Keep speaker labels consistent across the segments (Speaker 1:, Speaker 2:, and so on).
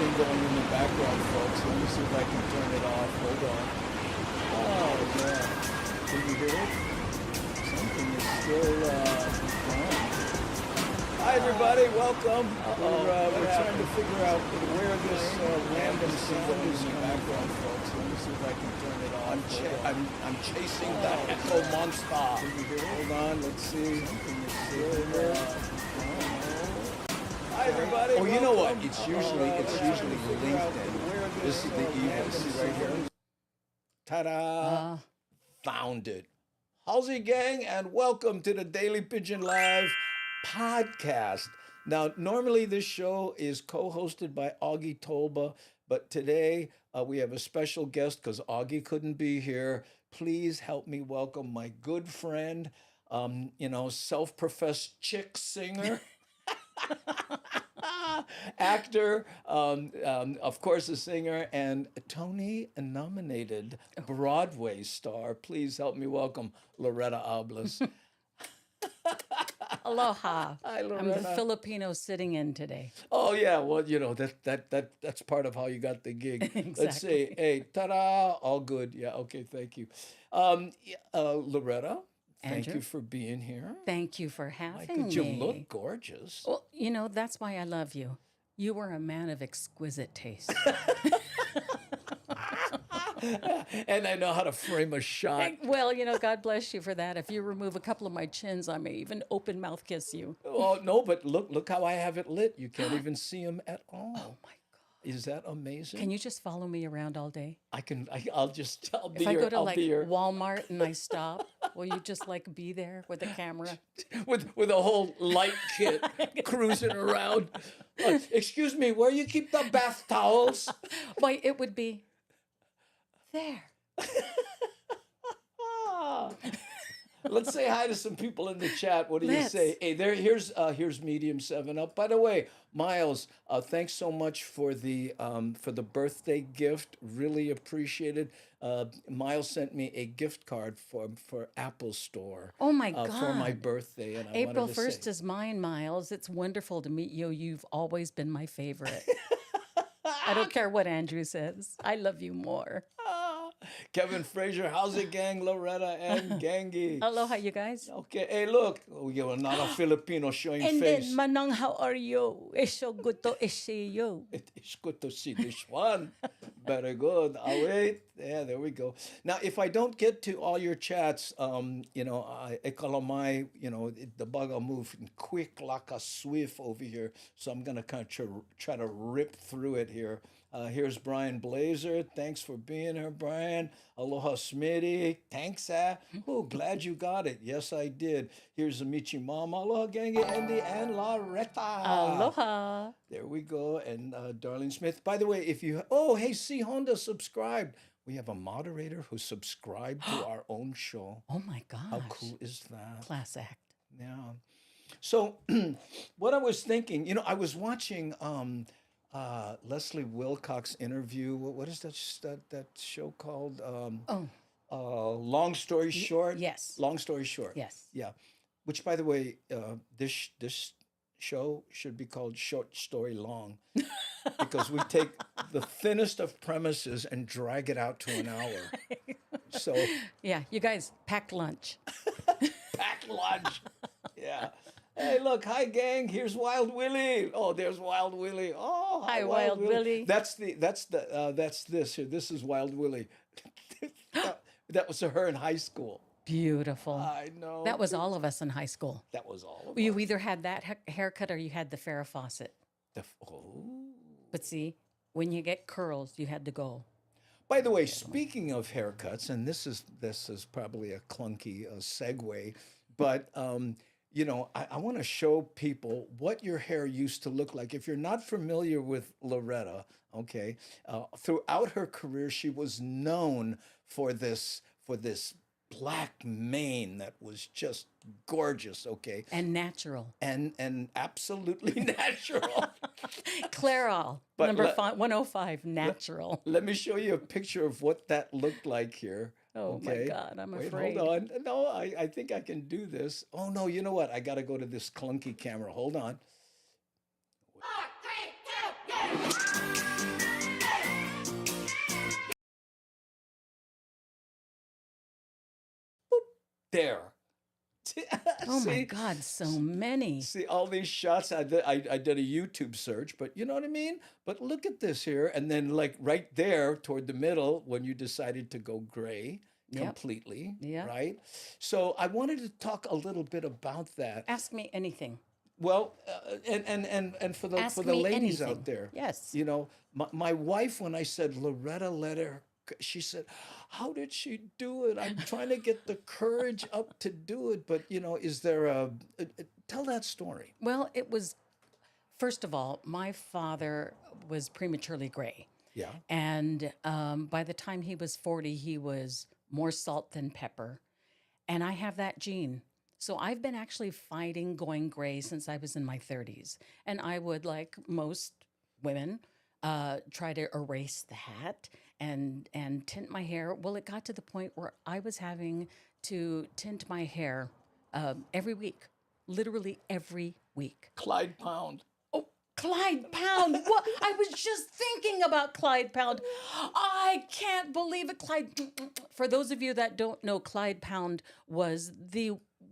Speaker 1: something going in the background, folks. Let me see if I can turn it off. Hold on. Oh, yeah. Can you hear it? Something is still on. Hi, everybody. Welcome. We're trying to figure out where this random sound is in the background, folks. Let me see if I can turn it off. I'm chasing that echo monster. Can you hear it? Hold on. Let's see. Something is still Hi, everybody. Oh, you know what? It's usually LinkedIn. This is the evil. See right here. Ta-da! Found it. How's it, gang? And welcome to the Daily Pigeon Live podcast. Now, normally this show is co-hosted by Augie Tolba, but today we have a special guest because Augie couldn't be here. Please help me welcome my good friend, self-professed chick singer. Actor, of course, a singer, and Tony-nominated Broadway star. Please help me welcome Loretta Ables.
Speaker 2: Aloha.
Speaker 1: Hi, Loretta.
Speaker 2: I'm the Filipino sitting in today.
Speaker 1: Oh yeah, well that's part of how you got the gig.
Speaker 2: Exactly.
Speaker 1: Let's say, hey, ta-da, all good. Yeah, okay, thank you. Loretta, thank
Speaker 2: Andrew?
Speaker 1: you for being here.
Speaker 2: Thank you for
Speaker 1: My
Speaker 2: having
Speaker 1: God,
Speaker 2: me.
Speaker 1: you look gorgeous.
Speaker 2: Well, that's why I love you. You were a man of exquisite taste.
Speaker 1: And I know how to frame a shot.
Speaker 2: Well, God bless you for that. If you remove a couple of my chins, I may even open mouth kiss you.
Speaker 1: Oh no, but look how I have it lit. You can't even see him at all.
Speaker 2: Oh my God.
Speaker 1: Is that amazing?
Speaker 2: Can you just follow me around all day?
Speaker 1: I'll be
Speaker 2: If I
Speaker 1: here.
Speaker 2: go to
Speaker 1: I'll
Speaker 2: like
Speaker 1: be here
Speaker 2: Walmart and I stop, will you just be there with the camera?
Speaker 1: with a whole light kit cruising around. Excuse me, where you keep the bath towels?
Speaker 2: Why, it would be there.
Speaker 1: Let's say hi to some people in the chat. What do you
Speaker 2: Let's.
Speaker 1: say? Hey, here's Medium 7 Up. By the way, Miles, thanks so much for the birthday gift. Really appreciated. Miles sent me a gift card for Apple Store.
Speaker 2: Oh my God.
Speaker 1: For my birthday, and I
Speaker 2: April
Speaker 1: wanted to
Speaker 2: 1st
Speaker 1: say,
Speaker 2: is mine, Miles. It's wonderful to meet you. You've always been my favorite. I don't care what Andrew says. I love you more.
Speaker 1: Kevin Frazier, how's it, gang? Loretta and Gangi.
Speaker 2: Aloha, you guys.
Speaker 1: Okay, hey, look, you're not a Filipino showing
Speaker 2: And
Speaker 1: face.
Speaker 2: then, Manang, how are you? It's so good to see you.
Speaker 1: It's good to see this one. Very good. I'll wait. Yeah, there we go. Now, if I don't get to all your chats, ekalamai, the bug will move quick like a swift over here. So I'm going to kind of try to rip through it here. Here's Brian Blazer. Thanks for being here, Brian. Aloha, Smitty. Thanks, Oh, glad you got it. Yes, I did. Here's Amici Mama. Aloha, Gangi, Andy, and Loretta.
Speaker 2: Aloha.
Speaker 1: There we go. And Darlene Smith. By the way, hey, C. Honda subscribed. We have a moderator who subscribed to our own show.
Speaker 2: Oh my gosh.
Speaker 1: How cool is that?
Speaker 2: Class act.
Speaker 1: Yeah. So what I was thinking, I was watching Leslie Wilcox interview. What is that show called? Long Story Short.
Speaker 2: Yes.
Speaker 1: Long Story Short.
Speaker 2: Yes.
Speaker 1: Yeah. Which, by the way, this show should be called Short Story Long, because we take the thinnest of premises and drag it out to an hour. So
Speaker 2: Yeah, you guys, packed lunch.
Speaker 1: packed lunch. Yeah. Hey, look, hi gang. Here's Wild Willie. Oh, there's Wild Willie. Oh,
Speaker 2: Hi, Wild Willie.
Speaker 1: That's this here. This is Wild Willie. that was her in high school.
Speaker 2: Beautiful.
Speaker 1: I know.
Speaker 2: That was all of us in high school.
Speaker 1: That was all of
Speaker 2: You
Speaker 1: us.
Speaker 2: either had that haircut or you had the Farrah Fawcett.
Speaker 1: Oh.
Speaker 2: But see, when you get curls, you had to go.
Speaker 1: By the way, speaking of haircuts, and this is probably a clunky segue, but I want to show people what your hair used to look like. If you're not familiar with Loretta, okay, throughout her career, she was known for this black mane that was just gorgeous, okay?
Speaker 2: And natural.
Speaker 1: And absolutely natural.
Speaker 2: Clairol,
Speaker 1: But
Speaker 2: number
Speaker 1: let-
Speaker 2: 105, natural.
Speaker 1: Let me show you a picture of what that looked like here.
Speaker 2: Oh my
Speaker 1: Okay.
Speaker 2: God, I'm
Speaker 1: Wait,
Speaker 2: afraid.
Speaker 1: hold on. No, I think I can do this. Oh no, you know what? I got to go to this clunky camera. Hold on.
Speaker 3: 4, 3, 2,
Speaker 1: there.
Speaker 2: Oh my
Speaker 1: See?
Speaker 2: God, so many.
Speaker 1: See all these shots. I did a YouTube search, but you know what I mean? But look at this here. And then like right there toward the middle when you decided to go gray
Speaker 2: Yep.
Speaker 1: completely,
Speaker 2: Yep.
Speaker 1: right? So I wanted to talk a little bit about that.
Speaker 2: Ask me anything.
Speaker 1: Well, and for
Speaker 2: Ask
Speaker 1: the
Speaker 2: me
Speaker 1: ladies
Speaker 2: anything.
Speaker 1: out there,
Speaker 2: Yes.
Speaker 1: you know, my wife, when I said Loretta let her, she said, "How did she do it? I'm trying to get the courage up to do it." But you know, is there tell that story?
Speaker 2: Well, it was, first of all, my father was prematurely gray.
Speaker 1: Yeah.
Speaker 2: And by the time he was 40, he was more salt than pepper. And I have that gene. So I've been actually fighting going gray since I was in my 30s. And I would, like most women, try to erase that and tint my hair. Well, it got to the point where I was having to tint my hair every week, literally every week.
Speaker 1: Clyde Pound.
Speaker 2: Oh, Clyde Pound. What? I was just thinking about Clyde Pound. I can't believe it. Clyde. For those of you that don't know, Clyde Pound was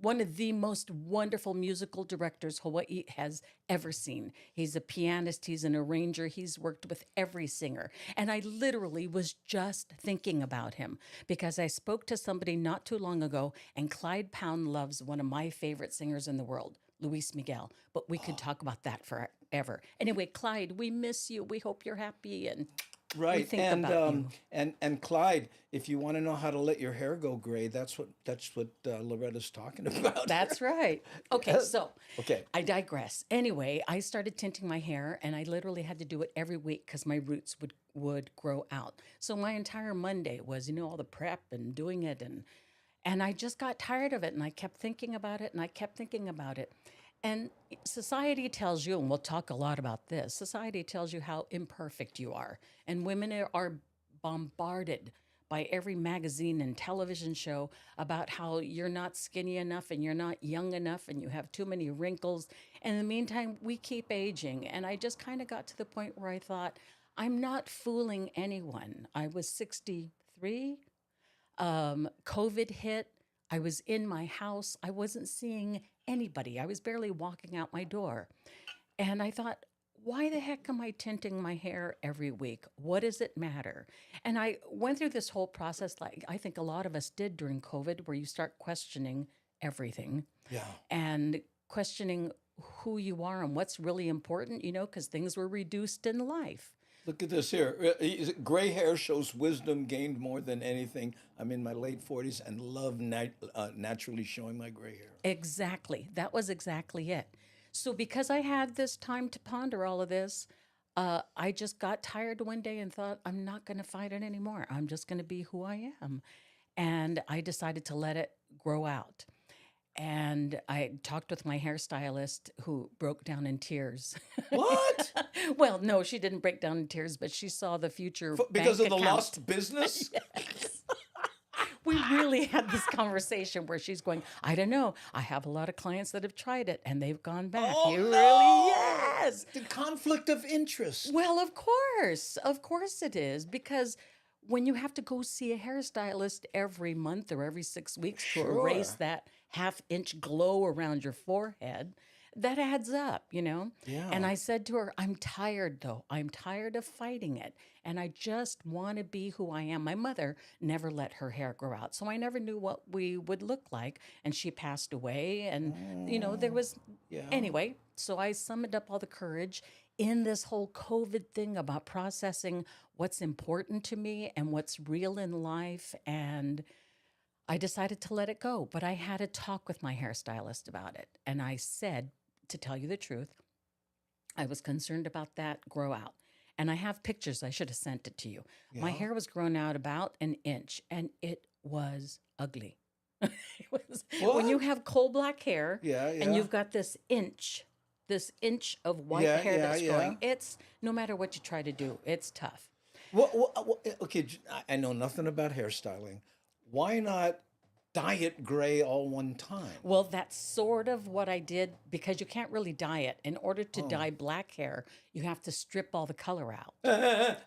Speaker 2: one of the most wonderful musical directors Hawaii has ever seen. He's a pianist, he's an arranger, he's worked with every singer. And I literally was just thinking about him because I spoke to somebody not too long ago, and Clyde Pound loves one of my favorite singers in the world, Luis Miguel. But we could talk about that forever. Anyway, Clyde, we miss you. We hope you're happy and we
Speaker 1: Right.
Speaker 2: think
Speaker 1: And
Speaker 2: about you.
Speaker 1: and Clyde, if you want to know how to let your hair go gray, that's what Loretta's talking about.
Speaker 2: That's right. Okay, so
Speaker 1: Okay.
Speaker 2: I digress. Anyway, I started tinting my hair, and I literally had to do it every week because my roots would grow out. So my entire Monday was, all the prep and doing it, and I just got tired of it, and I kept thinking about it, and I kept thinking about it. And society tells you, and we'll talk a lot about this, society tells you how imperfect you are. And women are bombarded by every magazine and television show about how you're not skinny enough and you're not young enough and you have too many wrinkles. And in the meantime, we keep aging. And I just kind of got to the point where I thought, I'm not fooling anyone. I was 63. COVID hit. I was in my house. I wasn't seeing anybody. I was barely walking out my door. And I thought, why the heck am I tinting my hair every week? What does it matter? And I went through this whole process, like I think a lot of us did during COVID, where you start questioning everything
Speaker 1: Yeah.
Speaker 2: and questioning who you are and what's really important, because things were reduced in life.
Speaker 1: Look at this here. Gray hair shows wisdom gained more than anything. I'm in my late 40s and love naturally showing my gray hair.
Speaker 2: Exactly. That was exactly it. So because I had this time to ponder all of this, I just got tired one day and thought, I'm not going to fight it anymore. I'm just going to be who I am. And I decided to let it grow out. And I talked with my hairstylist who broke down in tears.
Speaker 1: What?
Speaker 2: Well, no, she didn't break down in tears, but she saw the future
Speaker 1: Because
Speaker 2: bank
Speaker 1: of the
Speaker 2: account.
Speaker 1: lost business?
Speaker 2: We really had this conversation where she's going, I don't know. I have a lot of clients that have tried it and they've gone back.
Speaker 1: Oh,
Speaker 2: You
Speaker 1: no!
Speaker 2: really? Yes.
Speaker 1: The conflict of interest.
Speaker 2: Well, of course it is, because when you have to go see a hairstylist every month or every 6 weeks to erase
Speaker 1: Sure.
Speaker 2: that half-inch glow around your forehead, that adds up,
Speaker 1: Yeah.
Speaker 2: And I said to her, I'm tired though. I'm tired of fighting it. And I just want to be who I am. My mother never let her hair grow out. So I never knew what we would look like. And she passed away. And, there was,
Speaker 1: Yeah.
Speaker 2: anyway, so I summoned up all the courage in this whole COVID thing about processing what's important to me and what's real in life. And I decided to let it go. But I had a talk with my hairstylist about it. And I said, to tell you the truth, I was concerned about that grow out. And I have pictures. I should have sent it to you. My
Speaker 1: Yeah.
Speaker 2: hair was grown out about an inch, and it was ugly. It was,
Speaker 1: What?
Speaker 2: when you have coal black hair
Speaker 1: Yeah, yeah.
Speaker 2: and you've got this inch of white
Speaker 1: Yeah,
Speaker 2: hair
Speaker 1: yeah,
Speaker 2: that's
Speaker 1: yeah.
Speaker 2: growing, it's no matter what you try to do, it's tough.
Speaker 1: Okay, I know nothing about hairstyling. Why not dye it gray all one time?
Speaker 2: Well, that's sort of what I did, because you can't really dye it. In order to dye black hair, you have to strip all the color out.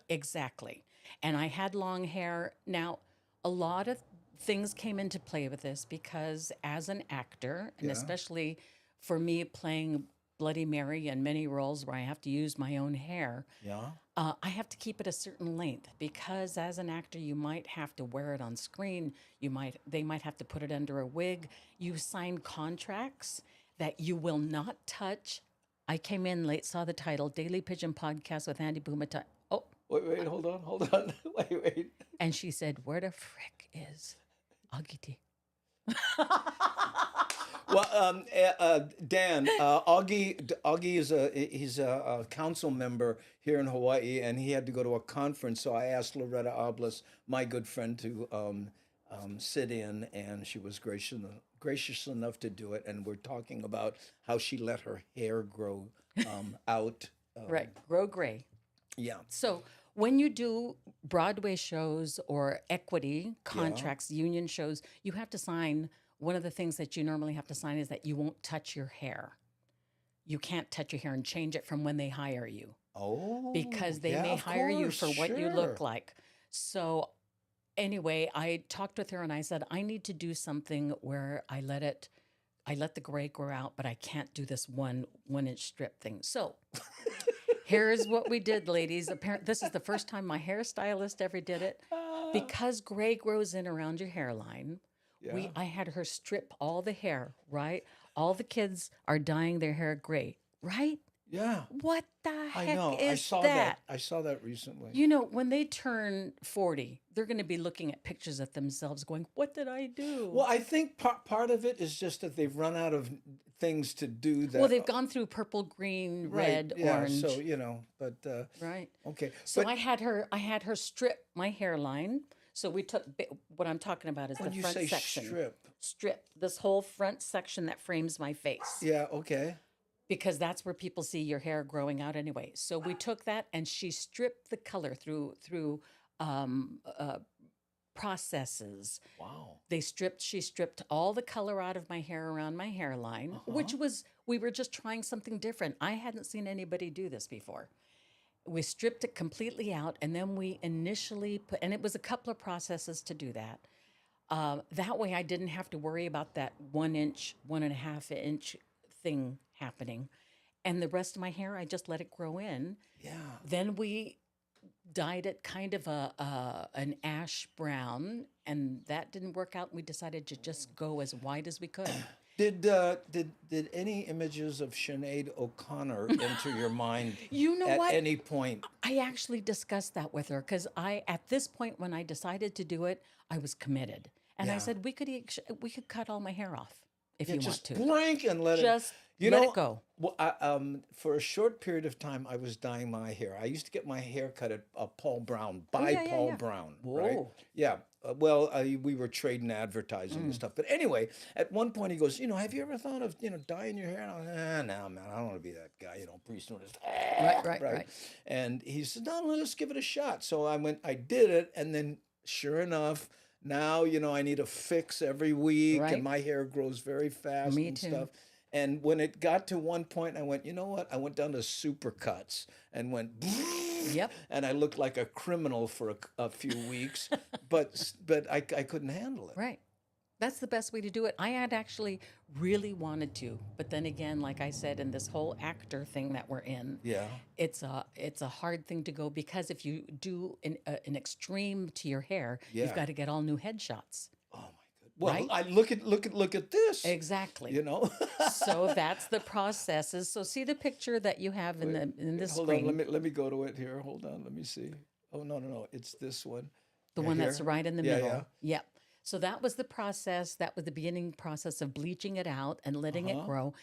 Speaker 2: Exactly. And I had long hair. Now, a lot of things came into play with this because as an actor, and
Speaker 1: Yeah.
Speaker 2: especially for me playing Bloody Mary in many roles where I have to use my own hair,
Speaker 1: Yeah.
Speaker 2: I have to keep it a certain length because as an actor, you might have to wear it on screen. They might have to put it under a wig. You sign contracts that you will not touch. I came in late, saw the title, Daily Pigeon Podcast with Andy Bumatai. Oh,
Speaker 1: Wait, hold on. Wait.
Speaker 2: and she said, "Where the frick is Augie T?"
Speaker 1: Well, Dan, Augie he's a council member here in Hawaii, and he had to go to a conference. So I asked Loretta Ables, my good friend, to sit in, and she was gracious enough to do it. And we're talking about how she let her hair grow out.
Speaker 2: Right, grow gray.
Speaker 1: Yeah.
Speaker 2: So when you do Broadway shows or equity contracts, union shows, you have to sign. One of the things that you normally have to sign is that you won't touch your hair. You can't touch your hair and change it from when they hire you.
Speaker 1: Oh.
Speaker 2: Because they
Speaker 1: yeah,
Speaker 2: may
Speaker 1: of
Speaker 2: hire you
Speaker 1: course,
Speaker 2: for what you look
Speaker 1: sure.
Speaker 2: like. So anyway, I talked with her and I said, I need to do something where I let the gray grow out, but I can't do this one inch strip thing. So here's what we did, ladies. Apparently, this is the first time my hairstylist ever did it. Because gray grows in around your hairline,
Speaker 1: Yeah.
Speaker 2: I had her strip all the hair, right? All the kids are dyeing their hair gray, right?
Speaker 1: Yeah.
Speaker 2: What the
Speaker 1: I
Speaker 2: heck
Speaker 1: know.
Speaker 2: is
Speaker 1: I saw
Speaker 2: that?
Speaker 1: I saw that recently.
Speaker 2: You know, when they turn 40, they're going to be looking at pictures of themselves going, what did I do?
Speaker 1: Well, I think part of it is just that they've run out of things to do that.
Speaker 2: Well, they've gone through purple, green, red,
Speaker 1: yeah,
Speaker 2: orange.
Speaker 1: so, but
Speaker 2: Right.
Speaker 1: okay.
Speaker 2: So
Speaker 1: But
Speaker 2: I had her strip my hairline. So we took what I'm talking about is
Speaker 1: when
Speaker 2: the
Speaker 1: you
Speaker 2: front
Speaker 1: say
Speaker 2: section.
Speaker 1: strip,
Speaker 2: This whole front section that frames my face.
Speaker 1: yeah, okay.
Speaker 2: Because that's where people see your hair growing out anyway. So we took that and she stripped the color through um, uh, processes.
Speaker 1: Wow.
Speaker 2: She stripped all the color out of my hair around my hairline, which we were just trying something different. I hadn't seen anybody do this before. We stripped it completely out, and then we initially put, and it was a couple of processes to do that. That way I didn't have to worry about that 1 inch, 1.5 inch thing happening. And the rest of my hair, I just let it grow in.
Speaker 1: Yeah.
Speaker 2: Then we dyed it kind of an ash brown, and that didn't work out. We decided to just go as white as we could.
Speaker 1: Did any images of Sinead O'Connor enter your mind
Speaker 2: You know
Speaker 1: at
Speaker 2: what?
Speaker 1: any point?
Speaker 2: I actually discussed that with her because at this point, when I decided to do it, I was committed. And I
Speaker 1: Yeah.
Speaker 2: said, we could cut all my hair off if
Speaker 1: Yeah,
Speaker 2: you want
Speaker 1: just
Speaker 2: to.
Speaker 1: blank and let
Speaker 2: Just
Speaker 1: it.
Speaker 2: let it go.
Speaker 1: Well, for a short period of time, I was dyeing my hair. I used to get my hair cut at Paul Brown by
Speaker 2: yeah,
Speaker 1: Paul
Speaker 2: yeah.
Speaker 1: Brown, right?
Speaker 2: Whoa.
Speaker 1: Yeah. We were trading advertising and stuff. But anyway, at one point he goes, have you ever thought of, dyeing your hair? And no, man, I don't want to be that guy, priest doing this.
Speaker 2: Right.
Speaker 1: And he said, no, let's give it a shot. So I did it. And then sure enough, now, I need a fix every week
Speaker 2: Right.
Speaker 1: and my hair grows very fast
Speaker 2: Me
Speaker 1: and
Speaker 2: too.
Speaker 1: stuff. And when it got to one point, I went, you know what? I went down to Supercuts and went,
Speaker 2: Yep.
Speaker 1: and I looked like a criminal for a few weeks, but I couldn't handle it.
Speaker 2: Right. That's the best way to do it. I had actually really wanted to, but then again, like I said, in this whole actor thing that we're in,
Speaker 1: Yeah.
Speaker 2: it's a hard thing to go because if you do an extreme to your hair,
Speaker 1: Yeah.
Speaker 2: you've got to get all new headshots.
Speaker 1: Oh my God. Well,
Speaker 2: Right?
Speaker 1: I look at this.
Speaker 2: Exactly. So that's the processes. So see the picture that you have in the
Speaker 1: Hold
Speaker 2: screen,
Speaker 1: on. Let me go to it here. Hold on. Let me see. Oh no. It's this one.
Speaker 2: the
Speaker 1: Yeah,
Speaker 2: one that's
Speaker 1: here.
Speaker 2: right in the
Speaker 1: Yeah,
Speaker 2: middle.
Speaker 1: yeah.
Speaker 2: Yep. So that was the process. That was the beginning process of bleaching it out and letting it grow.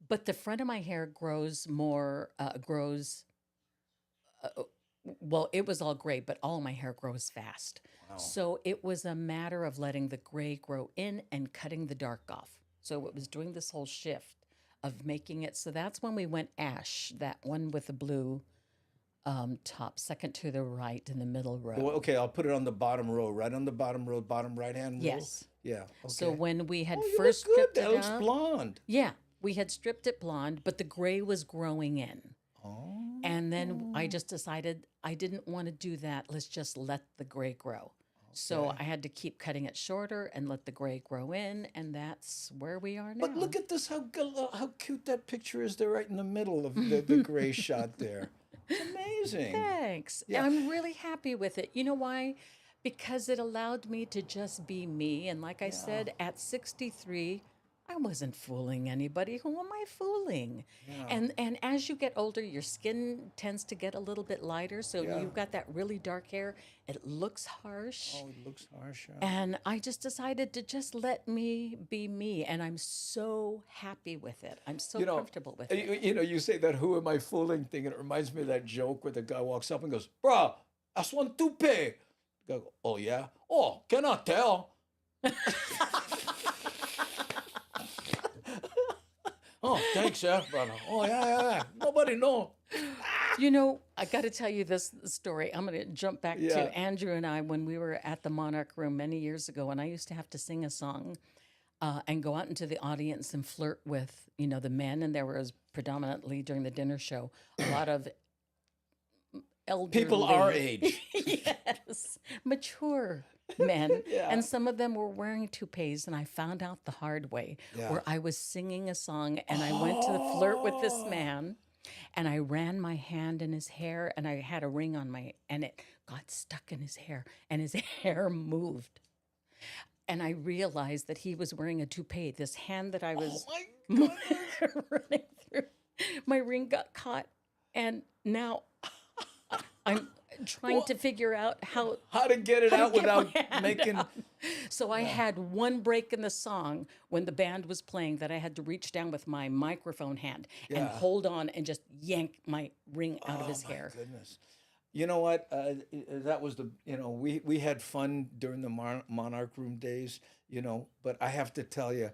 Speaker 2: But the front of my hair grows more, well, it was all gray, but all my hair grows fast.
Speaker 1: Wow.
Speaker 2: So it was a matter of letting the gray grow in and cutting the dark off. So it was doing this whole shift of making it. So that's when we went ash, that one with the blue top, second to the right in the middle row.
Speaker 1: Well, okay, I'll put it on the bottom row, right on the bottom row, bottom right-hand row.
Speaker 2: Yes.
Speaker 1: Yeah. Okay.
Speaker 2: So when we had
Speaker 1: you
Speaker 2: first
Speaker 1: look good.
Speaker 2: stripped
Speaker 1: That
Speaker 2: it
Speaker 1: looks
Speaker 2: out,
Speaker 1: blonde.
Speaker 2: yeah, we had stripped it blonde, but the gray was growing in.
Speaker 1: Oh.
Speaker 2: And then I just decided I didn't want to do that. Let's just let the gray grow. So
Speaker 1: Okay.
Speaker 2: I had to keep cutting it shorter and let the gray grow in, and that's where we are now.
Speaker 1: But look at this, how cute that picture is there right in the middle of the gray shot there. It's amazing.
Speaker 2: Thanks.
Speaker 1: Yeah.
Speaker 2: I'm really happy with it. You know why? Because it allowed me to just be me. And like I
Speaker 1: Yeah.
Speaker 2: said, at 63, I wasn't fooling anybody. Who am I fooling?
Speaker 1: Yeah.
Speaker 2: And as you get older, your skin tends to get a little bit lighter. So
Speaker 1: Yeah.
Speaker 2: you've got that really dark hair. It looks harsh.
Speaker 1: Oh, it looks harsh. Yeah.
Speaker 2: And I just decided to just let me be me. And I'm so happy with it. I'm so comfortable with it.
Speaker 1: You say that "who am I fooling" thing, and it reminds me of that joke where the guy walks up and goes, "Bruh, that's one toupee." The guy goes, "Oh yeah, oh cannot tell." Oh, thanks, yeah, brother. Oh yeah. Nobody know.
Speaker 2: You know, I got to tell you this story. I'm going to jump back
Speaker 1: Yeah.
Speaker 2: to Andrew and I when we were at the Monarch Room many years ago, and I used to have to sing a song and go out into the audience and flirt with, the men. And there was predominantly during the dinner show a lot of elderly
Speaker 1: People our age.
Speaker 2: yes, mature men.
Speaker 1: Yeah.
Speaker 2: And some of them were wearing toupees, and I found out the hard way
Speaker 1: Yeah.
Speaker 2: where I was singing a song and I went to flirt with this man. And I ran my hand in his hair, and I had a ring on and it got stuck in his hair, and his hair moved. And I realized that he was wearing a toupee. This hand that I was
Speaker 1: Oh my God.
Speaker 2: running through, my ring got caught, and now I'm trying to figure out how
Speaker 1: to get it out
Speaker 2: get my
Speaker 1: without
Speaker 2: hand
Speaker 1: making.
Speaker 2: out. So I had one break in the song when the band was playing that I had to reach down with my microphone hand and
Speaker 1: Yeah.
Speaker 2: hold on and just yank my ring out of his hair.
Speaker 1: Goodness. You know what? That was we had fun during the Monarch Room days, but I have to tell you,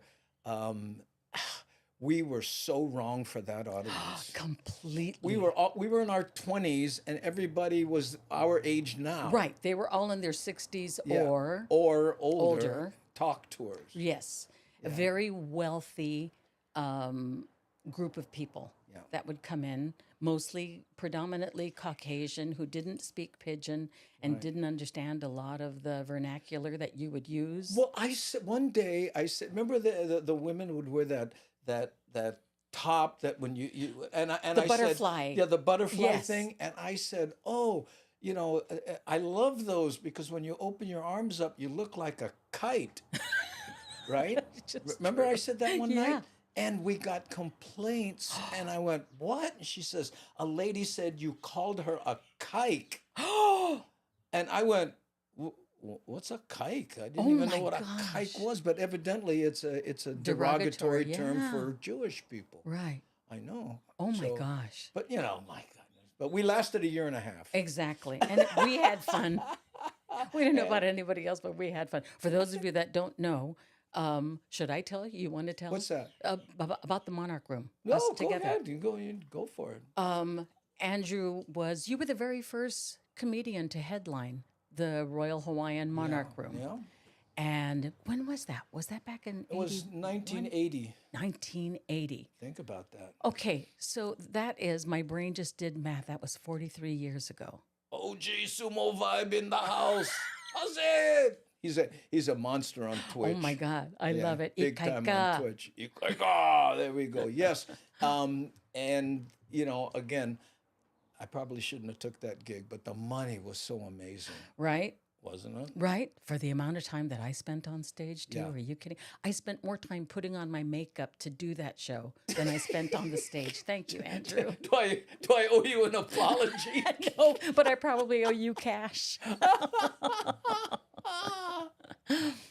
Speaker 1: we were so wrong for that audience.
Speaker 2: Completely.
Speaker 1: We were in our 20s, and everybody was our age now.
Speaker 2: Right. They were all in their 60s
Speaker 1: Yeah.
Speaker 2: or
Speaker 1: older.
Speaker 2: older.
Speaker 1: Talk tours.
Speaker 2: yes, a very wealthy group of people
Speaker 1: Yeah.
Speaker 2: that would come in, mostly predominantly Caucasian, who didn't speak Pidgin and didn't understand a lot of the vernacular that you would use.
Speaker 1: Well, I said one day, remember the women would wear that top that when you and I
Speaker 2: The
Speaker 1: said,
Speaker 2: butterfly.
Speaker 1: yeah, the butterfly
Speaker 2: Yes.
Speaker 1: thing, and I said, oh, I love those because when you open your arms up, you look like a kite, right?
Speaker 2: Just
Speaker 1: Remember I
Speaker 2: true.
Speaker 1: said that one
Speaker 2: Yeah.
Speaker 1: night? And we got complaints, and I went, what? And she says, a lady said you called her a kike. And I went, what's a kike? I didn't
Speaker 2: Oh
Speaker 1: even know
Speaker 2: my
Speaker 1: what a
Speaker 2: gosh.
Speaker 1: kike was, but evidently it's a
Speaker 2: Derogatory,
Speaker 1: derogatory term
Speaker 2: yeah.
Speaker 1: for Jewish people.
Speaker 2: Right.
Speaker 1: I know.
Speaker 2: Oh my
Speaker 1: So-
Speaker 2: gosh.
Speaker 1: But my goodness. But we lasted a year and a half.
Speaker 2: Exactly. And we had fun. We didn't know about anybody else, but we had fun. For those of you that don't know, should I tell you? You want to tell?
Speaker 1: What's that?
Speaker 2: About the Monarch Room.
Speaker 1: No,
Speaker 2: us
Speaker 1: go
Speaker 2: together.
Speaker 1: ahead. You go for it.
Speaker 2: Andrew you were the very first comedian to headline the Royal Hawaiian Monarch Room.
Speaker 1: Yeah.
Speaker 2: And when was that? Was that back in
Speaker 1: It was 1980.
Speaker 2: 1980?
Speaker 1: Think about that.
Speaker 2: Okay, so that is, my brain just did math. That was 43 years ago.
Speaker 1: OG Sumo Vibe in the house. How's it? He's a monster on Twitch.
Speaker 2: Oh my God, I love it.
Speaker 1: Big time
Speaker 2: Ikaika.
Speaker 1: on Twitch. Ikaika. There we go. Yes. And again, I probably shouldn't have took that gig, but the money was so amazing,
Speaker 2: Right?
Speaker 1: wasn't it?
Speaker 2: Right? For the amount of time that I spent on stage, too.
Speaker 1: Yeah.
Speaker 2: Are you kidding? I spent more time putting on my makeup to do that show than I spent on the stage. Thank you, Andrew.
Speaker 1: Do I owe you an apology?
Speaker 2: No, but I probably owe you cash.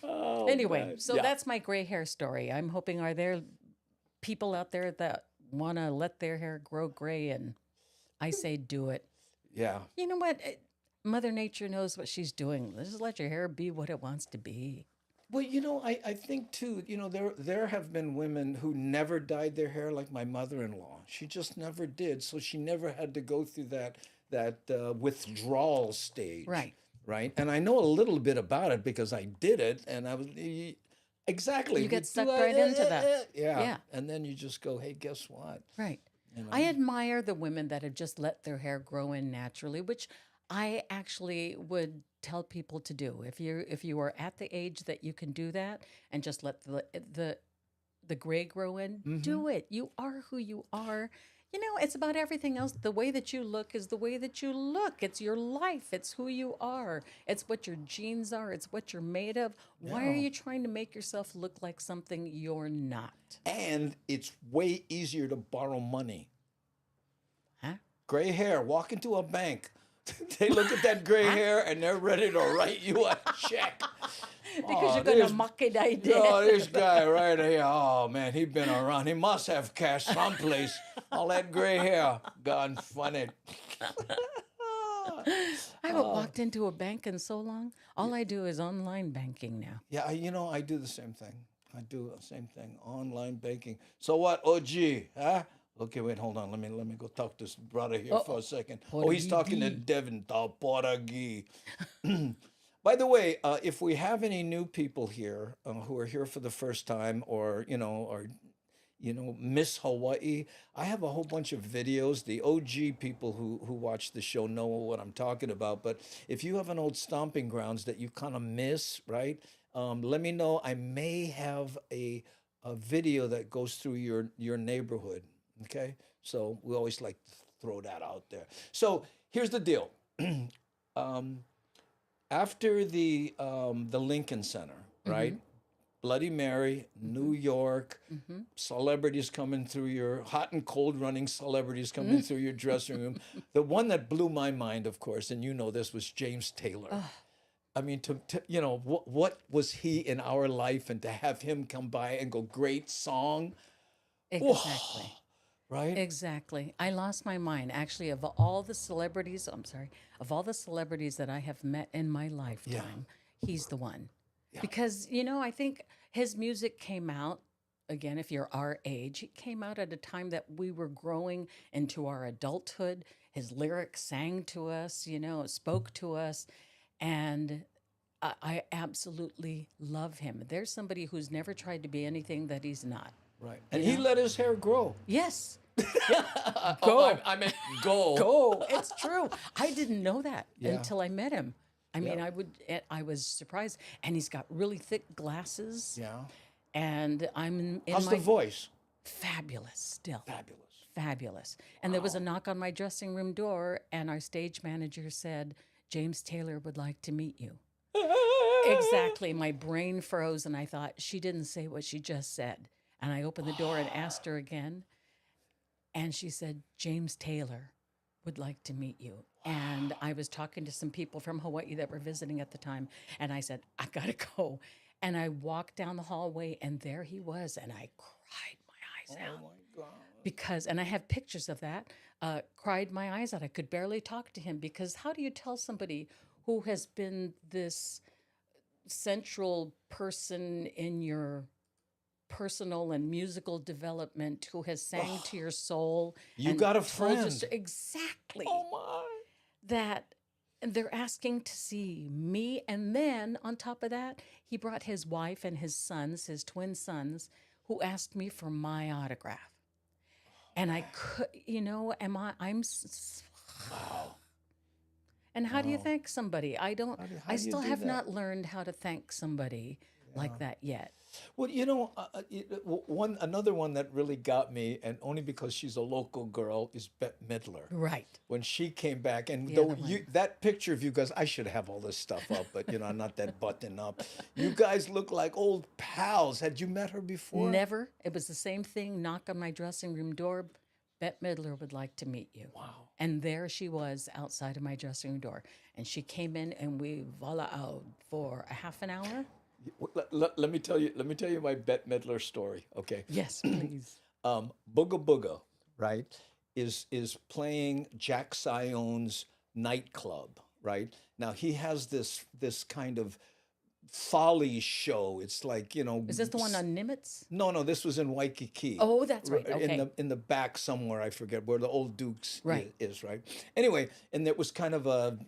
Speaker 1: Oh,
Speaker 2: Anyway,
Speaker 1: man.
Speaker 2: so
Speaker 1: Yeah.
Speaker 2: that's my gray hair story. I'm hoping, are there people out there that want to let their hair grow gray? And I say do it.
Speaker 1: Yeah.
Speaker 2: You know what? Mother Nature knows what she's doing. Just let your hair be what it wants to be.
Speaker 1: Well, I think too, there have been women who never dyed their hair, like my mother-in-law. She just never did, so she never had to go through that withdrawal stage.
Speaker 2: Right.
Speaker 1: Right. And I know a little bit about it because I did it, and I was exactly.
Speaker 2: You get sucked right into that.
Speaker 1: Yeah.
Speaker 2: Yeah.
Speaker 1: And then you just go, hey, guess what?
Speaker 2: Right.
Speaker 1: You know?
Speaker 2: I admire the women that have just let their hair grow in naturally, which I actually would tell people to do. If you are at the age that you can do that and just let the gray grow in,
Speaker 1: Mm-hmm.
Speaker 2: do it. You are who you are. You know, it's about everything else. The way that you look is the way that you look. It's your life. It's who you are. It's what your genes are. It's what you're made of. Why are
Speaker 1: Yeah.
Speaker 2: you trying to make yourself look like something you're not?
Speaker 1: And it's way easier to borrow money.
Speaker 2: Huh?
Speaker 1: Gray hair, walk into a bank. They look at that gray hair and they're ready to write you a check.
Speaker 2: Because
Speaker 1: Oh,
Speaker 2: you're going to
Speaker 1: this,
Speaker 2: mock it, I did.
Speaker 1: no, this guy right here. Oh man, he been around. He must have cash someplace. All that gray hair, gone funny.
Speaker 2: I haven't walked into a bank in so long. All I do is online banking now.
Speaker 1: Yeah, I do the same thing. I do the same thing. Online banking. So what, OG? Huh? Okay, wait, hold on. Let me go talk to this brother here for a second. Oh, he's talking to Devin Portuguese. By the way, if we have any new people here who are here for the first time, or miss Hawaii, I have a whole bunch of videos. The OG people who watch the show know what I'm talking about. But if you have an old stomping grounds that you kind of miss, right? Let me know. I may have a video that goes through your neighborhood. Okay, so we always like to throw that out there. So here's the deal. um, After the Lincoln Center, right? Bloody Mary, New York, celebrities coming through your hot and cold running celebrities coming through your dressing room. The one that blew my mind, of course, and you know this, was James Taylor. I mean, what was he in our life, and to have him come by and go, great song,
Speaker 2: Exactly.
Speaker 1: right?
Speaker 2: Exactly. I lost my mind. Actually, of all the celebrities, I'm sorry, of all the celebrities that I have met in my lifetime, he's the one. Because, I think his music came out, again, if you're our age, it came out at a time that we were growing into our adulthood. His lyrics sang to us, spoke to us. And I absolutely love him. There's somebody who's never tried to be anything that he's not.
Speaker 1: Right. And he let his hair grow.
Speaker 2: Yes.
Speaker 1: Oh,
Speaker 2: Go.
Speaker 1: I meant go.
Speaker 2: Go. It's true. I didn't know that
Speaker 1: Yeah.
Speaker 2: until I met him. I mean,
Speaker 1: Yeah.
Speaker 2: I was surprised. And he's got really thick glasses.
Speaker 1: Yeah.
Speaker 2: And I'm in
Speaker 1: How's
Speaker 2: my
Speaker 1: the voice?
Speaker 2: fabulous still.
Speaker 1: Fabulous.
Speaker 2: Fabulous. And there was a knock on my dressing room door, and our stage manager said, James Taylor would like to meet you. Exactly. My brain froze, and I thought, she didn't say what she just said. And I opened the door and asked her again. And she said, James Taylor would like to meet you. And I was talking to some people from Hawaii that were visiting at the time. And I said, I got to go. And I walked down the hallway, and there he was. And I cried my eyes out.
Speaker 1: Oh my God.
Speaker 2: Because, and I have pictures of that, cried my eyes out. I could barely talk to him, because how do you tell somebody who has been this central person in your personal and musical development, who has sang to your soul?
Speaker 1: You
Speaker 2: and
Speaker 1: got a
Speaker 2: told you
Speaker 1: friend.
Speaker 2: exactly.
Speaker 1: Oh my.
Speaker 2: That they're asking to see me. And then on top of that, he brought his wife and his sons, his twin sons, who asked me for my autograph. And I could,
Speaker 1: Wow.
Speaker 2: and how do you thank somebody? I don't,
Speaker 1: how
Speaker 2: I
Speaker 1: do you
Speaker 2: still
Speaker 1: do
Speaker 2: have
Speaker 1: that?
Speaker 2: not learned how to thank somebody like that yet.
Speaker 1: Well, another one that really got me, and only because she's a local girl, is Bette Midler.
Speaker 2: Right.
Speaker 1: When she came back, and
Speaker 2: The
Speaker 1: though
Speaker 2: other one.
Speaker 1: that picture of you guys, I should have all this stuff up, but I'm not that buttoned up. You guys look like old pals. Had you met her before?
Speaker 2: Never. It was the same thing. Knock on my dressing room door. Bette Midler would like to meet you.
Speaker 1: Wow.
Speaker 2: And there she was outside of my dressing room door. And she came in, and we voila out for a half an hour.
Speaker 1: Let me tell you my Bette Midler story. Okay.
Speaker 2: Yes, please.
Speaker 1: Booga Booga, right, is playing Jack Sione's nightclub, right? Now he has this kind of folly show. It's like,
Speaker 2: Is this the one on Nimitz?
Speaker 1: No, this was in Waikiki.
Speaker 2: Oh, that's right.
Speaker 1: In
Speaker 2: Okay.
Speaker 1: the back somewhere, I forget where the old Duke's
Speaker 2: Right.
Speaker 1: is, right? Anyway, and it was kind of a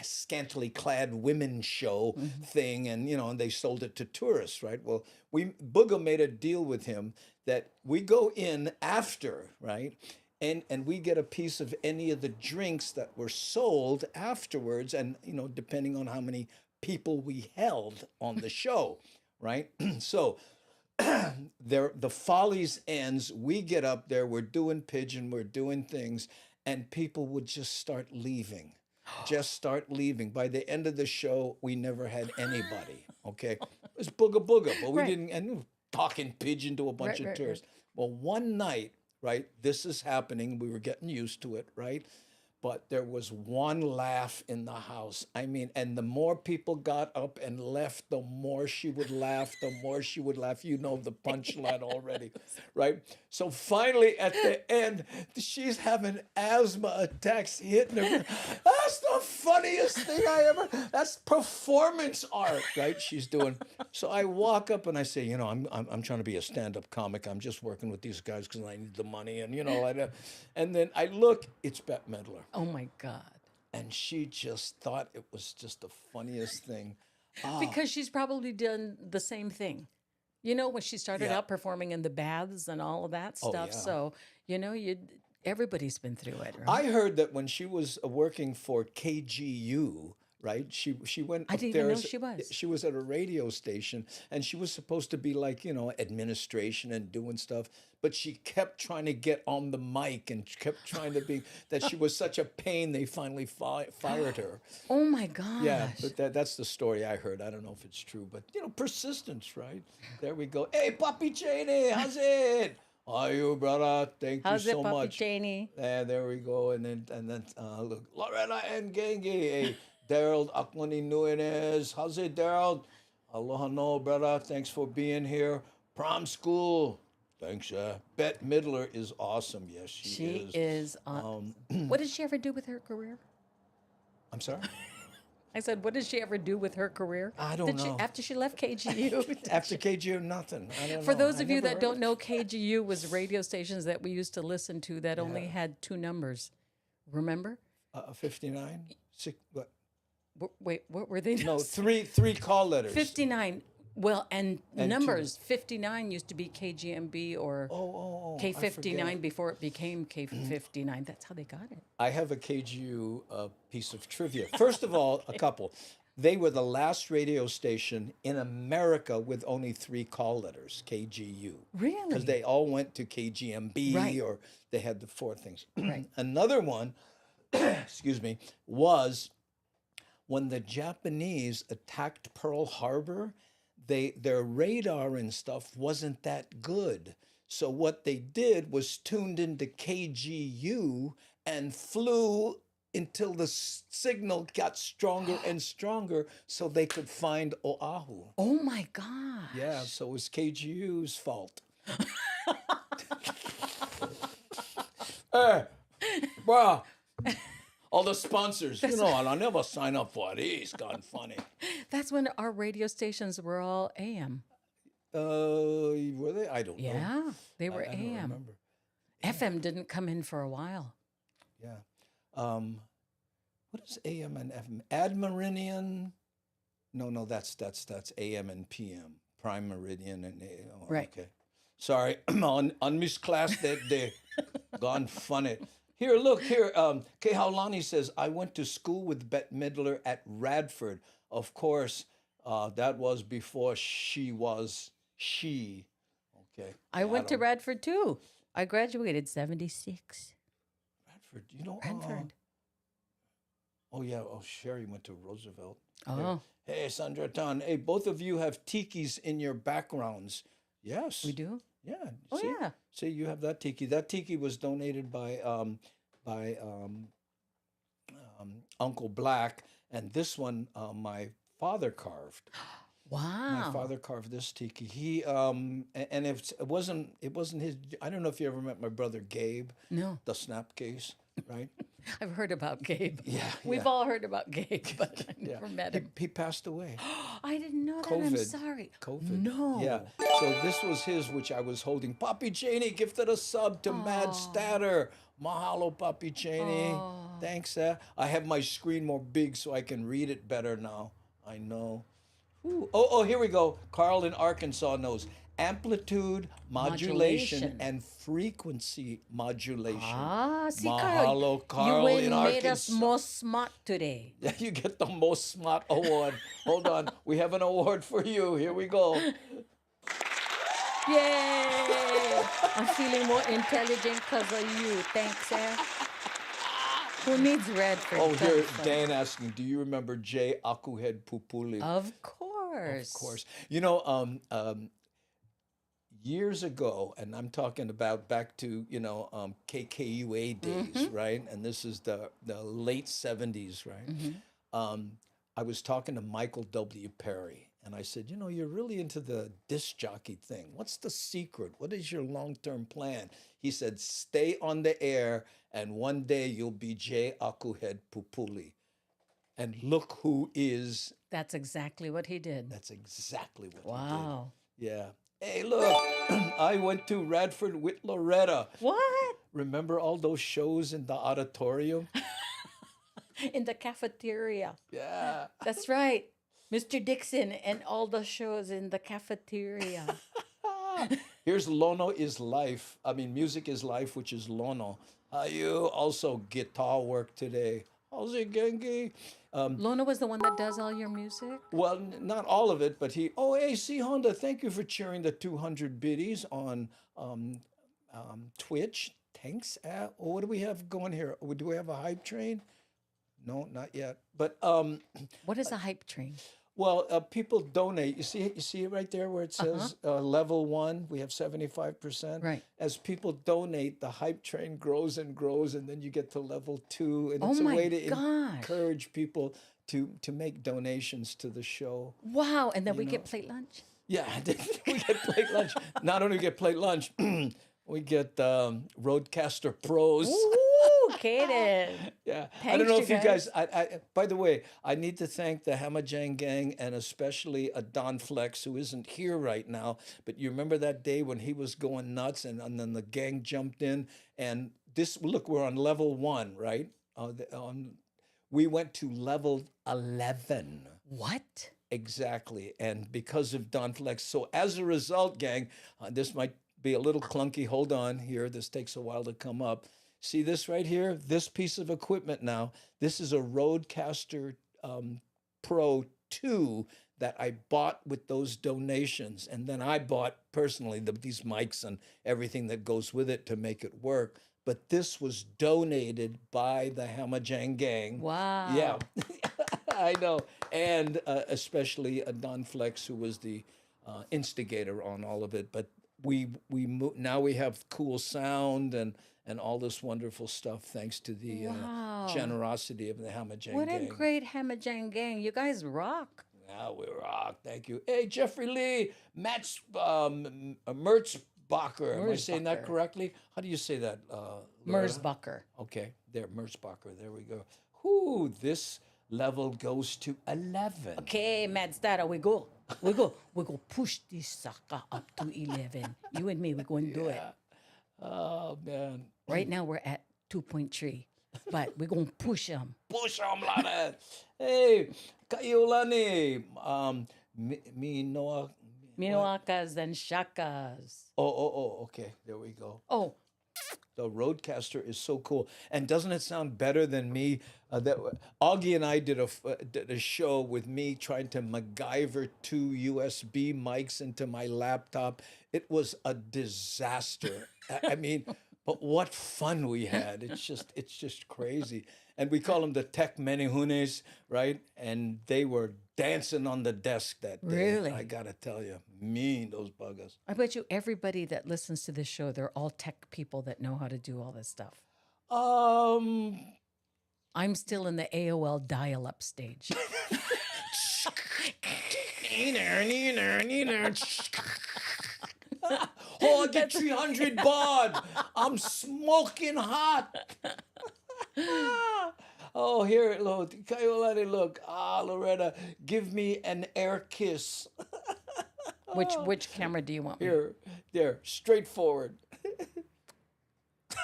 Speaker 1: scantily clad women show thing, and and they sold it to tourists, right? Well, Booga made a deal with him that we go in after, right? and we get a piece of any of the drinks that were sold afterwards, and depending on how many people we held on the show, right? So there, the Follies ends. We get up there. We're doing pigeon. We're doing things, and people would just start leaving. Just start leaving. By the end of the show, we never had anybody. Okay, it was booga booga, but we
Speaker 2: Right.
Speaker 1: didn't. And talking pigeon to a bunch of
Speaker 2: Right.
Speaker 1: tourists. Well, one night, right, this is happening. We were getting used to it, right? But there was one laugh in the house. I mean, and the more people got up and left, the more she would laugh, the more she would laugh. You know the punchline already, right? So finally, at the end, she's having asthma attacks hitting her. That's the funniest thing I ever. That's performance art, right? She's doing. So I walk up and I say, I'm trying to be a stand-up comic. I'm just working with these guys because I need the money, and then I look. It's Bette Midler.
Speaker 2: Oh my God.
Speaker 1: And she just thought it was just the funniest thing.
Speaker 2: Because she's probably done the same thing. When she started
Speaker 1: Yeah.
Speaker 2: out performing in the baths and all of that
Speaker 1: Oh,
Speaker 2: stuff.
Speaker 1: yeah.
Speaker 2: So, everybody's been through it, right?
Speaker 1: I heard that when she was working for KGU, right? She went
Speaker 2: I
Speaker 1: up
Speaker 2: didn't
Speaker 1: there.
Speaker 2: even know she was.
Speaker 1: She was at a radio station, and she was supposed to be like administration and doing stuff. But she kept trying to get on the mic and kept trying to be that she was such a pain. They finally fired her.
Speaker 2: Oh my gosh.
Speaker 1: Yeah, but that's the story I heard. I don't know if it's true, but persistence, right? There we go. Hey, Papi Cheney, how's it? How are you, brother? Thank
Speaker 2: How's
Speaker 1: you
Speaker 2: it,
Speaker 1: so
Speaker 2: Papi
Speaker 1: much.
Speaker 2: Cheney?
Speaker 1: There we go. And then look, Loretta and Gengi. Hey, Daryl Aklani Nunes. How's it, Daryl? Aloha no, brother. Thanks for being here. Prom school. Thanks, Bette Midler is awesome. Yes, she
Speaker 2: is. What did she ever do with her career?
Speaker 1: I'm sorry?
Speaker 2: I said, what did she ever do with her career?
Speaker 1: I don't know.
Speaker 2: After she left KGU?
Speaker 1: After KGU, nothing. I don't know.
Speaker 2: For those
Speaker 1: I
Speaker 2: of you
Speaker 1: never
Speaker 2: that
Speaker 1: heard
Speaker 2: don't
Speaker 1: of
Speaker 2: know, KGU was radio stations that we used to listen to that only had 2 numbers. Remember?
Speaker 1: 59? What?
Speaker 2: Wait, what were they?
Speaker 1: No, three call letters.
Speaker 2: 59. Well, and
Speaker 1: And
Speaker 2: numbers. 59 used to be KGMB or
Speaker 1: I
Speaker 2: K59
Speaker 1: forget.
Speaker 2: before it became K59. That's how they got it.
Speaker 1: I have a KGU piece of trivia. First of all, a couple. They were the last radio station in America with only 3 call letters, KGU.
Speaker 2: Really?
Speaker 1: Because they all went to KGMB
Speaker 2: Right.
Speaker 1: or they had the 4 things.
Speaker 2: Right.
Speaker 1: Another one, excuse me, was when the Japanese attacked Pearl Harbor, their radar and stuff wasn't that good. So what they did was tuned into KGU and flew until the signal got stronger and stronger so they could find Oahu.
Speaker 2: Oh my God.
Speaker 1: Yeah, so it was KGU's fault. Hey, bruh. All the sponsors, I'll never sign up for these. Gone funny.
Speaker 2: That's when our radio stations were all AM.
Speaker 1: Were they? I don't know.
Speaker 2: Yeah, they were
Speaker 1: I don't
Speaker 2: AM.
Speaker 1: remember.
Speaker 2: FM didn't come in for a while.
Speaker 1: Yeah. What is AM and FM? Admeridian? No, that's AM and PM. Prime Meridian and
Speaker 2: Right.
Speaker 1: Okay. Sorry, on Miss Class that day. Gone funny. Here, look here. Kay Haulani says, I went to school with Bette Midler at Radford. Of course, that was before she was she. Okay.
Speaker 2: I went to Radford too. I graduated 76.
Speaker 1: Radford.
Speaker 2: Radford.
Speaker 1: Oh, yeah. Oh, Sherry went to Roosevelt.
Speaker 2: Oh,
Speaker 1: Hey, Sandra Tan. Hey, both of you have tikis in your backgrounds. Yes.
Speaker 2: we do?
Speaker 1: Yeah.
Speaker 2: Oh,
Speaker 1: see?
Speaker 2: yeah.
Speaker 1: See, you have that tiki. That tiki was donated by Uncle Black, and this one my father carved.
Speaker 2: Wow.
Speaker 1: My father carved this tiki. He and it wasn't his. I don't know if you ever met my brother Gabe,
Speaker 2: No,
Speaker 1: the snapcase, right?
Speaker 2: I've heard about Gabe.
Speaker 1: Yeah,
Speaker 2: We've
Speaker 1: yeah.
Speaker 2: all heard about Gabe, but I
Speaker 1: Yeah.
Speaker 2: never met him.
Speaker 1: He passed away.
Speaker 2: I didn't know that. I'm
Speaker 1: COVID.
Speaker 2: sorry.
Speaker 1: COVID.
Speaker 2: No.
Speaker 1: Yeah. So this was his, which I was holding. Papi Cheney gifted a sub to Mad Statter. Mahalo, Papi Cheney. Thanks. I have my screen more big so I can read it better now. I know. Ooh. Oh, here we go. Carl in Arkansas knows. amplitude modulation and frequency modulation.
Speaker 2: Ah, see,
Speaker 1: Mahalo,
Speaker 2: Carl,
Speaker 1: Carl,
Speaker 2: you
Speaker 1: in
Speaker 2: made us
Speaker 1: Arkansas.
Speaker 2: most smart today.
Speaker 1: Yeah, you get the most smart award. Hold on, we have an award for you. Here we go.
Speaker 2: Yay! I'm feeling more intelligent because of you. Thanks, eh? Who needs Redford?
Speaker 1: Oh, here,
Speaker 2: Thanks,
Speaker 1: Dan asking, do you remember J. Akuhead Pupuli?
Speaker 2: Of course.
Speaker 1: Of course. Years ago, and I'm talking about back to, KKUA days, right? And this is the late 70s, right? I was talking to Michael W. Perry, and I said, you're really into the disc jockey thing. What's the secret? What is your long-term plan? He said, stay on the air, and one day you'll be J. Akuhead Pupuli. And look who is.
Speaker 2: That's exactly what he did.
Speaker 1: That's exactly what he
Speaker 2: Wow.
Speaker 1: did. Yeah. Hey, look, I went to Radford with Loretta.
Speaker 2: What?
Speaker 1: Remember all those shows in the auditorium?
Speaker 2: In the cafeteria.
Speaker 1: Yeah.
Speaker 2: That's right. Mr. Dixon and all the shows in the cafeteria.
Speaker 1: Here's Lono is Life. I mean, Music is Life, which is Lono. You also guitar work today. How's it, Gengi?
Speaker 2: Lona was the one that does all your music?
Speaker 1: Well, not all of it, but AC Honda, thank you for cheering the 200 biddies on Twitch. Thanks. What do we have going here? Do we have a hype train? No, not yet. But
Speaker 2: What is a hype train?
Speaker 1: well, people donate. You see it right there where it says level 1. We have 75%.
Speaker 2: Right.
Speaker 1: As people donate, the hype train grows and grows, and then you get to level 2, and it's
Speaker 2: Oh
Speaker 1: a
Speaker 2: my
Speaker 1: way to
Speaker 2: gosh.
Speaker 1: encourage people to make donations to the show.
Speaker 2: Wow. And then we get plate lunch?
Speaker 1: Yeah, we get plate lunch. Not only get plate lunch, we get Roadcaster Pros.
Speaker 2: Ooh, okay then.
Speaker 1: Yeah, I
Speaker 2: Thanks,
Speaker 1: don't know
Speaker 2: you
Speaker 1: if you guys. By the way, I need to thank the Hamajang gang and especially Don Flex, who isn't here right now. But you remember that day when he was going nuts, and then the gang jumped in, and look, we're on level 1, right? We went to level 11.
Speaker 2: What?
Speaker 1: Exactly, and because of Don Flex. So as a result, gang, this might be a little clunky. Hold on here. This takes a while to come up. See this right here? This piece of equipment now. This is a Roadcaster Pro 2 that I bought with those donations. And then I bought personally these mics and everything that goes with it to make it work. But this was donated by the Hamajang gang.
Speaker 2: Wow.
Speaker 1: Yeah, I know. And especially Don Flex, who was the instigator on all of it. But now we have cool sound and all this wonderful stuff thanks to the generosity of the Hamajang gang.
Speaker 2: What a great Hamajang gang. You guys rock.
Speaker 1: Yeah, we rock. Thank you. Hey, Jeffrey Lee, Mertzbacher. Am I saying that correctly? How do you say that?
Speaker 2: Merzbacher.
Speaker 1: Okay, there, Mertzbacher. There we go. Whoo, this level goes to 11.
Speaker 2: Okay, Mad Starter, we go. We go push this sucker up to 11. You and me, we're going to do it.
Speaker 1: Oh, man.
Speaker 2: Right now, we're at 2.3, but we're going to push them.
Speaker 1: Push them, Lana. Hey, Kaiolani.
Speaker 2: Minoakas and shakas.
Speaker 1: Oh, okay. There we go.
Speaker 2: Oh,
Speaker 1: The Roadcaster is so cool. And doesn't it sound better than me? Augie and I did a show with me trying to MacGyver 2 USB mics into my laptop. It was a disaster. I mean, but what fun we had. It's just crazy. And we call them the Tech Menehunes, right? And they were dancing on the desk that day.
Speaker 2: Really?
Speaker 1: I got to tell you, mean, those buggers.
Speaker 2: I bet you everybody that listens to this show, they're all tech people that know how to do all this stuff. I'm still in the AOL dial-up stage.
Speaker 1: Oh, I get 300 baud. I'm smoking hot. Oh, here, look. Kaiolani, look. Loretta, give me an air kiss.
Speaker 2: Which camera do you want?
Speaker 1: Here, there, straightforward.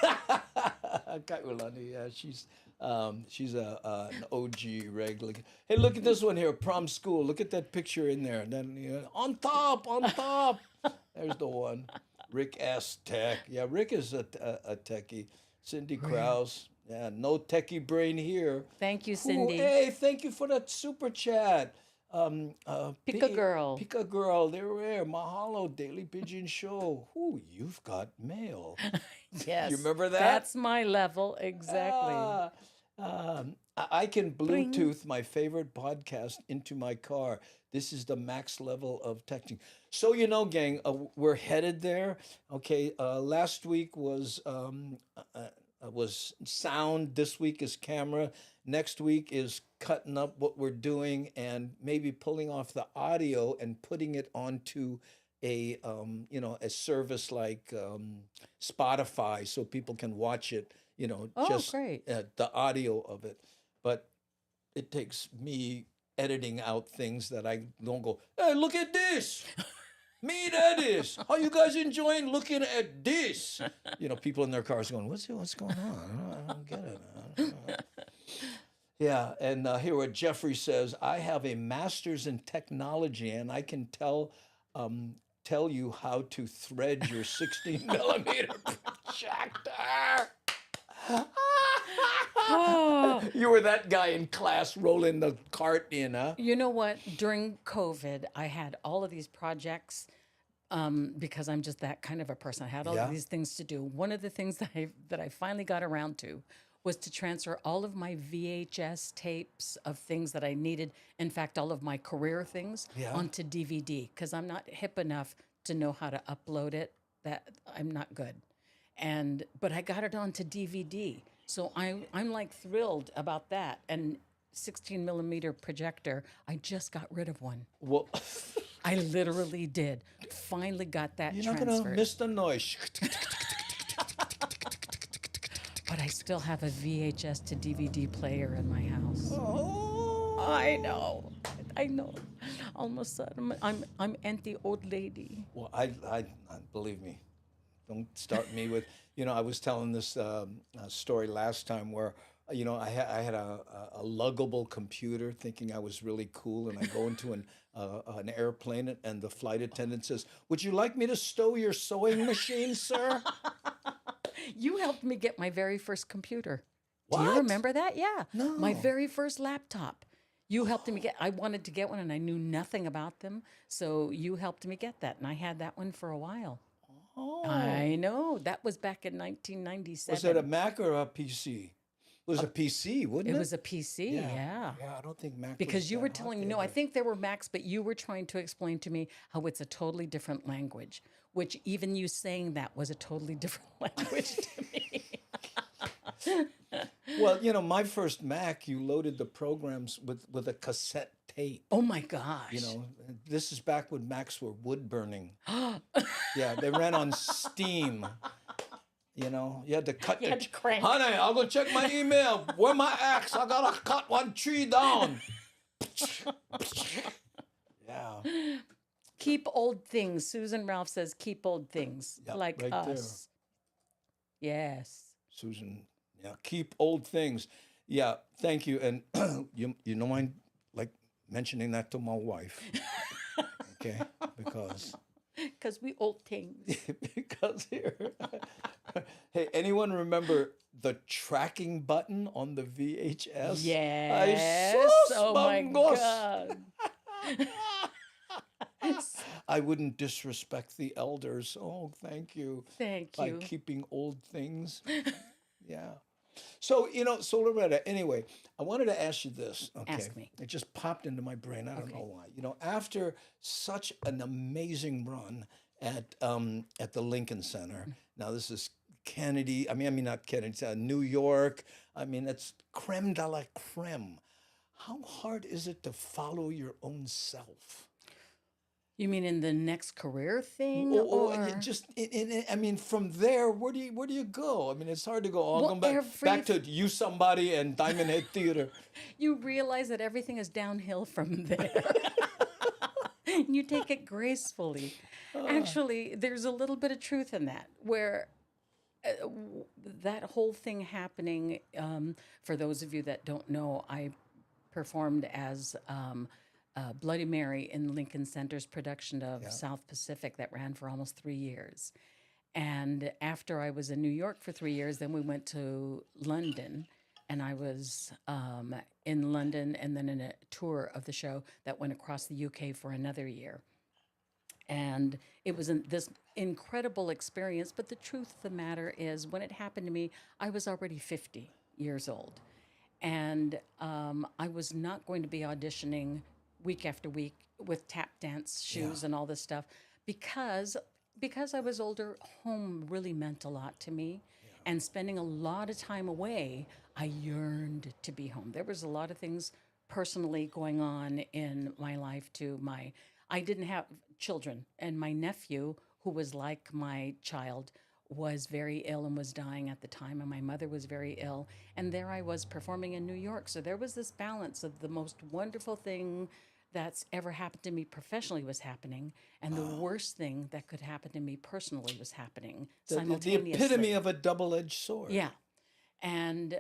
Speaker 1: Kaiolani, yeah, she's an OG regular. Hey, look at this one here, prom school. Look at that picture in there. And then on top. There's the one. Rick S. Tech. Yeah, Rick is a techie. Cindy
Speaker 2: Really?
Speaker 1: Krause. Yeah, no techie brain here.
Speaker 2: Thank you,
Speaker 1: Ooh,
Speaker 2: Cindy.
Speaker 1: hey, thank you for that super chat.
Speaker 2: Pick a girl.
Speaker 1: Pick a girl. They're rare. Mahalo, Daily Pigeon Show. Ooh, you've got mail.
Speaker 2: Yes.
Speaker 1: You remember that?
Speaker 2: That's my level. Exactly.
Speaker 1: I can
Speaker 2: Bring.
Speaker 1: Bluetooth my favorite podcast into my car. This is the max level of texting. So gang, we're headed there. Okay. Last week was sound. This week is camera. Next week is cutting up what we're doing and maybe pulling off the audio and putting it onto a service like Spotify so people can watch it.
Speaker 2: Oh,
Speaker 1: Just
Speaker 2: great.
Speaker 1: the audio of it. But it takes me editing out things that I don't go, hey, look at this. Me, that is. How you guys enjoying looking at this? People in their cars going, what's going on? I don't get it. I don't know. Yeah, and here what Jeffrey says, I have a master's in technology, and I can tell you how to thread your 16 millimeter projector.
Speaker 2: Oh.
Speaker 1: You were that guy in class rolling the cart in, huh?
Speaker 2: You know what? During COVID, I had all of these projects because I'm just that kind of a person. I had all of these things to do. One of the things that I finally got around to was to transfer all of my VHS tapes of things that I needed. In fact, all of my career things onto DVD because I'm not hip enough to know how to upload it. That I'm not good. But I got it onto DVD. So I'm like thrilled about that. And 16 millimeter projector, I just got rid of one.
Speaker 1: Well,
Speaker 2: I literally did. Finally got that
Speaker 1: you're not
Speaker 2: transferred.
Speaker 1: going to miss the noise.
Speaker 2: But I still have a VHS to DVD player in my house.
Speaker 1: Oh.
Speaker 2: I know. Almost I'm anti old lady.
Speaker 1: Well, I believe me. Don't start me with, I was telling this story last time where, I had a luggable computer thinking I was really cool. And I go into an airplane and the flight attendant says, would you like me to stow your sewing machine, sir?
Speaker 2: You helped me get my very first computer.
Speaker 1: What?
Speaker 2: Do you remember that? Yeah.
Speaker 1: No.
Speaker 2: My very first laptop. You helped me I wanted to get one and I knew nothing about them. So you helped me get that. And I had that one for a while.
Speaker 1: Oh.
Speaker 2: I know. That was back in 1997.
Speaker 1: Was it a Mac or a PC? It was a PC, wouldn't it?
Speaker 2: It was a PC, yeah.
Speaker 1: Yeah, I don't think Mac
Speaker 2: Because
Speaker 1: was
Speaker 2: you
Speaker 1: that
Speaker 2: were
Speaker 1: hot
Speaker 2: telling me,
Speaker 1: yet.
Speaker 2: no, I think there were Macs, but you were trying to explain to me how it's a totally different language, which even you saying that was a totally different language to me.
Speaker 1: Well, my first Mac, you loaded the programs with a cassette tape.
Speaker 2: Oh my gosh.
Speaker 1: This is back when Macs were wood burning. Yeah, they ran on steam. You had to cut
Speaker 2: had to crank.
Speaker 1: Honey, I'll go check my email. Where my axe? I gotta cut one tree down. Yeah.
Speaker 2: Keep old things. Susan Ralph says, keep old things.
Speaker 1: Yep,
Speaker 2: like
Speaker 1: right
Speaker 2: us. There. Yes.
Speaker 1: Susan, yeah, keep old things. Yeah, thank you. And you don't mind like mentioning that to my wife. Okay?
Speaker 2: Because we old things.
Speaker 1: Because here. Hey, anyone remember the tracking button on the VHS?
Speaker 2: Yes. Oh my God.
Speaker 1: I wouldn't disrespect the elders. Oh, thank you.
Speaker 2: Thank
Speaker 1: By
Speaker 2: you.
Speaker 1: keeping old things. Yeah. So, Loretta, anyway, I wanted to ask you this. Okay.
Speaker 2: Ask me.
Speaker 1: It just popped into my brain. I don't know why. After such an amazing run at the Lincoln Center, now this is Kennedy, not Kennedy, New York. It's creme de la creme. How hard is it to follow your own self?
Speaker 2: You mean in the next career thing?
Speaker 1: Just from there, where do you go? It's hard to go. I'll go back to You Somebody and Diamond Head Theater.
Speaker 2: You realize that everything is downhill from there. You take it gracefully. Actually, there's a little bit of truth in that, where that whole thing happening, for those of you that don't know, I performed as Bloody Mary in Lincoln Center's production of
Speaker 1: Yeah.
Speaker 2: South Pacific that ran for almost 3 years. And after I was in New York for 3 years, then we went to London, and I was in London and then in a tour of the show that went across the UK for another year. And it was this incredible experience. But the truth of the matter is, when it happened to me, I was already 50 years old. And I was not going to be auditioning week after week with tap dance shoes and all this stuff because I was older. Home really meant a lot to me, and spending a lot of time away, I yearned to be home. There was a lot of things personally going on in my life too. I didn't have children, and my nephew, who was like my child, was very ill and was dying at the time, and my mother was very ill, and there I was performing in New York. So there was this balance of the most wonderful thing that's ever happened to me professionally was happening, and the worst thing that could happen to me personally was happening
Speaker 1: The
Speaker 2: simultaneously.
Speaker 1: epitome of a double-edged sword.
Speaker 2: Yeah. And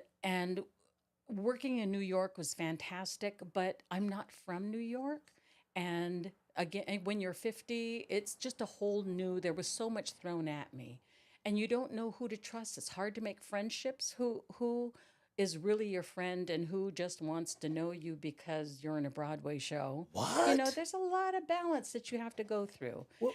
Speaker 2: working in New York was fantastic, but I'm not from New York. And again, when you're 50, it's just a whole new, there was so much thrown at me. And you don't know who to trust. It's hard to make friendships. Who is really your friend and who just wants to know you because you're in a Broadway show?
Speaker 1: What?
Speaker 2: There's a lot of balance that you have to go through.
Speaker 1: Well,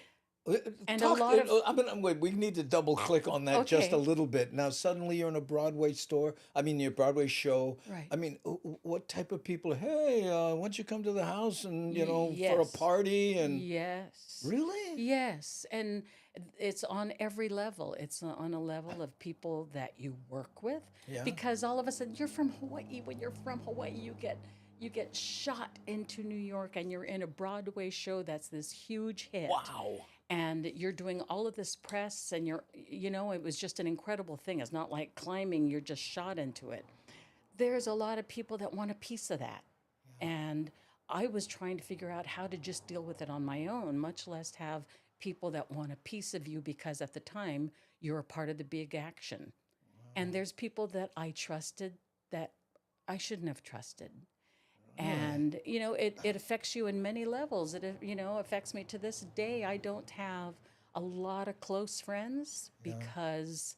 Speaker 2: And a lot of
Speaker 1: wait, we need to double click on that just a
Speaker 2: Okay.
Speaker 1: little bit. Now, suddenly you're in a Broadway your Broadway show.
Speaker 2: Right.
Speaker 1: I mean, what type of people? Hey, why don't you come to the house and, for a
Speaker 2: Yes.
Speaker 1: party? And
Speaker 2: Yes.
Speaker 1: really?
Speaker 2: Yes, and it's on every level. It's on a level of people that you work with,
Speaker 1: Yeah.
Speaker 2: because all of a sudden you're from Hawaii. When you're from Hawaii, you get shot into New York, and you're in a Broadway show that's this huge hit.
Speaker 1: Wow.
Speaker 2: And you're doing all of this press, and it was just an incredible thing. It's not like climbing, you're just shot into it. There's a lot of people that want a piece of that. And I was trying to figure out how to just deal with it on my own, much less have people that want a piece of you because at the time you're a part of the big action. And there's people that I trusted that I shouldn't have trusted. And, it affects you in many levels. It, affects me to this day. I don't have a lot of close friends because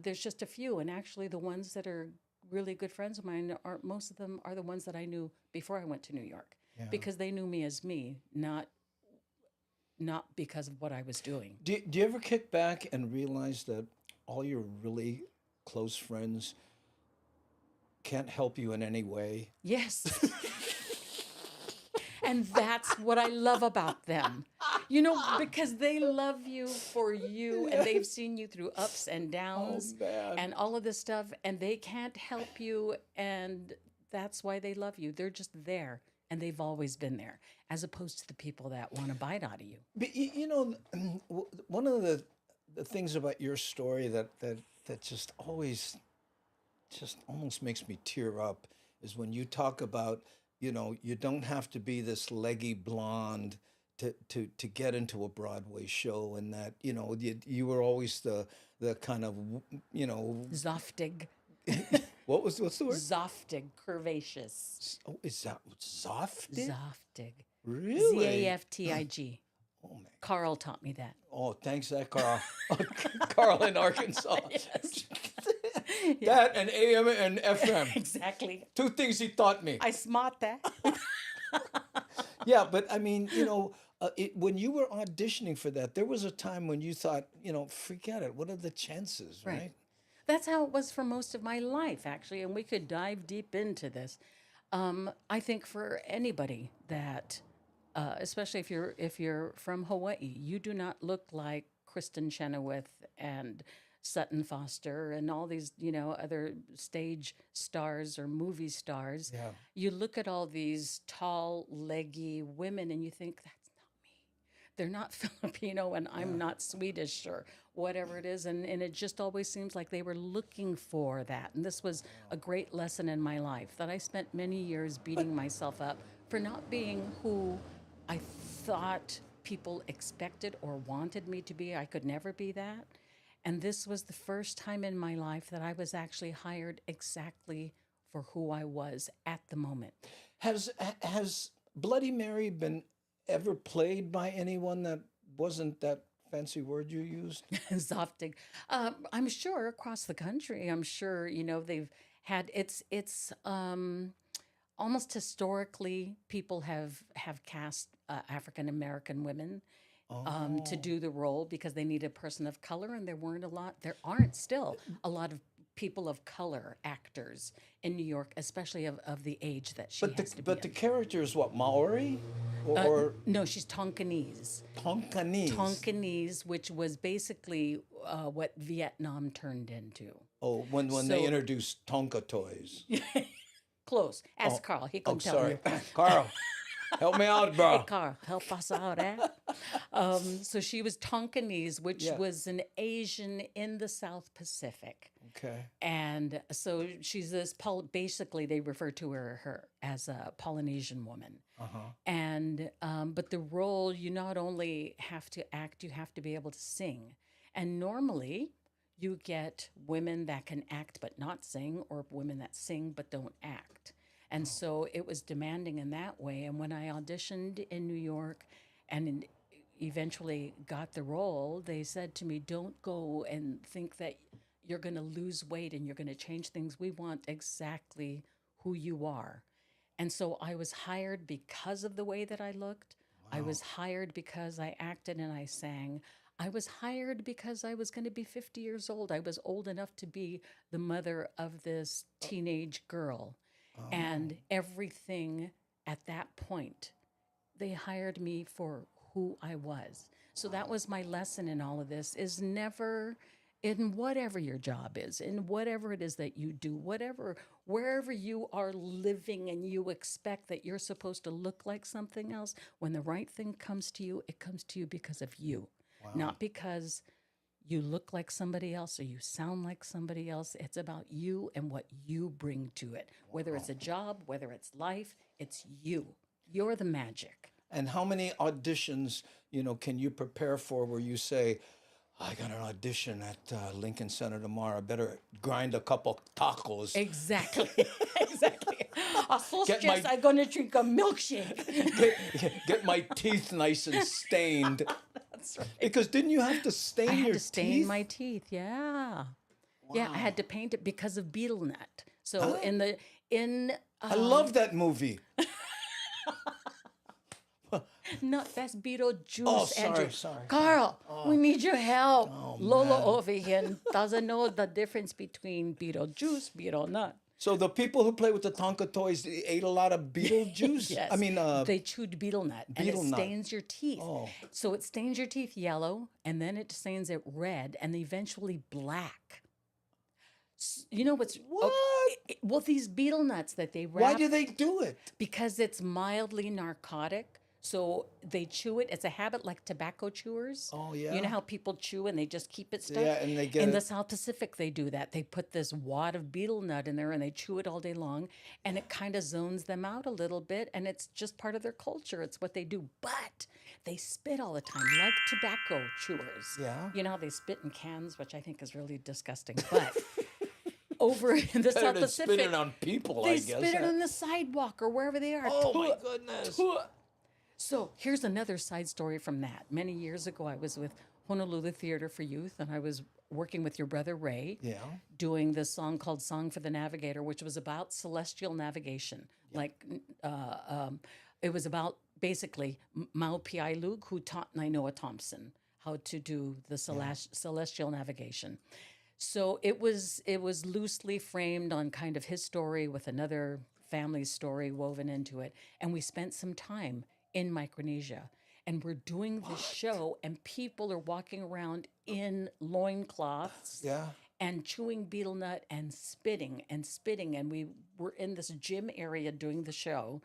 Speaker 2: there's just a few. And actually, the ones that are really good friends of mine most of them are the ones that I knew before I went to New York, because they knew me as me, not because of what I was doing.
Speaker 1: Do you ever kick back and realize that all your really close friends can't help you in any way?
Speaker 2: Yes. And that's what I love about them. Because they love you for you, and they've seen you through ups and downs
Speaker 1: man.
Speaker 2: and all of this stuff, and they can't help you, and that's why they love you. They're just there, and they've always been there, as opposed to the people that want to bite out of you.
Speaker 1: But one of the things about your story that just always just almost makes me tear up is when you talk about, you don't have to be this leggy blonde to get into a Broadway show, and that, you were always the kind of,
Speaker 2: Zoftig.
Speaker 1: what's the word?
Speaker 2: Zoftig. Curvaceous.
Speaker 1: Oh, is that Zoftig?
Speaker 2: Zoftig.
Speaker 1: Really?
Speaker 2: Zaftig.
Speaker 1: Oh, man.
Speaker 2: Carl taught me that.
Speaker 1: Oh, thanks, that Carl. Carl in Arkansas.
Speaker 2: Yes.
Speaker 1: That and AM and FM.
Speaker 2: Exactly.
Speaker 1: Two things he taught me.
Speaker 2: I smart that.
Speaker 1: Yeah, but I mean, when you were auditioning for that, there was a time when you thought, forget it. What are the chances, right?
Speaker 2: That's how it was for most of my life, actually, and we could dive deep into this. I think for anybody that, especially if you're from Hawaii, you do not look like Kristen Chenoweth and Sutton Foster and all these, other stage stars or movie stars.
Speaker 1: Yeah.
Speaker 2: You look at all these tall, leggy women and you think, that's not me. They're not Filipino and I'm not Swedish or whatever it is. And it just always seems like they were looking for that. And this was a great lesson in my life that I spent many years beating myself up for not being who I thought people expected or wanted me to be. I could never be that. And this was the first time in my life that I was actually hired exactly for who I was at the moment.
Speaker 1: Has Bloody Mary been ever played by anyone that wasn't that fancy word you used?
Speaker 2: Zoftig. I'm sure across the country, I'm sure, they've had it's almost historically people have cast African American women to
Speaker 1: Oh.
Speaker 2: do the role because they need a person of color, and there aren't still a lot of people of color actors in New York, especially of the age that she
Speaker 1: But
Speaker 2: has to be
Speaker 1: but the
Speaker 2: in.
Speaker 1: character is what, Maori or
Speaker 2: No, she's Tonkinese.
Speaker 1: Tonkinese?
Speaker 2: Tonkinese, which was basically what Vietnam turned into.
Speaker 1: Oh, when they
Speaker 2: So
Speaker 1: introduced Tonka toys.
Speaker 2: close. Ask
Speaker 1: Oh,
Speaker 2: Carl; he
Speaker 1: oh,
Speaker 2: can tell
Speaker 1: sorry,
Speaker 2: you.
Speaker 1: Carl, help me out,
Speaker 2: Hey,
Speaker 1: bro.
Speaker 2: Carl, help us out, eh? So she was Tonkinese, which
Speaker 1: Yeah.
Speaker 2: was an Asian in the South Pacific.
Speaker 1: Okay.
Speaker 2: And so she's basically they refer to her as a Polynesian woman.
Speaker 1: Uh huh.
Speaker 2: And but the role, you not only have to act, you have to be able to sing. And normally you get women that can act but not sing, or women that sing but don't act. And so it was demanding in that way. And when I auditioned in New York and eventually got the role, they said to me, don't go and think that you're going to lose weight and you're going to change things. We want exactly who you are. And so I was hired because of the way that I looked. I
Speaker 1: Wow.
Speaker 2: was hired because I acted and I sang. I was hired because I was going to be 50 years old. I was old enough to be the mother of this teenage girl.
Speaker 1: Oh.
Speaker 2: And everything at that point, they hired me for who I was. So that was my lesson in all of this is never in whatever your job is, in whatever it is that you do, wherever you are living and you expect that you're supposed to look like something else, when the right thing comes to you, it comes to you because of you,
Speaker 1: Wow.
Speaker 2: not because you look like somebody else or you sound like somebody else. It's about you and what you bring to it. Whether it's a job, whether it's life, it's you. You're the magic.
Speaker 1: And how many auditions, can you prepare for where you say, I got an audition at Lincoln Center tomorrow. I better grind a couple tacos.
Speaker 2: Exactly. Exactly. I so
Speaker 1: Get
Speaker 2: stressed
Speaker 1: my-
Speaker 2: I'm going to drink a milkshake.
Speaker 1: Get my teeth nice and stained.
Speaker 2: That's right.
Speaker 1: Because didn't you have to stain
Speaker 2: I had
Speaker 1: your
Speaker 2: to stain
Speaker 1: teeth?
Speaker 2: my teeth. Yeah. Yeah, I had to paint it because of beetle nut. So
Speaker 1: Huh?
Speaker 2: in
Speaker 1: I love that movie.
Speaker 2: nut, that's beetle juice.
Speaker 1: Oh, sorry,
Speaker 2: Andrew.
Speaker 1: sorry.
Speaker 2: Carl, we need your help.
Speaker 1: Oh,
Speaker 2: Lola
Speaker 1: man.
Speaker 2: over here doesn't know the difference between beetle juice, beetle nut.
Speaker 1: So the people who play with the Tonka toys they ate a lot of beetle juice?
Speaker 2: Yes.
Speaker 1: I mean,
Speaker 2: they chewed beetle nut and it
Speaker 1: beetle nut.
Speaker 2: stains your teeth.
Speaker 1: Oh.
Speaker 2: So it stains your teeth yellow and then it stains it red and eventually black. You know what's
Speaker 1: What?
Speaker 2: well, these beetle nuts that they wrap
Speaker 1: Why do they do it?
Speaker 2: because it's mildly narcotic. So they chew it. It's a habit like tobacco chewers.
Speaker 1: Oh, yeah.
Speaker 2: You know how people chew and they just keep it stuck?
Speaker 1: Yeah, and they get
Speaker 2: in
Speaker 1: it-
Speaker 2: the South Pacific, they do that. They put this wad of beetle nut in there and they chew it all day long, and it kind of zones them out a little bit, and it's just part of their culture. It's what they do. But they spit all the time, like tobacco chewers.
Speaker 1: Yeah.
Speaker 2: You know how they spit in cans, which I think is really disgusting. But over in the
Speaker 1: Better
Speaker 2: South
Speaker 1: than
Speaker 2: Pacific,
Speaker 1: spitting on people,
Speaker 2: they
Speaker 1: I guess.
Speaker 2: spit it on the sidewalk or wherever they are.
Speaker 1: Oh, my
Speaker 2: Tuh,
Speaker 1: goodness.
Speaker 2: tuh. So here's another side story from that. Many years ago, I was with Honolulu Theater for Youth, and I was working with your brother Ray,
Speaker 1: Yeah.
Speaker 2: doing this song called "Song for the Navigator," which was about celestial navigation. It was about basically Maupiai Luke, who taught Nainoa Thompson how to do the celestial navigation. So it was loosely framed on kind of his story with another family's story woven into it, and we spent some time in Micronesia. And we're doing this show, and people are walking around in loincloths
Speaker 1: Yeah.
Speaker 2: and chewing betel nut and spitting. And we were in this gym area doing the show,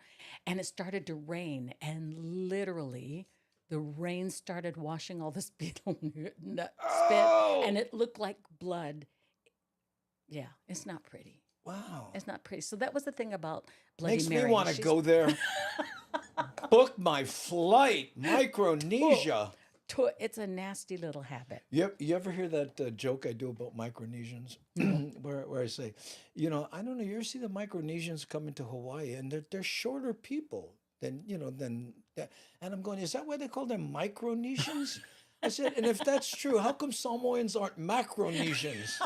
Speaker 2: and it started to rain. And literally, the rain started washing all this betel nut spit,
Speaker 1: Oh!
Speaker 2: and it looked like blood. Yeah, it's not pretty.
Speaker 1: Wow.
Speaker 2: It's not pretty. So that was the thing about Bloody
Speaker 1: Makes
Speaker 2: Mary.
Speaker 1: me want to
Speaker 2: She's-
Speaker 1: go there. Book my flight. Micronesia.
Speaker 2: It's a nasty little habit.
Speaker 1: You ever hear that joke I do about Micronesians? where I say, I don't know, you ever see the Micronesians coming to Hawaii and they're shorter people. then, and I'm going, is that why they call them Micronesians? I said, and if that's true, how come Samoans aren't Macronesians?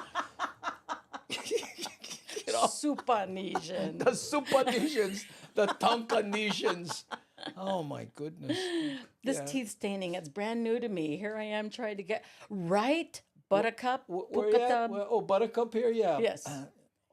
Speaker 2: Supanesian.
Speaker 1: The Supanesians, the Tonkanesians. Oh my goodness.
Speaker 2: This teeth staining, it's brand new to me. Here I am trying to get right. Buttercup.
Speaker 1: Where you at? Buttercup here? Yeah.
Speaker 2: Yes.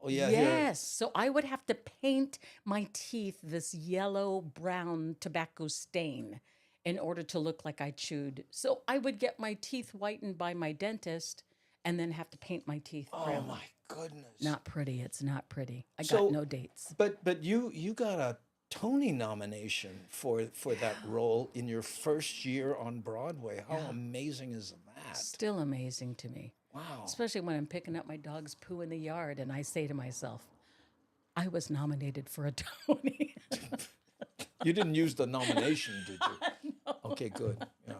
Speaker 1: Yeah.
Speaker 2: Yes.
Speaker 1: Here.
Speaker 2: So I would have to paint my teeth this yellow brown tobacco stain in order to look like I chewed. So I would get my teeth whitened by my dentist and then have to paint my teeth brown.
Speaker 1: Oh my goodness.
Speaker 2: Not pretty. It's not pretty. I got no dates.
Speaker 1: But you got a Tony nomination for that role in your first year on Broadway. How amazing is that?
Speaker 2: Still amazing to me.
Speaker 1: Wow.
Speaker 2: Especially when I'm picking up my dog's poo in the yard and I say to myself, I was nominated for a Tony.
Speaker 1: You didn't use the nomination, did you? No. Okay, good. Yeah.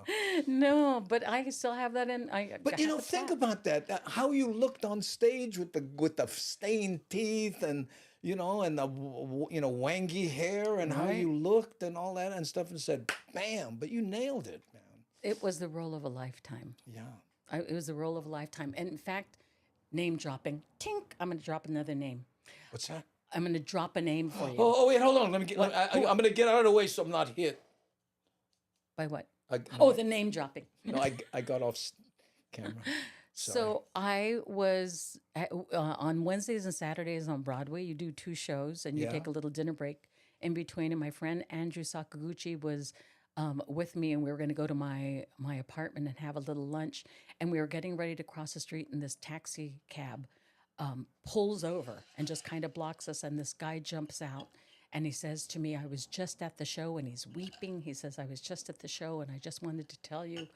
Speaker 2: No, but I still have that in.
Speaker 1: But think about that. How you looked on stage with the stained teeth and and the wangy hair and how you looked and all that and stuff, and said, "Bam!" But you nailed it, man.
Speaker 2: It was the role of a lifetime.
Speaker 1: Yeah.
Speaker 2: It was the role of a lifetime, and in fact, name dropping. Tink. I'm going to drop another name.
Speaker 1: What's that?
Speaker 2: I'm going to drop a name for you.
Speaker 1: Oh, wait, hold on. I'm going to get out of the way so I'm not hit.
Speaker 2: By what?
Speaker 1: No,
Speaker 2: the name dropping.
Speaker 1: No, I got off camera. Sorry.
Speaker 2: So I was on Wednesdays and Saturdays on Broadway. You do 2 shows and you take a little dinner break in between. And my friend Andrew Sakaguchi was with me, and we were going to go to my apartment and have a little lunch. And we were getting ready to cross the street, and this taxi cab pulls over and just kind of blocks us. And this guy jumps out. And he says to me, I was just at the show, and he's weeping. He says, I was just at the show, and I just wanted to tell you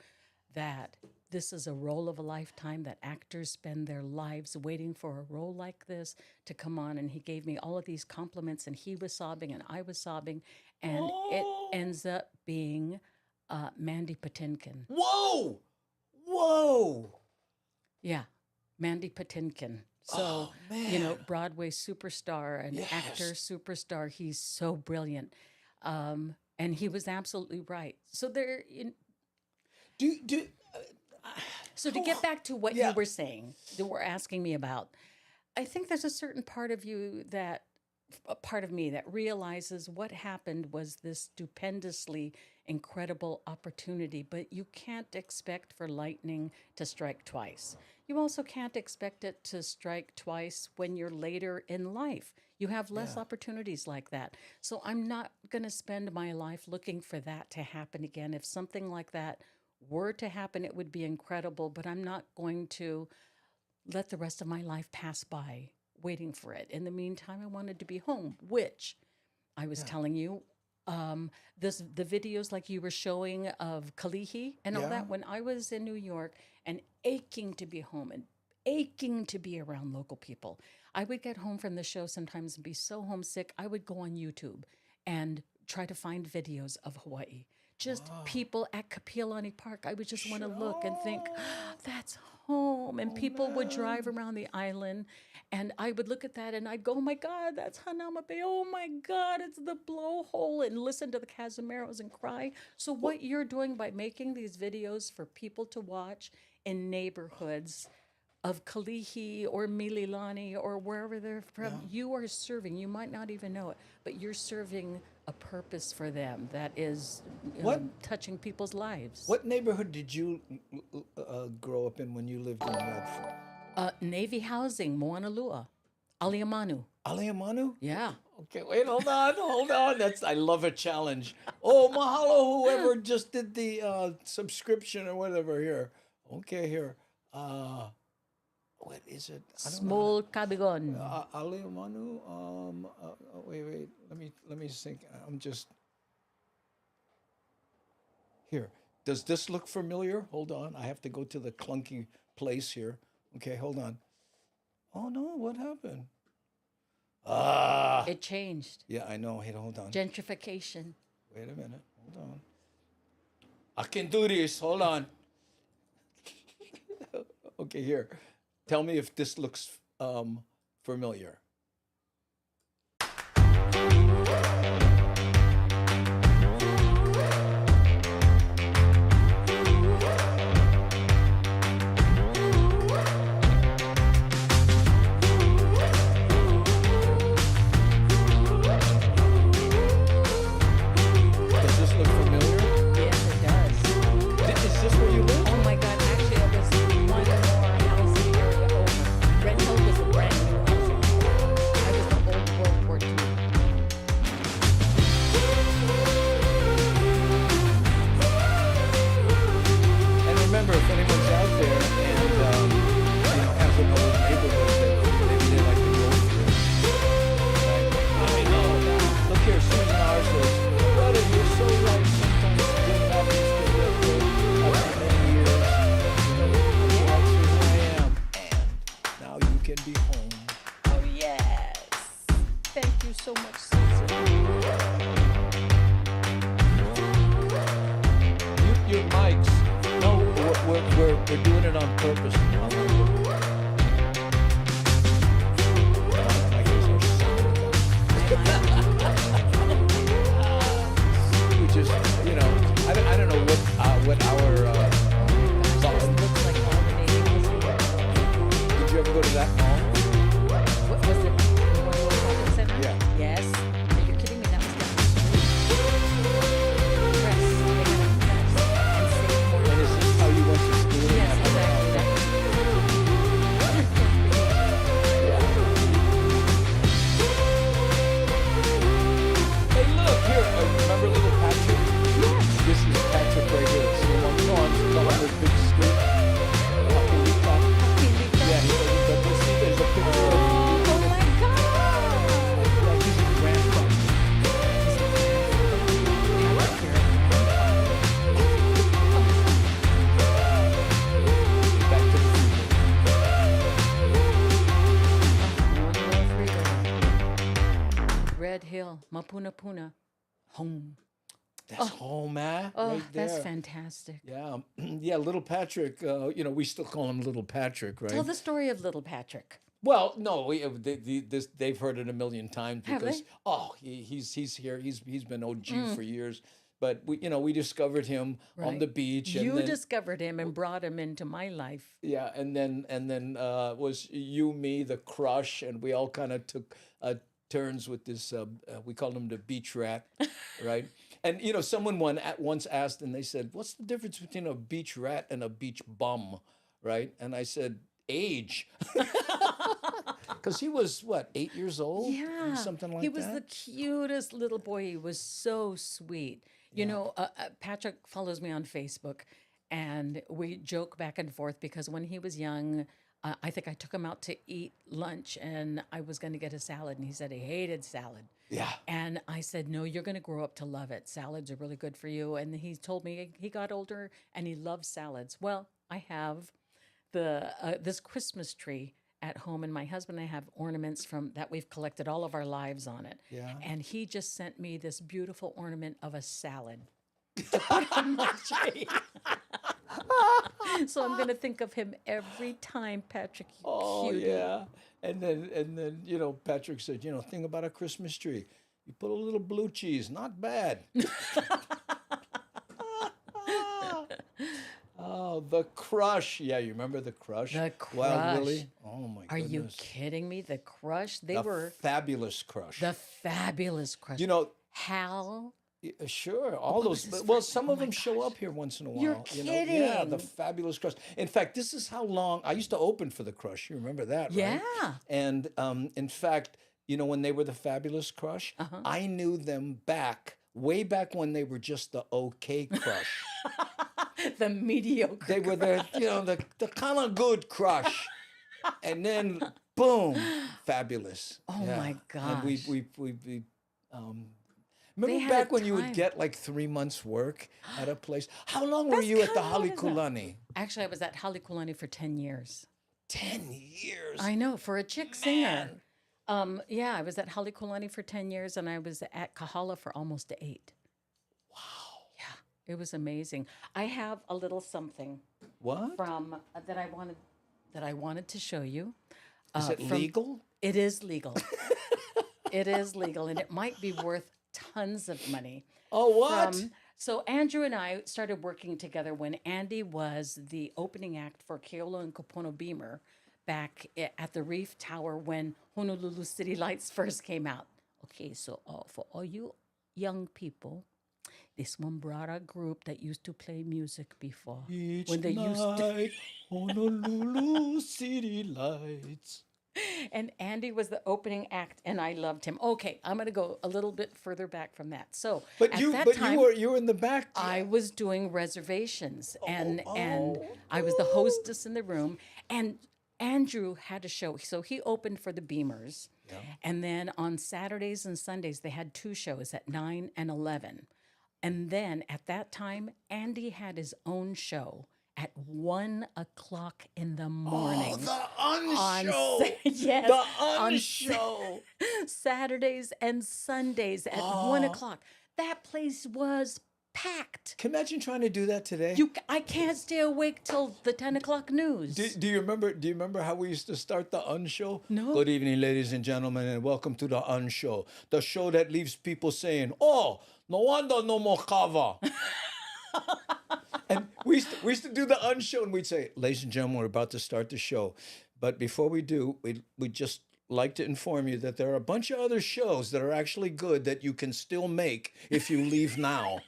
Speaker 2: that this is a role of a lifetime, that actors spend their lives waiting for a role like this to come on. And he gave me all of these compliments, and he was sobbing, and I was sobbing. And it ends up being Mandy Patinkin.
Speaker 1: Whoa! Whoa!
Speaker 2: Yeah, Mandy Patinkin. So, Broadway superstar and actor superstar. He's so brilliant. And he was absolutely right. So So to get back to what you were saying, that were asking me about, I think there's a certain part of me that realizes what happened was this stupendously incredible opportunity, but you can't expect for lightning to strike twice. You also can't expect it to strike twice when you're later in life. You have less opportunities like that. So I'm not going to spend my life looking for that to happen again. If something like that were to happen, it would be incredible, but I'm not going to let the rest of my life pass by waiting for it. In the meantime, I wanted to be home, which I was telling you, the videos like you were showing of Kalihi and all that, when I was in New York and aching to be home and aching to be around local people, I would get home from the show sometimes and be so homesick, I would go on YouTube and try to find videos of Hawaii. Just people at Kapiolani Park. I would just want to look and think, that's home. And people would drive around the island, and I would look at that and I'd go, oh my God, that's Hanama Bay. Oh my God, it's the blowhole, and listen to the Casimeros and cry. So what you're doing by making these videos for people to watch in neighborhoods of Kalihi or Mililani or wherever they're from, you are serving, you might not even know it, but you're serving a purpose for them that is touching people's lives.
Speaker 1: What neighborhood did you grow up in when you lived in Radford?
Speaker 2: Navy Housing, Moanalua, Aliamanu.
Speaker 1: Aliamanu?
Speaker 2: Yeah.
Speaker 1: Okay, wait, hold on. I love a challenge. Oh, mahalo, whoever just did the subscription or whatever here. Okay, here. What is it?
Speaker 2: Small Cabigon.
Speaker 1: Aliamanu. Wait. Let me think. I'm just here. Does this look familiar? Hold on. I have to go to the clunky place here. Okay, hold on. Oh no, what happened?
Speaker 2: It changed.
Speaker 1: Yeah, I know. Hey, hold on.
Speaker 2: Gentrification.
Speaker 1: Wait a minute. Hold on. I can do this. Hold on. Okay, here. Tell me if this looks familiar. They're doing it on purpose. We just, I don't know what our.
Speaker 2: It looks like all the neighborhoods here.
Speaker 1: Did you ever go to that mall?
Speaker 2: What was it? The Memorial Shopping Center?
Speaker 1: Yeah.
Speaker 2: Yes. Are you kidding me? That was down the street. Press. They had a press and Save More.
Speaker 1: And is this how you went to school?
Speaker 2: Yes, exactly.
Speaker 1: Hey, look here. Remember little Patrick?
Speaker 2: Yes.
Speaker 1: This is Patrick right here. See him on this big street. Yeah, there's a picture of
Speaker 2: Oh my God.
Speaker 1: yeah, he's a grandfather. Back to the
Speaker 2: Red Hill, Mapuna Puna, home.
Speaker 1: That's home, right there.
Speaker 2: That's fantastic.
Speaker 1: Yeah, yeah, little Patrick. We still call him Little Patrick, right?
Speaker 2: Tell the story of little Patrick.
Speaker 1: Well, no, they've heard it a million times
Speaker 2: Have
Speaker 1: because
Speaker 2: they?
Speaker 1: he's here. He's been OG for years. But we discovered him on
Speaker 2: Right.
Speaker 1: the beach.
Speaker 2: You
Speaker 1: and then,
Speaker 2: discovered him and brought him into my life.
Speaker 1: yeah, and then was you, me, the crush, and we all kind of took turns with this. We called him the beach rat, right? And someone once asked, and they said, "What's the difference between a beach rat and a beach bum?" Right? And I said, "Age." Because he was, 8 years old?
Speaker 2: Yeah.
Speaker 1: Something like that?
Speaker 2: He was the cutest little boy. He was so sweet. Patrick follows me on Facebook, and we joke back and forth because when he was young, I think I took him out to eat lunch, and I was going to get a salad, and he said he hated salad.
Speaker 1: Yeah.
Speaker 2: And I said, no, you're going to grow up to love it. Salads are really good for you. And he told me he got older, and he loves salads. Well, I have this Christmas tree at home, and my husband and I have ornaments from that we've collected all of our lives on it.
Speaker 1: Yeah.
Speaker 2: And he just sent me this beautiful ornament of a salad to put on my tree. So I'm going to think of him every time, Patrick, you
Speaker 1: Oh,
Speaker 2: cutie.
Speaker 1: yeah. And then Patrick said, thing about a Christmas tree. You put a little blue cheese, not bad. Oh, the Crush. Yeah, you remember the Crush?
Speaker 2: The
Speaker 1: Wild
Speaker 2: Crush.
Speaker 1: Willie? Oh, my
Speaker 2: Are
Speaker 1: goodness.
Speaker 2: you kidding me? The Crush? They
Speaker 1: The
Speaker 2: were
Speaker 1: Fabulous Crush.
Speaker 2: the fabulous Crush.
Speaker 1: Sure,
Speaker 2: Hal.
Speaker 1: all
Speaker 2: What was
Speaker 1: those.
Speaker 2: his
Speaker 1: Well,
Speaker 2: first-
Speaker 1: some
Speaker 2: oh
Speaker 1: of
Speaker 2: my
Speaker 1: them show
Speaker 2: gosh.
Speaker 1: up here once in a while.
Speaker 2: You're
Speaker 1: Yeah, the
Speaker 2: kidding.
Speaker 1: Fabulous Crush. In fact, this is how long I used to open for the Crush. You remember that, right?
Speaker 2: Yeah.
Speaker 1: And in fact, when they were the Fabulous Crush, I knew them way back when they were just the OK Crush.
Speaker 2: The mediocre.
Speaker 1: They were the kind of good Crush, and then boom, Fabulous.
Speaker 2: Oh,
Speaker 1: Yeah.
Speaker 2: my
Speaker 1: And we remember
Speaker 2: had
Speaker 1: back
Speaker 2: a
Speaker 1: when you would
Speaker 2: time.
Speaker 1: get like 3 months work at a place? How long were you at the Halekulani?
Speaker 2: Actually, I was at Halekulani for 10 years.
Speaker 1: 10 years.
Speaker 2: I know, for a chick singer. I was at Halekulani for 10 years, and I was at Kahala for almost 8.
Speaker 1: Wow.
Speaker 2: Yeah, it was amazing. I have a little something
Speaker 1: What?
Speaker 2: from that I wanted to show you.
Speaker 1: Is it legal?
Speaker 2: It is legal. It is legal, and it might be worth tons of money.
Speaker 1: Oh, what?
Speaker 2: So Andrew and I started working together when Andy was the opening act for Keolo and Kopono Beamer back at the Reef Tower when Honolulu City Lights first came out. Okay, so for all you young people, this one brought a group that used to play music before.
Speaker 1: Each
Speaker 2: when they used to,
Speaker 1: night, Honolulu City Lights.
Speaker 2: and Andy was the opening act, and I loved him. Okay, I'm going to go a little bit further back from that. So
Speaker 1: But
Speaker 2: at
Speaker 1: you,
Speaker 2: that
Speaker 1: but
Speaker 2: time,
Speaker 1: you were in the back.
Speaker 2: I was doing reservations, and I was the hostess in the room, and Andrew had a show. So he opened for the Beamers, and then on Saturdays and Sundays they had 2 shows at 9 and 11, and then at that time Andy had his own show at 1 o'clock in the morning.
Speaker 1: Oh, the unshow.
Speaker 2: Yes,
Speaker 1: The
Speaker 2: on
Speaker 1: unshow.
Speaker 2: Saturdays and Sundays at 1 o'clock. That place was packed.
Speaker 1: Can you imagine trying to do that today?
Speaker 2: I can't stay awake till the 10 o'clock news.
Speaker 1: Do you remember? Do you remember how we used to start the Unshow?
Speaker 2: No.
Speaker 1: Good evening, ladies and gentlemen, and welcome to the Unshow, the show that leaves people saying, "Oh, no wonder no more kava." And we used to do the Unshow, and we'd say, "Ladies and gentlemen, we're about to start the show, but before we do, we just like to inform you that there are a bunch of other shows that are actually good that you can still make if you leave now."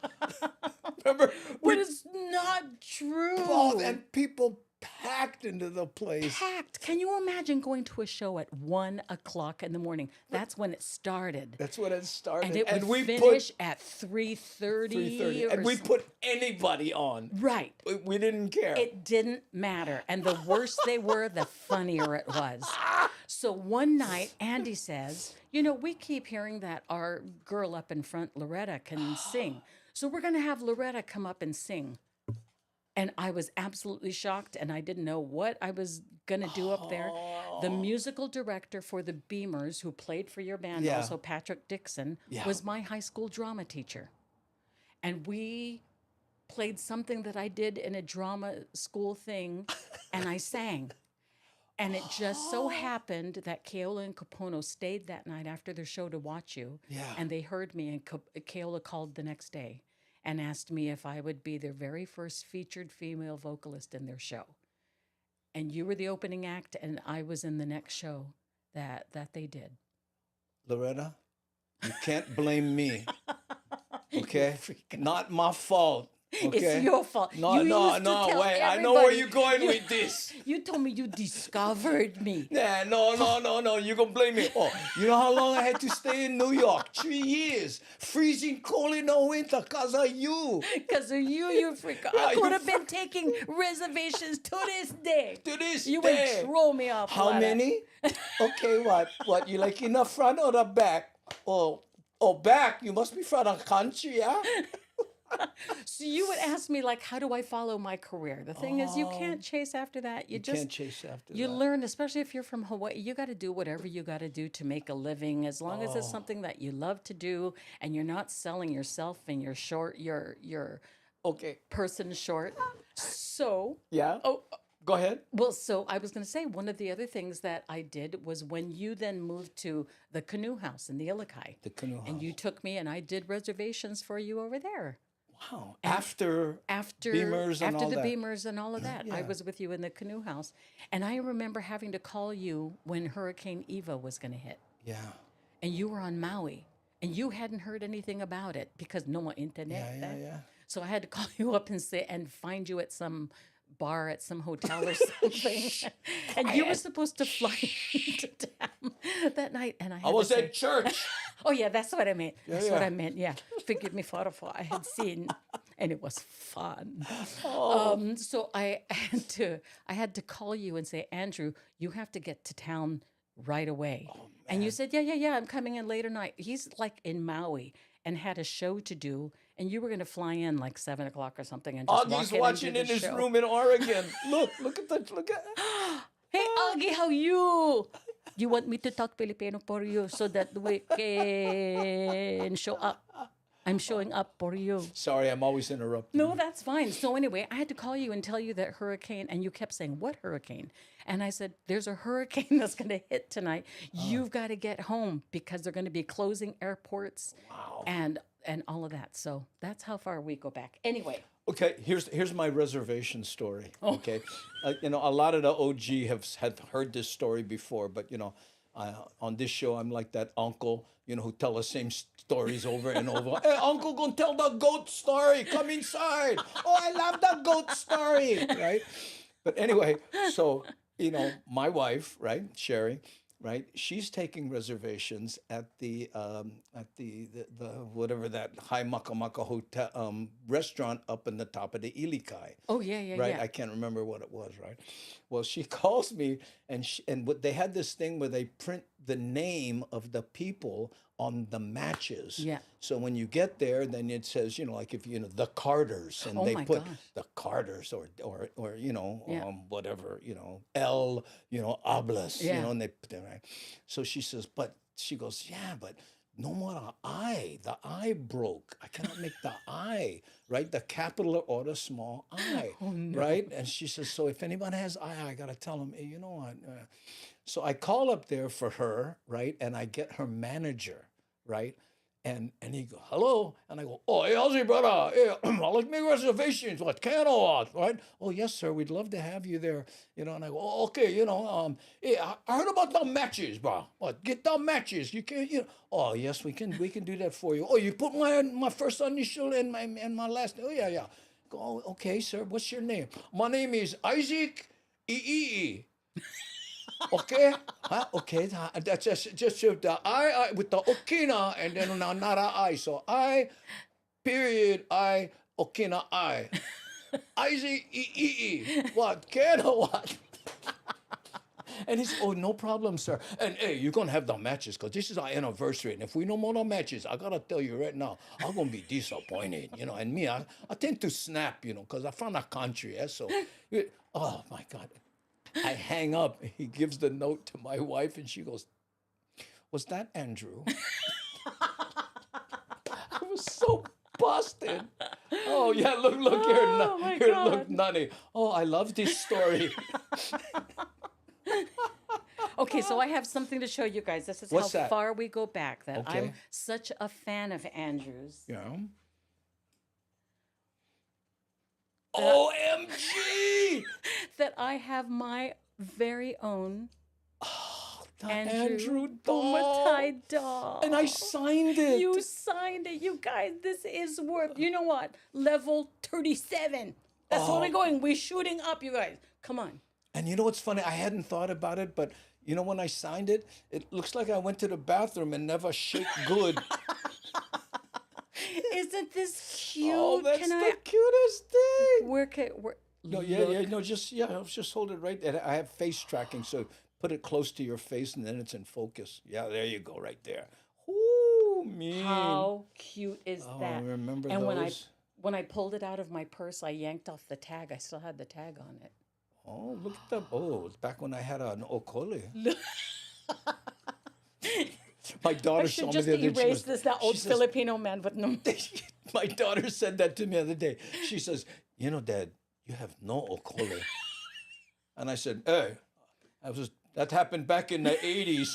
Speaker 1: Remember?
Speaker 2: But it's not true.
Speaker 1: Oh, and people packed into the place.
Speaker 2: Packed. Can you imagine going to a show at 1 o'clock in the morning? That's when it started.
Speaker 1: That's when it started.
Speaker 2: And it would
Speaker 1: we
Speaker 2: finish at 3:30.
Speaker 1: 3:30. And we put anybody on.
Speaker 2: Right.
Speaker 1: We didn't care.
Speaker 2: It didn't matter. And the worse they were, the funnier it was. So one night, Andy says, we keep hearing that our girl up in front, Loretta, can sing. So we're going to have Loretta come up and sing. And I was absolutely shocked, and I didn't know what I was going to do up there. The musical director for the Beamers, who played for your band,
Speaker 1: Yeah.
Speaker 2: also Patrick Dixon, was my high school drama teacher. And we played something that I did in a drama school thing, and I sang. And it just so happened that Keola and Kapono stayed that night after their show to watch you.
Speaker 1: Yeah.
Speaker 2: And they heard me, and Keola called the next day and asked me if I would be their very first featured female vocalist in their show. And you were the opening act, and I was in the next show that they did.
Speaker 1: Loretta, you can't blame me. Okay? Not my fault. Okay?
Speaker 2: It's your fault.
Speaker 1: No,
Speaker 2: You
Speaker 1: no,
Speaker 2: used to
Speaker 1: no,
Speaker 2: tell
Speaker 1: wait. I know where
Speaker 2: everybody-
Speaker 1: you're going with this.
Speaker 2: You told me you discovered me.
Speaker 1: Yeah, no. You're going to blame me. Oh, you know how long I had to stay in New York? 3 years. Freezing cold in the winter because of you.
Speaker 2: Because of you freak. I
Speaker 1: you
Speaker 2: could have been taking reservations to this day.
Speaker 1: To this
Speaker 2: You
Speaker 1: day.
Speaker 2: would throw me off.
Speaker 1: How
Speaker 2: Loretta.
Speaker 1: many? Okay, what? You like in the front or the back? Oh, back. You must be from the country, yeah?
Speaker 2: So you would ask me, like, how do I follow my career? The thing is, you can't chase after that. You just
Speaker 1: Can't chase after
Speaker 2: you
Speaker 1: that.
Speaker 2: learn, especially if you're from Hawaii, you got to do whatever you got to do to make a living, as long as it's something that you love to do and you're not selling yourself and your
Speaker 1: Okay.
Speaker 2: person short. So,
Speaker 1: Yeah?
Speaker 2: oh,
Speaker 1: Go ahead.
Speaker 2: well, so I was going to say, one of the other things that I did was when you then moved to the Canoe House in the Ilikai.
Speaker 1: The Canoe
Speaker 2: And you took me, and I did reservations for you over there.
Speaker 1: Wow. After Beamers and
Speaker 2: after
Speaker 1: all
Speaker 2: the
Speaker 1: that.
Speaker 2: Beamers and all of that. I
Speaker 1: Yeah.
Speaker 2: was with you in the Canoe House. And I remember having to call you when Hurricane Eva was going to hit.
Speaker 1: Yeah.
Speaker 2: And you were on Maui. And you hadn't heard anything about it because no more internet.
Speaker 1: Yeah.
Speaker 2: So I had to call you up and find you at some bar at some hotel or something. And you were supposed to fly to town that night. And I had
Speaker 1: I was
Speaker 2: to say,
Speaker 1: at church.
Speaker 2: oh, yeah, that's what I meant. That's what
Speaker 1: yeah.
Speaker 2: I meant. Yeah. Forgive me for I had seen, and it was fun. So I had to call you and say, Andrew, you have to get to town right away. And you said, yeah, I'm coming in later night. He's like in Maui and had a show to do, and you were going to fly in like 7 o'clock or something and just
Speaker 1: Augie's
Speaker 2: walk
Speaker 1: watching
Speaker 2: in
Speaker 1: in his
Speaker 2: show.
Speaker 1: room in Oregon. Look at
Speaker 2: Hey, Augie, how you? You want me to talk Filipino for you so that we can show up? I'm showing up for you.
Speaker 1: Sorry, I'm always interrupting.
Speaker 2: No, that's fine. So anyway, I had to call you and tell you that hurricane, and you kept saying, what hurricane? And I said, there's a hurricane that's going to hit tonight. You've got to get home because they're going to be closing airports and all of that. So that's how far we go back. Anyway.
Speaker 1: Okay, here's my reservation story. Okay, a lot of the OG have heard this story before, but on this show I'm like that uncle, who tell the same stories over and over. Hey, uncle, gonna tell the goat story. Come inside. Oh, I love the goat story. Right. But anyway, so my wife, right, Sherry, right, she's taking reservations at the whatever that high Makamaka hotel restaurant up in the top of the Ilikai.
Speaker 2: Oh yeah.
Speaker 1: Right, I can't remember what it was. Right, well, she calls me and what they had this thing where they print the name of the people on the matches.
Speaker 2: Yeah.
Speaker 1: So when you get there, then it says like if the Carters, and
Speaker 2: Oh
Speaker 1: they
Speaker 2: my
Speaker 1: put
Speaker 2: gosh.
Speaker 1: the Carters or whatever L Ables,
Speaker 2: Yeah.
Speaker 1: and they put that right. So she says, but she goes, yeah, but no more the I. The I broke. I cannot make the I, right? The capital or the small I, right? And she says, so if anyone has I got to tell them, hey, you know what? So I call up there for her, right? And I get her manager, right? And he go, hello? And I go, oh, hey, how's it, brother? Hey, I'd like to make reservations. What, can or what, right? Oh, yes, sir, we'd love to have you there. You know, and I go, oh, okay, hey, I heard about the matches, bro. What, get the matches. You can, oh, yes, we can do that for you. Oh, you put my first initial and my last, oh, yeah. Go, oh, okay, sir, what's your name? My name is Isaac E. Okay, okay. That's just the I with the okina and then not a I. So I, period. I okina I. Isaac E. What? Can or what? And he said, oh, no problem, sir. And hey, you're going to have the matches because this is our anniversary. And if we no more no matches, I got to tell you right now, I'm going to be disappointed, And me, I tend to snap, because I found a country. So, oh, my God. I hang up. He gives the note to my wife, and she goes, was that Andrew? I was so busted. Oh, yeah, look here, look, Nani. Oh, I love this story.
Speaker 2: Okay, so I have something to show you guys. This is
Speaker 1: What's
Speaker 2: how
Speaker 1: that?
Speaker 2: far we go back. That
Speaker 1: Okay.
Speaker 2: I'm such a fan of Andrew's.
Speaker 1: Yeah. OMG!
Speaker 2: That I have my very own
Speaker 1: The
Speaker 2: Andrew
Speaker 1: doll.
Speaker 2: Bumatai doll.
Speaker 1: And I signed it.
Speaker 2: You signed it. You guys, this is worth, you know what? Level 37. That's where we're going. We're shooting up, you guys. Come on.
Speaker 1: And you know what's funny? I hadn't thought about it, but when I signed it, it looks like I went to the bathroom and never shake good.
Speaker 2: Isn't this cute?
Speaker 1: Oh, that's
Speaker 2: Can
Speaker 1: the cutest thing.
Speaker 2: work it?
Speaker 1: No, just hold it right there. I have face tracking, so put it close to your face, and then it's in focus. Yeah, there you go, right there. Ooh, mean.
Speaker 2: How cute is that?
Speaker 1: I remember
Speaker 2: and
Speaker 1: those.
Speaker 2: when I pulled it out of my purse, I yanked off the tag. I still had the tag on it.
Speaker 1: Oh, look at that. Oh, it's back when I had an okole. My daughter
Speaker 2: I
Speaker 1: saw
Speaker 2: should
Speaker 1: me
Speaker 2: just
Speaker 1: the other day.
Speaker 2: erase that old Filipino man with no.
Speaker 1: My daughter said that to me the other day. She says, Dad, you have no okole. And I said, hey, that happened back in the 80s.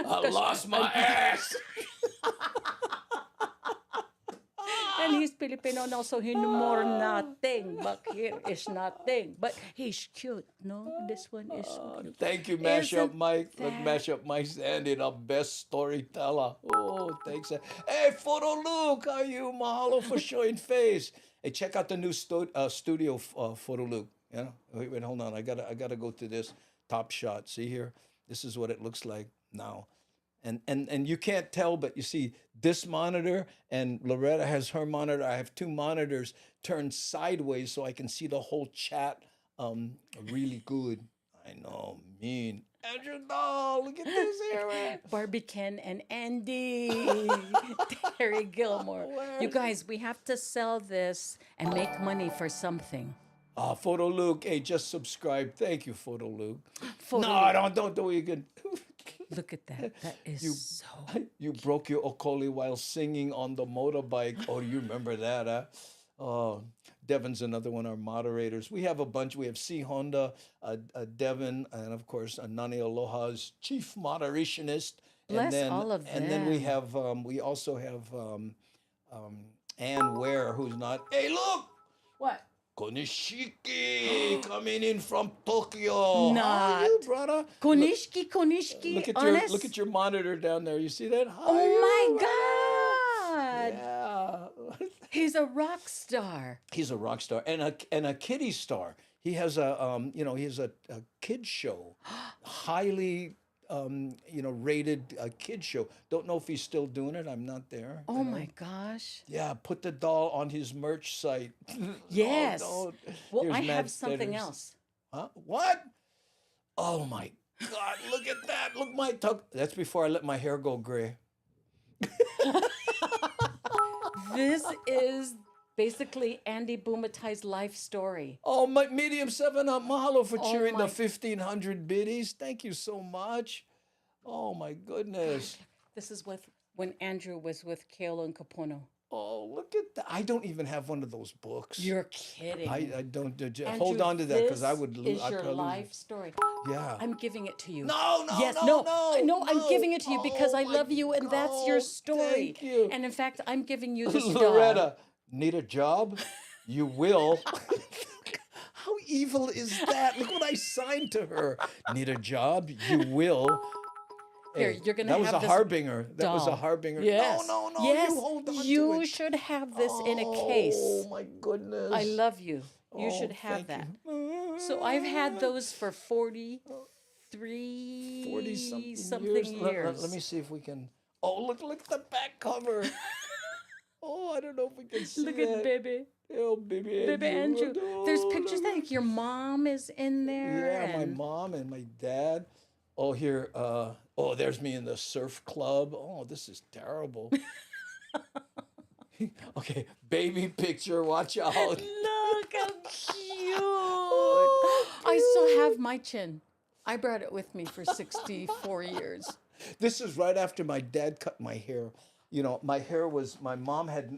Speaker 1: I lost my ass.
Speaker 2: And he's Filipino now, so he no more nothing. But here is nothing. But he's cute, no? This one is cute.
Speaker 1: Thank you, Mashup
Speaker 2: Isn't
Speaker 1: Mike. Look,
Speaker 2: that-
Speaker 1: Mashup Mike's Andy, the best storyteller. Oh, thanks. Hey, Photo Luke, how are you? Mahalo for showing face. Hey, check out the new studio, Photo Luke. Wait, hold on. I gotta go to this top shot. See here? This is what it looks like now. And you can't tell, but you see this monitor and Loretta has her monitor. I have two monitors turned sideways so I can see the whole chat really good. I know, mean. Andrew, no, look at this here, man.
Speaker 2: Barbie Ken and Andy. Terry Gilmore. You guys, we have to sell this and make money for something.
Speaker 1: Photo Luke, hey, just subscribe. Thank you, Photo Luke.
Speaker 2: Photo
Speaker 1: No, don't do it again.
Speaker 2: Look at that. That is so.
Speaker 1: You broke your okole while singing on the motorbike. Oh, you remember that, huh? Oh, Devin's another one of our moderators. We have a bunch. We have C. Honda, Devin, and of course, Nani Aloha's chief moderationist.
Speaker 2: Bless all of
Speaker 1: And then we
Speaker 2: them.
Speaker 1: have, we also have Ann Ware, who's not. Hey, look!
Speaker 2: What?
Speaker 1: Konishiki coming in from Tokyo. How are
Speaker 2: Not.
Speaker 1: you, brother?
Speaker 2: Konishiki.
Speaker 1: Look at your monitor down there. You see that? How are
Speaker 2: Oh my
Speaker 1: you,
Speaker 2: God.
Speaker 1: Yeah.
Speaker 2: He's a rock star.
Speaker 1: He's a rock star and a kiddie star. He has a kid show, highly rated kid show. Don't know if he's still doing it. I'm not there.
Speaker 2: Oh my gosh.
Speaker 1: Yeah, put the doll on his merch site.
Speaker 2: Yes.
Speaker 1: Oh, no.
Speaker 2: Well,
Speaker 1: Here's
Speaker 2: I
Speaker 1: Matt
Speaker 2: have something
Speaker 1: Stetters.
Speaker 2: else.
Speaker 1: Huh? What? Oh my God! Look at that! Look my tuck. That's before I let my hair go gray.
Speaker 2: This is basically Andy Bumatai's life story.
Speaker 1: Oh, my medium 7-up. Mahalo for
Speaker 2: Oh
Speaker 1: cheering
Speaker 2: my-
Speaker 1: the 1,500 biddies. Thank you so much. Oh my goodness.
Speaker 2: This is with when Andrew was with Kale and Capono.
Speaker 1: Oh, look at that. I don't even have one of those books.
Speaker 2: You're kidding.
Speaker 1: I don't.
Speaker 2: Andrew,
Speaker 1: Hold on to that because I would lose.
Speaker 2: This is your life story.
Speaker 1: Yeah.
Speaker 2: I'm giving it to you.
Speaker 1: No, no,
Speaker 2: yes,
Speaker 1: no,
Speaker 2: no, I'm giving it to you because
Speaker 1: Oh
Speaker 2: I
Speaker 1: my
Speaker 2: love you and that's your
Speaker 1: God,
Speaker 2: story.
Speaker 1: Thank you.
Speaker 2: And in fact, I'm giving you this
Speaker 1: Loretta,
Speaker 2: dog.
Speaker 1: need a job? You will. How evil is that? Look what I signed to her. Need a job? You will.
Speaker 2: Here,
Speaker 1: Hey,
Speaker 2: you're gonna
Speaker 1: that was
Speaker 2: have
Speaker 1: a
Speaker 2: this
Speaker 1: harbinger. That was a
Speaker 2: doll.
Speaker 1: harbinger.
Speaker 2: Yes.
Speaker 1: No,
Speaker 2: Yes.
Speaker 1: you hold on to
Speaker 2: You
Speaker 1: it.
Speaker 2: should have this in a case.
Speaker 1: Oh my goodness.
Speaker 2: I love you. You
Speaker 1: Oh,
Speaker 2: should have
Speaker 1: thank
Speaker 2: that.
Speaker 1: you.
Speaker 2: So I've had those for 43
Speaker 1: 40-something years. Let me see if we can. Oh, look at the back cover. Oh, I don't know if we can see
Speaker 2: Look
Speaker 1: it.
Speaker 2: at baby.
Speaker 1: Oh, baby
Speaker 2: Andrew. There's
Speaker 1: Oh,
Speaker 2: pictures. I
Speaker 1: look.
Speaker 2: think your mom is in there.
Speaker 1: Yeah, my
Speaker 2: and
Speaker 1: mom and my dad. Oh, here. Oh, there's me in the surf club. Oh, this is terrible. Okay, baby picture. Watch out.
Speaker 2: Look how cute.
Speaker 1: Oh,
Speaker 2: I still have my chin. I brought it with me for 64 years.
Speaker 1: This is right after my dad cut my hair. You know, my mom had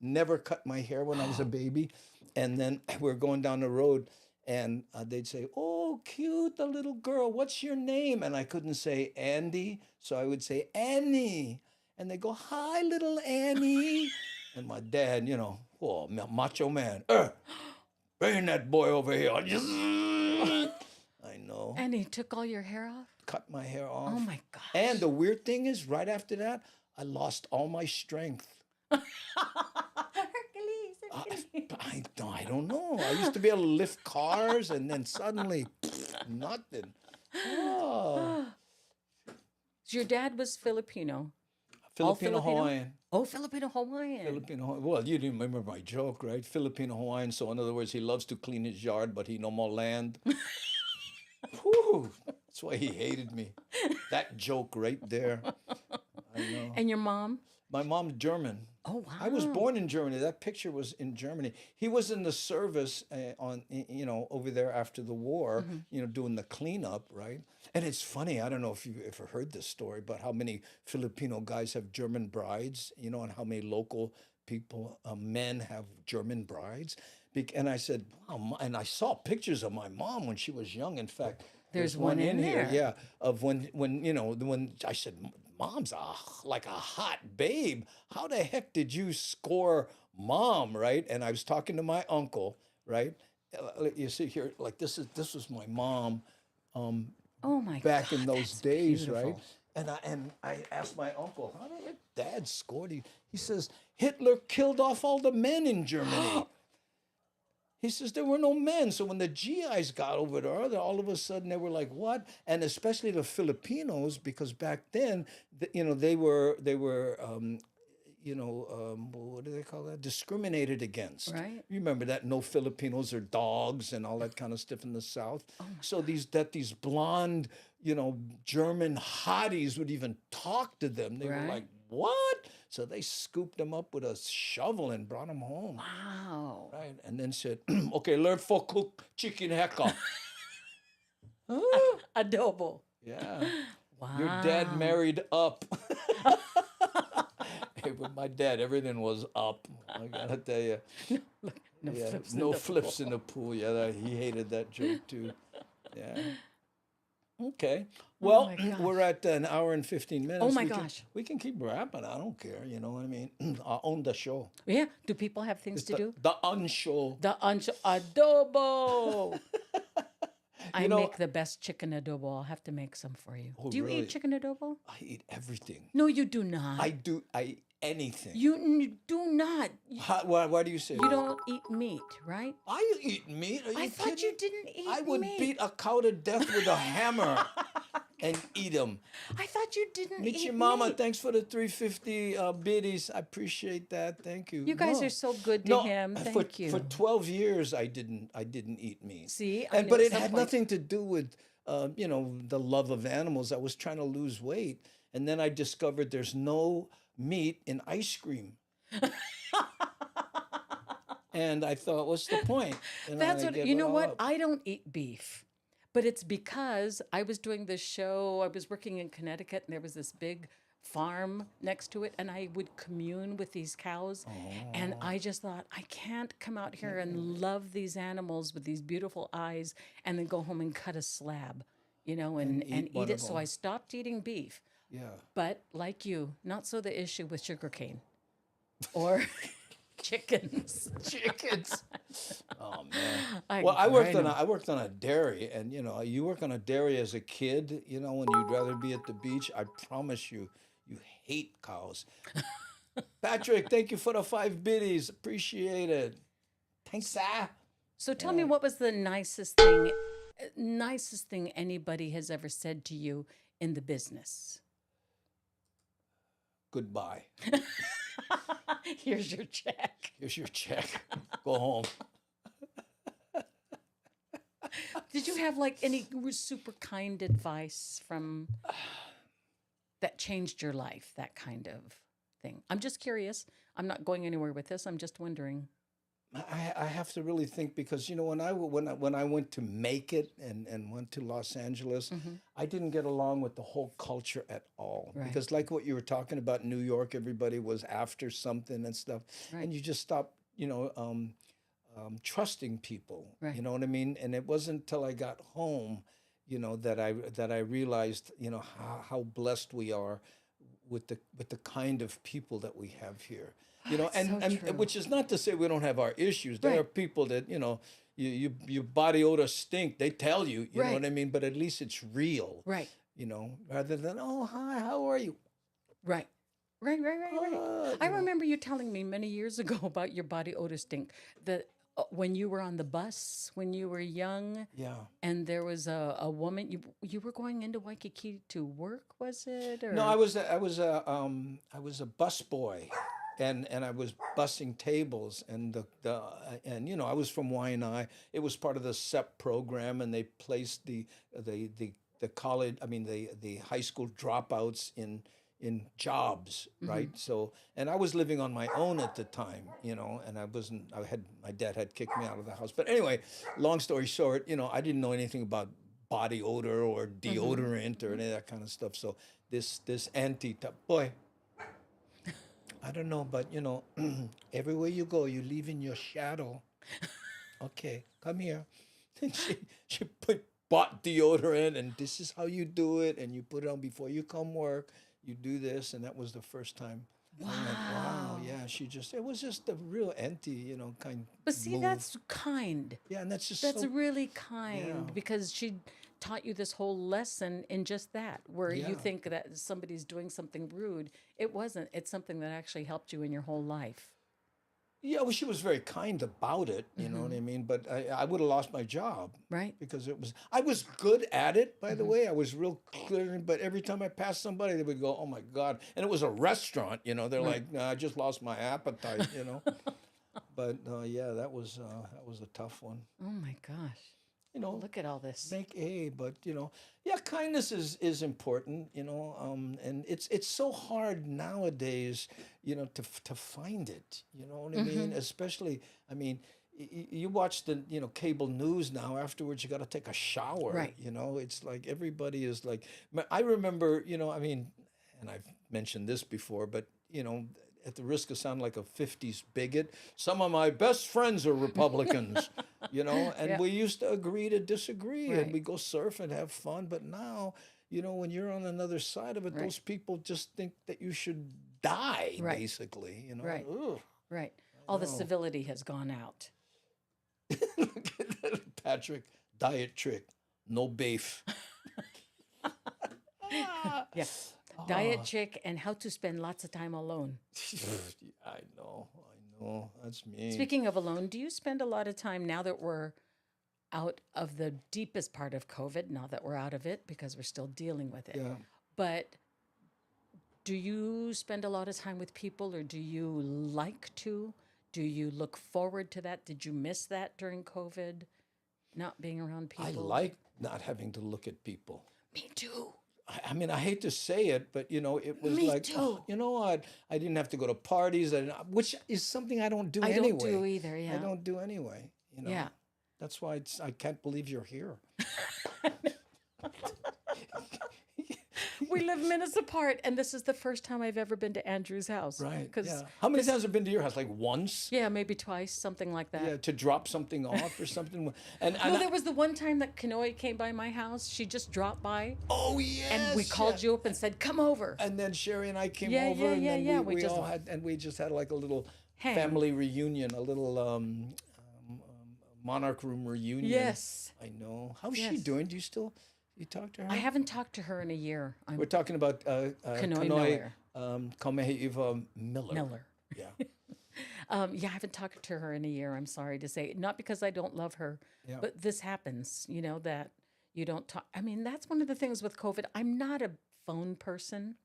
Speaker 1: never cut my hair when I was a baby. And then we were going down the road and they'd say, oh, cute, the little girl, what's your name? And I couldn't say Andy, so I would say Annie. And they go, hi, little Annie. And my dad, you know, oh, macho man, bring that boy over here. I know.
Speaker 2: And he took all your hair off?
Speaker 1: Cut my hair off.
Speaker 2: Oh my gosh.
Speaker 1: And the weird thing is, right after that, I lost all my strength. I don't know. I used to be able to lift cars, and then suddenly, nothing. Oh.
Speaker 2: So your dad was Filipino.
Speaker 1: Filipino Hawaiian.
Speaker 2: Oh, Filipino Hawaiian.
Speaker 1: Filipino Hawaiian. Well, you didn't remember my joke, right? Filipino Hawaiian. So in other words, he loves to clean his yard, but he no more land. Whew, that's why he hated me. That joke right there. I know.
Speaker 2: And your mom?
Speaker 1: My mom's German.
Speaker 2: Oh, wow.
Speaker 1: I was born in Germany. That picture was in Germany. He was in the service over there after the war, doing the cleanup, right? And it's funny, I don't know if you've ever heard this story, but how many Filipino guys have German brides, and how many local people, men have German brides. And I said, wow, and I saw pictures of my mom when she was young. In fact,
Speaker 2: there's one in
Speaker 1: here,
Speaker 2: there.
Speaker 1: yeah, of when I said, Mom's like a hot babe. How the heck did you score mom, right? And I was talking to my uncle, right? You see here, like this was my mom.
Speaker 2: Oh my
Speaker 1: back
Speaker 2: God,
Speaker 1: in those days,
Speaker 2: beautiful.
Speaker 1: right? And I asked my uncle, how did your dad score? He says, Hitler killed off all the men in Germany. He says there were no men. So when the GIs got over there, all of a sudden they were like, what? And especially the Filipinos, because back then, they were what do they call that? Discriminated against.
Speaker 2: Right.
Speaker 1: You remember that? No Filipinos are dogs and all that kind of stuff in the South.
Speaker 2: Oh
Speaker 1: So these blonde, German hotties would even talk to them. They were like, what? So they scooped them up with a shovel and brought them home.
Speaker 2: Wow.
Speaker 1: Right. And then said, okay, learn for cook chicken heka.
Speaker 2: Adobo.
Speaker 1: Yeah.
Speaker 2: Wow.
Speaker 1: Your dad married up. Hey, with my dad, everything was up. I gotta tell you.
Speaker 2: No
Speaker 1: flips in the pool. Yeah, he hated that joke too. Yeah. Okay. Well,
Speaker 2: my gosh.
Speaker 1: we're at an hour and 15 minutes.
Speaker 2: Oh my gosh.
Speaker 1: We can keep rapping. I don't care. You know what I mean? I own the show.
Speaker 2: Yeah. Do people have things to do?
Speaker 1: The unshow.
Speaker 2: Adobo. I
Speaker 1: know-
Speaker 2: make the best chicken adobo. I'll have to make some for you.
Speaker 1: Oh,
Speaker 2: Do you
Speaker 1: really?
Speaker 2: eat chicken adobo?
Speaker 1: I eat everything.
Speaker 2: No, you do not.
Speaker 1: I eat anything.
Speaker 2: You do not.
Speaker 1: Why do you say
Speaker 2: You
Speaker 1: that?
Speaker 2: don't eat meat, right?
Speaker 1: I eat meat. Are you
Speaker 2: I thought
Speaker 1: kidding?
Speaker 2: you didn't eat
Speaker 1: I would
Speaker 2: meat.
Speaker 1: beat a cow to death with a hammer and eat them.
Speaker 2: I thought you didn't
Speaker 1: Meet
Speaker 2: eat
Speaker 1: your mama.
Speaker 2: meat.
Speaker 1: Thanks for the 350 biddies. I appreciate that. Thank you.
Speaker 2: You guys
Speaker 1: No.
Speaker 2: are so good to
Speaker 1: No,
Speaker 2: him.
Speaker 1: for,
Speaker 2: Thank you.
Speaker 1: For 12 years, I didn't eat meat.
Speaker 2: See,
Speaker 1: But it had nothing to do with the love of animals. I was trying to lose weight, and then I discovered there's no meat in ice cream. And I thought, what's the point? And
Speaker 2: That's
Speaker 1: I
Speaker 2: what
Speaker 1: gave
Speaker 2: you
Speaker 1: it
Speaker 2: know.
Speaker 1: all
Speaker 2: What
Speaker 1: up.
Speaker 2: I don't eat beef, but it's because I was doing this show. I was working in Connecticut, and there was this big farm next to it, and I would commune with these cows. And I just thought, I can't come out here and love these animals with these beautiful eyes and then go home and cut a slab, and
Speaker 1: eat
Speaker 2: eat
Speaker 1: one
Speaker 2: it.
Speaker 1: of
Speaker 2: So
Speaker 1: them.
Speaker 2: I stopped eating beef.
Speaker 1: Yeah.
Speaker 2: But like you, not so the issue with sugarcane or chickens.
Speaker 1: Chickens. Oh man.
Speaker 2: I
Speaker 1: Well,
Speaker 2: grind 'em.
Speaker 1: I worked on a dairy, and you work on a dairy as a kid, when you'd rather be at the beach. I promise you, you hate cows. Patrick, thank you for the 5 biddies. Appreciate it. Thanks, sir.
Speaker 2: So tell me,
Speaker 1: Yeah.
Speaker 2: what was the nicest thing anybody has ever said to you in the business?
Speaker 1: Goodbye.
Speaker 2: Here's your check.
Speaker 1: Here's your check. Go home.
Speaker 2: Did you have like any super kind advice from that changed your life, that kind of thing? I'm just curious. I'm not going anywhere with this. I'm just wondering.
Speaker 1: I have to really think, because when I went to make it and went to Los Angeles, I didn't get along with the whole culture at all.
Speaker 2: Right.
Speaker 1: Because like what you were talking about, New York, everybody was after something and stuff,
Speaker 2: Right.
Speaker 1: and you just stopped, trusting people.
Speaker 2: Right.
Speaker 1: You know what I mean? And it wasn't until I got home, that I realized, how blessed we are with the kind of people that we have here.
Speaker 2: So true.
Speaker 1: Which is not to say we don't have our issues. There
Speaker 2: Right.
Speaker 1: are people that, your body odor stink. They tell you, you know
Speaker 2: Right.
Speaker 1: what I mean? But at least it's real,
Speaker 2: Right.
Speaker 1: rather than, oh, hi, how are you?
Speaker 2: Right. Right. I
Speaker 1: You know.
Speaker 2: remember you telling me many years ago about your body odor stink. That when you were on the bus, when you were young,
Speaker 1: Yeah.
Speaker 2: and there was a woman, you were going into Waikiki to work, was it? Or
Speaker 1: No, I was a bus boy, and I was bussing tables, and I was from Waianae. It was part of the SEP program, and they placed the college, the high school dropouts in jobs, right? So, and I was living on my own at the time, and my dad had kicked me out of the house. But anyway, long story short, I didn't know anything about body odor or deodorant or any of that kind of stuff. So this boy, I don't know, but everywhere you go, you leave in your shadow. Okay, come here. And she bought deodorant, and this is how you do it, and you put it on before you come work. You do this, and that was the first time. I went, wow, yeah. It was just a real kind.
Speaker 2: But see,
Speaker 1: move.
Speaker 2: that's kind.
Speaker 1: Yeah, and that's just
Speaker 2: That's
Speaker 1: so.
Speaker 2: really kind,
Speaker 1: Yeah.
Speaker 2: because she taught you this whole lesson in just that, where you
Speaker 1: Yeah.
Speaker 2: think that somebody's doing something rude. It wasn't. It's something that actually helped you in your whole life.
Speaker 1: Yeah, well, she was very kind about it. You know what I mean? But I would have lost my job.
Speaker 2: Right.
Speaker 1: Because I was good at it, by the way. I was real clear, but every time I passed somebody, they would go, "Oh my God!" And it was a restaurant, They're like, "Nah, I just lost my appetite," But yeah, that was a tough one.
Speaker 2: Oh my gosh.
Speaker 1: You know,
Speaker 2: Look at all this.
Speaker 1: but yeah, kindness is important, and it's so hard nowadays, to find it. You know what I mean? Especially, you watch the cable news now. Afterwards, you got to take a shower.
Speaker 2: Right.
Speaker 1: It's like everybody is like. I remember, and I've mentioned this before, but at the risk of sounding like a 50s bigot, some of my best friends are Republicans, and
Speaker 2: Yeah.
Speaker 1: we used to agree to disagree,
Speaker 2: Right.
Speaker 1: and we go surf and have fun. But now, when you're on another side of it,
Speaker 2: Right.
Speaker 1: those people just think that you should die,
Speaker 2: Right.
Speaker 1: basically,
Speaker 2: Right.
Speaker 1: Ugh.
Speaker 2: Right. All the
Speaker 1: know.
Speaker 2: civility has gone out.
Speaker 1: Look at that, Patrick, diet trick, no beef.
Speaker 2: Yeah. Diet chick and how to spend lots of time alone.
Speaker 1: I know, that's me.
Speaker 2: Speaking of alone, do you spend a lot of time now that we're out of the deepest part of COVID, now that we're out of it because we're still dealing with it?
Speaker 1: Yeah.
Speaker 2: But do you spend a lot of time with people, or do you like to? Do you look forward to that? Did you miss that during COVID, not being around people?
Speaker 1: I like not having to look at people.
Speaker 2: Me too.
Speaker 1: I hate to say it, but it was
Speaker 2: Me
Speaker 1: like,
Speaker 2: too.
Speaker 1: oh, you know what? I didn't have to go to parties, which is something I don't do
Speaker 2: I
Speaker 1: anyway.
Speaker 2: don't do either. Yeah.
Speaker 1: I don't do anyway.
Speaker 2: Yeah.
Speaker 1: That's why I can't believe you're here.
Speaker 2: We live minutes apart, and this is the first time I've ever been to Andrew's house.
Speaker 1: Right.
Speaker 2: Because
Speaker 1: Yeah. How many times have you been to your house? Like once?
Speaker 2: yeah, maybe twice, something like that.
Speaker 1: Yeah, to drop something off or something. And
Speaker 2: No, there was the one time that Kanoe came by my house. She just dropped by,
Speaker 1: oh yes.
Speaker 2: and we called you up and said, "Come over."
Speaker 1: And then Sherry and I came
Speaker 2: Yeah,
Speaker 1: over,
Speaker 2: yeah,
Speaker 1: and
Speaker 2: yeah,
Speaker 1: then
Speaker 2: yeah.
Speaker 1: we
Speaker 2: We just
Speaker 1: all had, and we just had like a little
Speaker 2: hang.
Speaker 1: family reunion, a little monarch room reunion.
Speaker 2: Yes.
Speaker 1: I know. How's she
Speaker 2: Yes.
Speaker 1: doing? Do you talk to her?
Speaker 2: I haven't talked to her in a year.
Speaker 1: We're talking about
Speaker 2: Kanoe
Speaker 1: Kanoe
Speaker 2: Miller.
Speaker 1: Kamehi'iwa Miller.
Speaker 2: Miller.
Speaker 1: Yeah.
Speaker 2: Yeah, I haven't talked to her in a year. I'm sorry to say. Not because I don't love her,
Speaker 1: Yeah.
Speaker 2: but this happens, that you don't talk. I mean, that's one of the things with COVID. I'm not a phone person.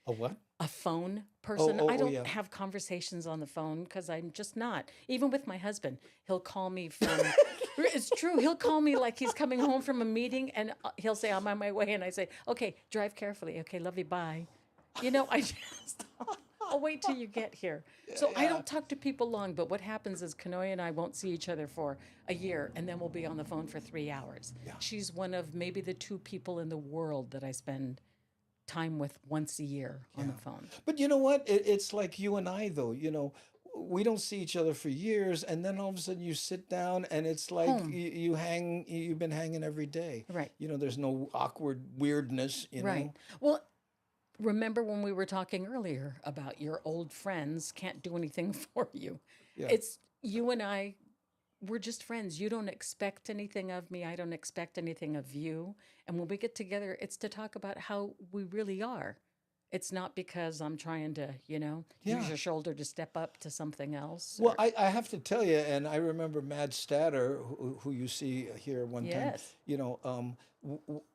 Speaker 1: A what?
Speaker 2: A phone person. I don't
Speaker 1: yeah.
Speaker 2: have conversations on the phone because I'm just not. Even with my husband, he'll call me from. It's true. He'll call me like he's coming home from a meeting, and he'll say, "I'm on my way," and I say, "Okay, drive carefully. Okay, love you. Bye." I just. I'll wait till you get here. So I don't talk to people long, but what happens is Kanoe and I won't see each other for a year, and then we'll be on the phone for 3 hours.
Speaker 1: Yeah.
Speaker 2: She's one of maybe the 2 people in the world that I spend time with once a year on the phone.
Speaker 1: But you know what? It's like you and I, though. We don't see each other for years, and then all of a sudden you sit down, and it's like you hang. You've been hanging every day.
Speaker 2: Right.
Speaker 1: There's no awkward weirdness.
Speaker 2: Right. Well, remember when we were talking earlier about your old friends can't do anything for you?
Speaker 1: Yeah.
Speaker 2: It's you and I, we're just friends. You don't expect anything of me. I don't expect anything of you. And when we get together, it's to talk about how we really are. It's not because I'm trying to, use your shoulder to step up to something else.
Speaker 1: Well, I have to tell you, and I remember Mad Statter, who you see here one time.
Speaker 2: Yes.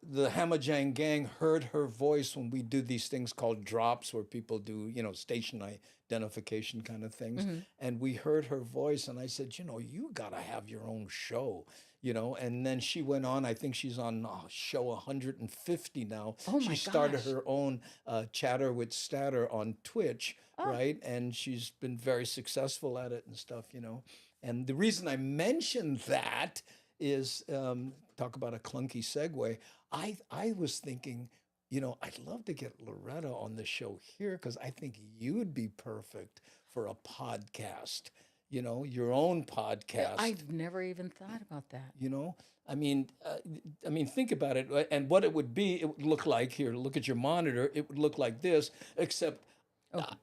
Speaker 1: The Hamajang gang heard her voice when we do these things called drops, where people do, station identification kind of things.
Speaker 2: Mm-hmm.
Speaker 1: And we heard her voice, and I said, you got to have your own show, And then she went on, I think she's on show 150 now.
Speaker 2: Oh my
Speaker 1: She started
Speaker 2: gosh.
Speaker 1: her own Chatter with Statter on Twitch, right? And she's been very successful at it and stuff, And the reason I mentioned that is, talk about a clunky segue. I was thinking, I'd love to get Loretta on the show here because I think you'd be perfect for a podcast, your own podcast.
Speaker 2: I've never even thought about that.
Speaker 1: I mean, think about it, and what it would be. It would look like here. Look at your monitor. It would look like this, except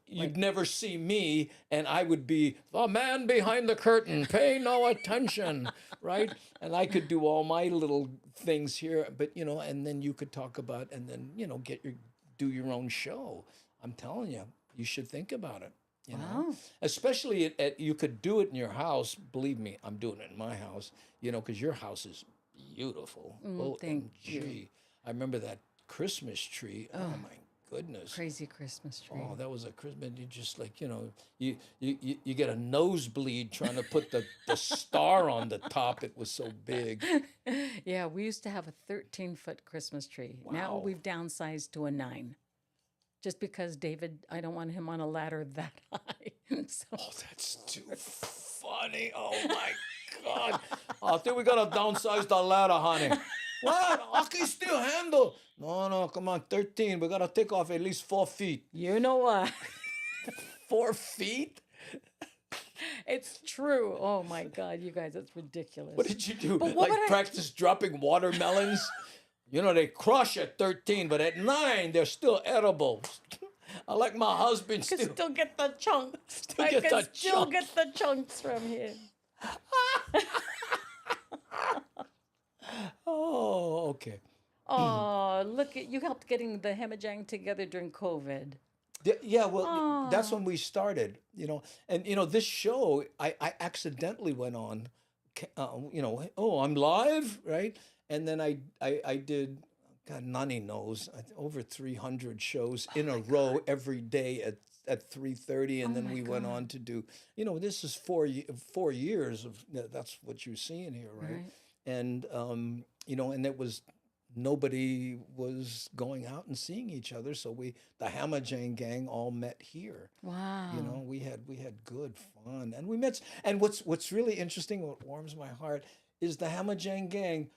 Speaker 1: you'd never see me, and I would be the man behind the curtain. Pay no attention, right? And I could do all my little things here, but and then you could talk about, and then do your own show. I'm telling you, you should think about it.
Speaker 2: Wow.
Speaker 1: Especially you could do it in your house. Believe me, I'm doing it in my house. Because your house is beautiful.
Speaker 2: Thank you.
Speaker 1: OMG. I remember that Christmas tree. Oh my goodness.
Speaker 2: Crazy Christmas tree.
Speaker 1: Oh, that was a Christmas. You just you get a nosebleed trying to put the star on the top. It was so big.
Speaker 2: Yeah, we used to have a 13-foot Christmas tree. Now
Speaker 1: Wow.
Speaker 2: we've downsized to a 9. Just because David, I don't want him on a ladder that high. So,
Speaker 1: Oh, that's too funny. Oh my God. I think we gotta downsize the ladder, honey. What? I can still handle. No, come on, 13. We gotta take off at least 4 feet.
Speaker 2: you know what?
Speaker 1: 4 feet?
Speaker 2: It's true. Oh my God, you guys, it's ridiculous.
Speaker 1: What did you do?
Speaker 2: But what
Speaker 1: Like
Speaker 2: would I-
Speaker 1: practice dropping watermelons? They crush at 13, but at 9, they're still edible. I like my husband
Speaker 2: I can
Speaker 1: still.
Speaker 2: still get the chunks.
Speaker 1: Still
Speaker 2: I
Speaker 1: get
Speaker 2: can
Speaker 1: the
Speaker 2: still
Speaker 1: chunks.
Speaker 2: get the chunks from him.
Speaker 1: Oh, okay.
Speaker 2: Oh, look at you helped getting the Hemajang together during COVID.
Speaker 1: Yeah, well, that's when we started, And, this show, I accidentally went on, I'm live, right? And then I did, God, Nani knows, over 300 shows in a row every day at 3:30, and then we went on to do, this is 4 years of, that's what you're seeing here, right? And, and it was, nobody was going out and seeing each other, so the Hamajang gang all met here.
Speaker 2: Wow.
Speaker 1: We had good fun, and we met. And what's really interesting, what warms my heart, is the Hamajang gang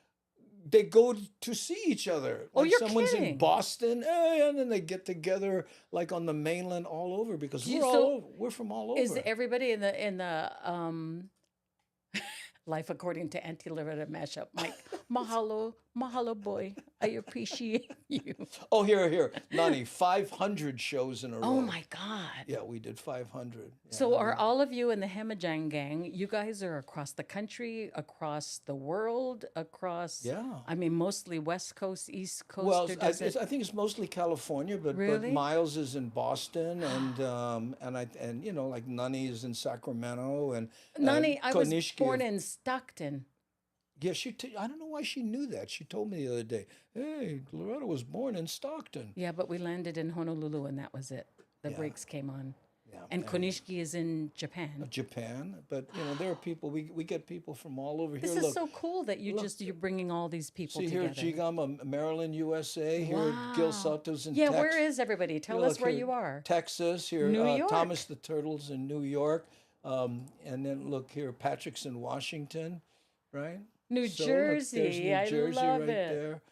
Speaker 1: they go to see each other.
Speaker 2: Oh,
Speaker 1: Like
Speaker 2: you're
Speaker 1: someone's in
Speaker 2: kidding.
Speaker 1: Boston, and then they get together like on the mainland all over because we're all
Speaker 2: So
Speaker 1: over. We're from all
Speaker 2: is
Speaker 1: over.
Speaker 2: everybody in the Life According to Auntie Loretta mashup? Mike, mahalo, mahalo boy. I appreciate you.
Speaker 1: Oh, here, Nani, 500 shows in a row.
Speaker 2: Oh my God.
Speaker 1: Yeah, we did 500. Yeah,
Speaker 2: So
Speaker 1: I
Speaker 2: are
Speaker 1: mean,
Speaker 2: all of you in the Hemajang gang, you guys are across the country, across the world, across,
Speaker 1: yeah.
Speaker 2: I mean, mostly West Coast, East Coast,
Speaker 1: Well,
Speaker 2: or does it?
Speaker 1: I think it's mostly California, but
Speaker 2: Really?
Speaker 1: Miles is in Boston, and you know, like Nani is in Sacramento, and
Speaker 2: Nani, I was
Speaker 1: Konishki
Speaker 2: born
Speaker 1: of-
Speaker 2: in Stockton.
Speaker 1: Yeah, I don't know why she knew that. She told me the other day, "Hey, Loretta was born in Stockton."
Speaker 2: Yeah, but we landed in Honolulu and that was it. The
Speaker 1: Yeah.
Speaker 2: brakes came on.
Speaker 1: Yeah,
Speaker 2: And Konishiki is in Japan.
Speaker 1: Japan, but you know, there are people. We get people from all over here.
Speaker 2: This is
Speaker 1: Look,
Speaker 2: so cool that you're bringing all these people
Speaker 1: see
Speaker 2: together.
Speaker 1: here, Gigama, Maryland, USA. Here, Gil Soto's in
Speaker 2: Yeah,
Speaker 1: Texas.
Speaker 2: where is everybody? Tell us where you are.
Speaker 1: Texas. Here,
Speaker 2: New York.
Speaker 1: Thomas the Turtle's in New York. And then look here, Patrick's in Washington, right?
Speaker 2: New
Speaker 1: So, look,
Speaker 2: Jersey.
Speaker 1: there's New
Speaker 2: I
Speaker 1: Jersey
Speaker 2: love
Speaker 1: right
Speaker 2: it.
Speaker 1: there.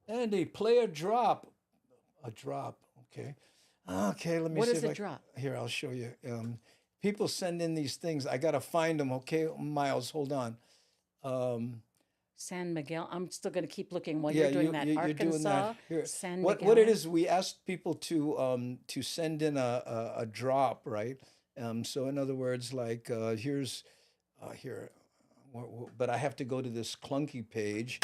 Speaker 1: Andy, play a drop. A drop, okay. Okay, let me
Speaker 2: What
Speaker 1: see
Speaker 2: is
Speaker 1: if
Speaker 2: a
Speaker 1: I
Speaker 2: drop?
Speaker 1: Here, I'll show you. People send in these things. I gotta find them. Okay, Miles, hold on.
Speaker 2: San Miguel. I'm still going to keep looking while
Speaker 1: Yeah,
Speaker 2: you're doing that.
Speaker 1: you're
Speaker 2: Arkansas,
Speaker 1: doing that. Here,
Speaker 2: San
Speaker 1: what
Speaker 2: Miguel.
Speaker 1: it is? We asked people to send in a drop, right? So in other words, like here's here, but I have to go to this clunky page.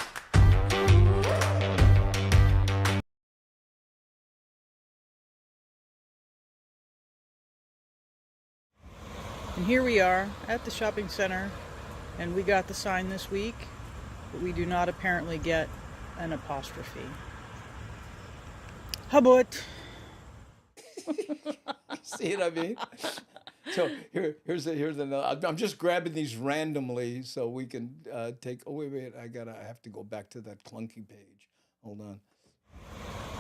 Speaker 3: And here we are at the shopping center, and we got the sign this week, but we do not apparently get an apostrophe. Habut.
Speaker 1: See what I mean? So here's another. I'm just grabbing these randomly so we can take. Oh wait, I have to go back to that clunky page. Hold on.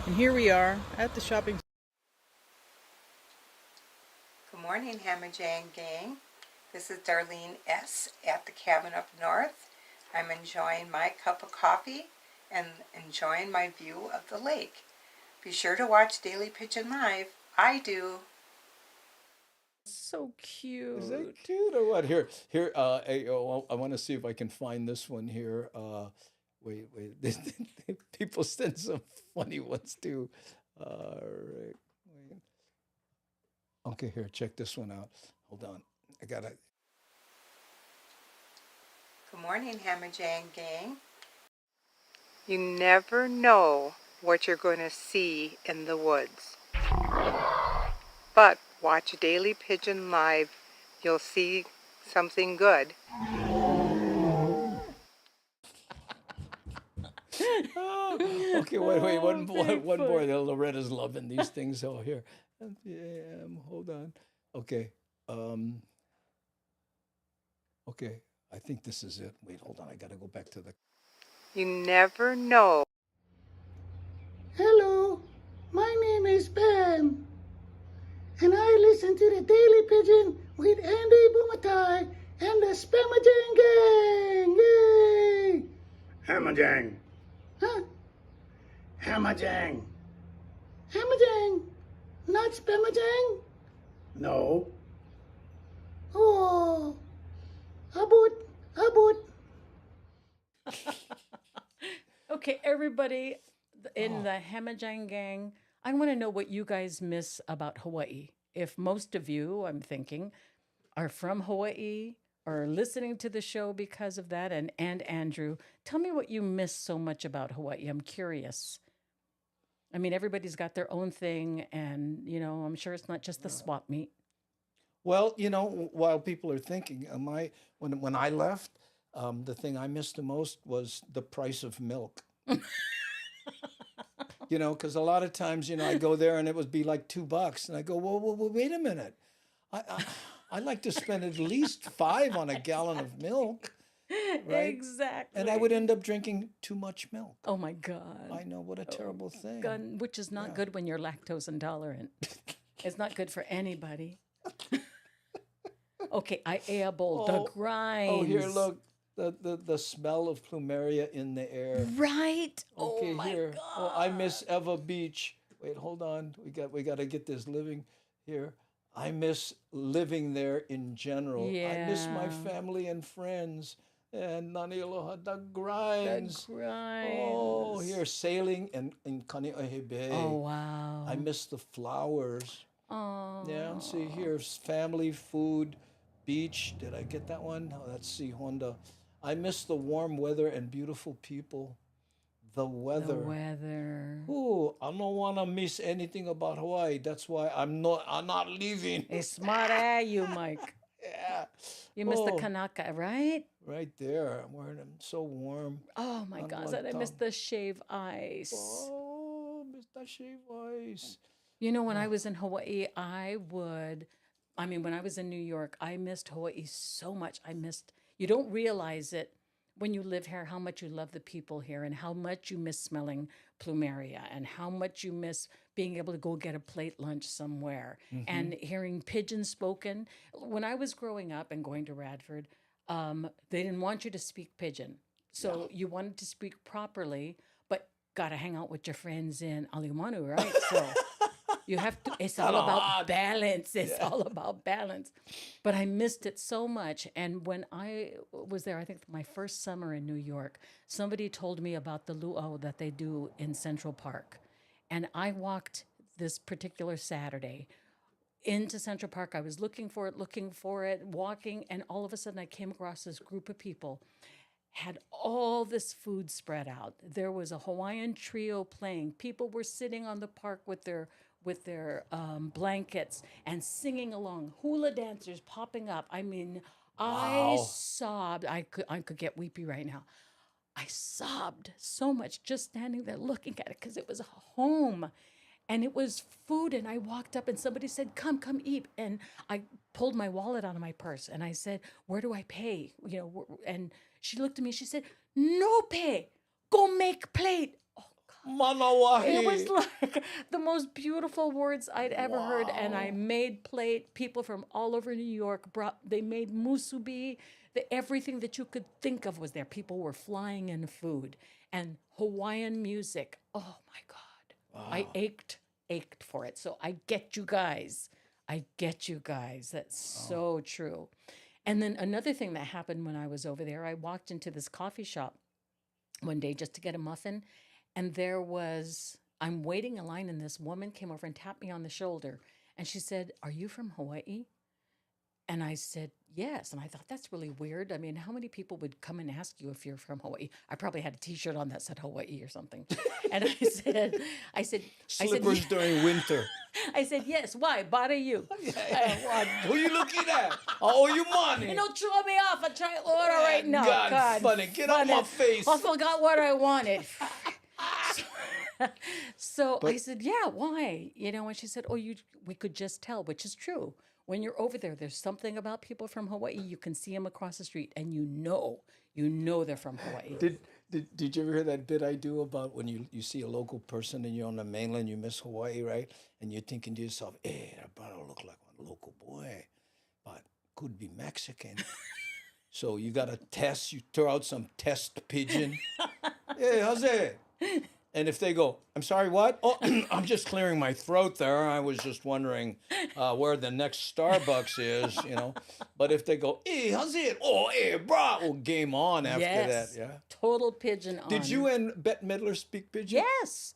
Speaker 3: And here we are at the shopping center.
Speaker 4: Good morning, Hamajang gang. This is Darlene S. at the cabin up north. I'm enjoying my cup of coffee and enjoying my view of the lake. Be sure to watch Daily Pigeon Live. I do.
Speaker 2: So cute.
Speaker 1: Is that cute or what? Here. I want to see if I can find this one here. Wait. People send some funny ones too. All right. Wait. Okay, here. Check this one out. Hold on. I gotta.
Speaker 4: Good morning, Hamajang gang. You never know what you're going to see in the woods. But watch Daily Pigeon Live. You'll see something good.
Speaker 1: Okay, wait. One more. Loretta's loving these things. Oh, here. Yeah, hold on. Okay. Okay. I think this is it. Wait, hold on. I gotta go back to the.
Speaker 4: You never know.
Speaker 5: Hello, my name is Ben, and I listen to the Daily Pigeon with Andy Bumatai and the Spamajang Gang. Yay!
Speaker 6: Hamajang.
Speaker 5: Huh?
Speaker 6: Hamajang.
Speaker 5: Hamajang, not Spamajang?
Speaker 6: No.
Speaker 5: Oh, abut.
Speaker 2: Okay, everybody in the Hamajang gang, I want to know what you guys miss about Hawaii. If most of you, I'm thinking, are from Hawaii or listening to the show because of that, and Andrew, tell me what you miss so much about Hawaii. I'm curious. I mean, everybody's got their own thing, and, I'm sure it's not just the swap meet.
Speaker 1: Well, while people are thinking, when I left, the thing I missed the most was the price of milk. Because a lot of times, I go there and it would be like $2, and I go, well, wait a minute, I like to spend at least $5 on a gallon of milk, right?
Speaker 2: Exactly.
Speaker 1: And I would end up drinking too much milk.
Speaker 2: Oh my God.
Speaker 1: I know, what a terrible thing.
Speaker 2: Which is not good when you're lactose intolerant. It's not good for anybody. Okay, I able the grind.
Speaker 1: Oh, here, look. the smell of plumeria in the air.
Speaker 2: Right.
Speaker 1: Okay,
Speaker 2: Oh my
Speaker 1: here.
Speaker 2: God.
Speaker 1: Oh, I miss Eva Beach. Wait, hold on. We got to get this living here. I miss living there in general. I miss my
Speaker 2: Yeah.
Speaker 1: family and friends. And Nani Aloha, the
Speaker 2: The
Speaker 1: grinds. Oh,
Speaker 2: grinds.
Speaker 1: here sailing in Kaneohe Bay.
Speaker 2: Oh wow.
Speaker 1: I miss the flowers.
Speaker 2: Oh.
Speaker 1: Yeah, see here's family, food, beach. Did I get that one? Oh, let's see, Honda. I miss the warm weather and beautiful people. The
Speaker 2: The
Speaker 1: weather.
Speaker 2: weather.
Speaker 1: Ooh, I don't wanna miss anything about Hawaii. That's why I'm not leaving.
Speaker 2: Hey, smart at you, Mike.
Speaker 1: Yeah.
Speaker 2: You missed the
Speaker 1: Oh,
Speaker 2: Kanaka, right?
Speaker 1: right there. I'm wearing them so warm.
Speaker 2: Oh my gosh,
Speaker 1: Unlike
Speaker 2: and I missed
Speaker 1: Tom.
Speaker 2: the shave ice.
Speaker 1: Oh, Mr. Shave Ice.
Speaker 2: You know, when I was in Hawaii, when I was in New York, I missed Hawaii so much. You don't realize it when you live here, how much you love the people here and how much you miss smelling plumeria and how much you miss being able to go get a plate lunch somewhere and hearing pigeon spoken. When I was growing up and going to Radford, they didn't want you to speak pigeon. So you wanted to speak properly, but got to hang out with your friends in Aliumanu, right? So you have to, it's all about balance. It's all about balance. But I missed it so much. And when I was there, I think my first summer in New York, somebody told me about the luau that they do in Central Park. And I walked this particular Saturday into Central Park. I was looking for it, walking, and all of a sudden I came across this group of people had all this food spread out. There was a Hawaiian trio playing. People were sitting on the park with their blankets and singing along. Hula dancers popping up. I mean, I
Speaker 1: Wow.
Speaker 2: sobbed. I could get weepy right now. I sobbed so much just standing there looking at it because it was home. And it was food, and I walked up, and somebody said, "Come eat." And I pulled my wallet out of my purse, and I said, "Where do I pay?" And she looked at me. She said, "No pay. Go make plate." Oh God!
Speaker 1: Manawahi.
Speaker 2: It was like the most beautiful words I'd ever heard. And I made plate. People from all over New York they made musubi. Everything that you could think of was there. People were flying in food and Hawaiian music. Oh my God. I ached for it. So I get you guys. That's so true. And then another thing that happened when I was over there, I walked into this coffee shop one day just to get a muffin. And I'm waiting in line, and this woman came over and tapped me on the shoulder. And she said, "Are you from Hawaii?" And I said, "Yes." And I thought, that's really weird. I mean, how many people would come and ask you if you're from Hawaii? I probably had a T-shirt on that said Hawaii or something. And I said,
Speaker 1: Slippers during winter.
Speaker 2: I said, "Yes. Why? Bother you?"
Speaker 1: What? Who you looking at? I owe you money.
Speaker 2: You don't throw me off. I try to order right now.
Speaker 1: God, funny. Get out my face.
Speaker 2: I forgot what I wanted. So I said, "Yeah, why?" And she said, we could just tell, which is true. When you're over there, there's something about people from Hawaii. You can see them across the street, and you know they're from Hawaii.
Speaker 1: Did you ever hear that bit I do about when you see a local person and you're on the mainland, you miss Hawaii, right? And you're thinking to yourself, "Hey, that brother look like a local boy, but could be Mexican." So you got to test. You throw out some test pigeon. "Hey, how's it?" And if they go, "I'm sorry, what?" "Oh, I'm just clearing my throat there. I was just wondering where the next Starbucks is, But if they go, "Hey, how's it?" "Oh, hey, brah." Well, game on after
Speaker 2: Yes.
Speaker 1: that, yeah.
Speaker 2: Total pigeon on.
Speaker 1: Did you and Bette Midler speak pigeon?
Speaker 2: Yes.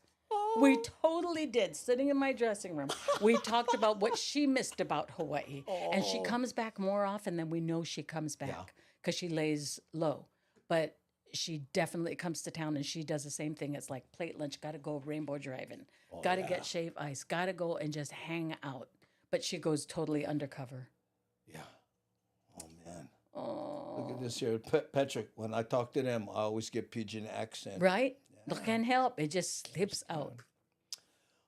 Speaker 2: We totally did. Sitting in my dressing room, we talked about what she missed about Hawaii. And she comes back more often than we know she comes back because she lays low. But she definitely comes to town and she does the same thing. It's like plate lunch, got to go rainbow driving, got to get shave ice, got to go and just hang out. But she goes totally undercover.
Speaker 1: Yeah. Oh, man.
Speaker 2: Oh.
Speaker 1: Look at this here. Patrick, when I talk to them, I always get pigeon accent.
Speaker 2: Right? Yeah. Can't help. It just slips out.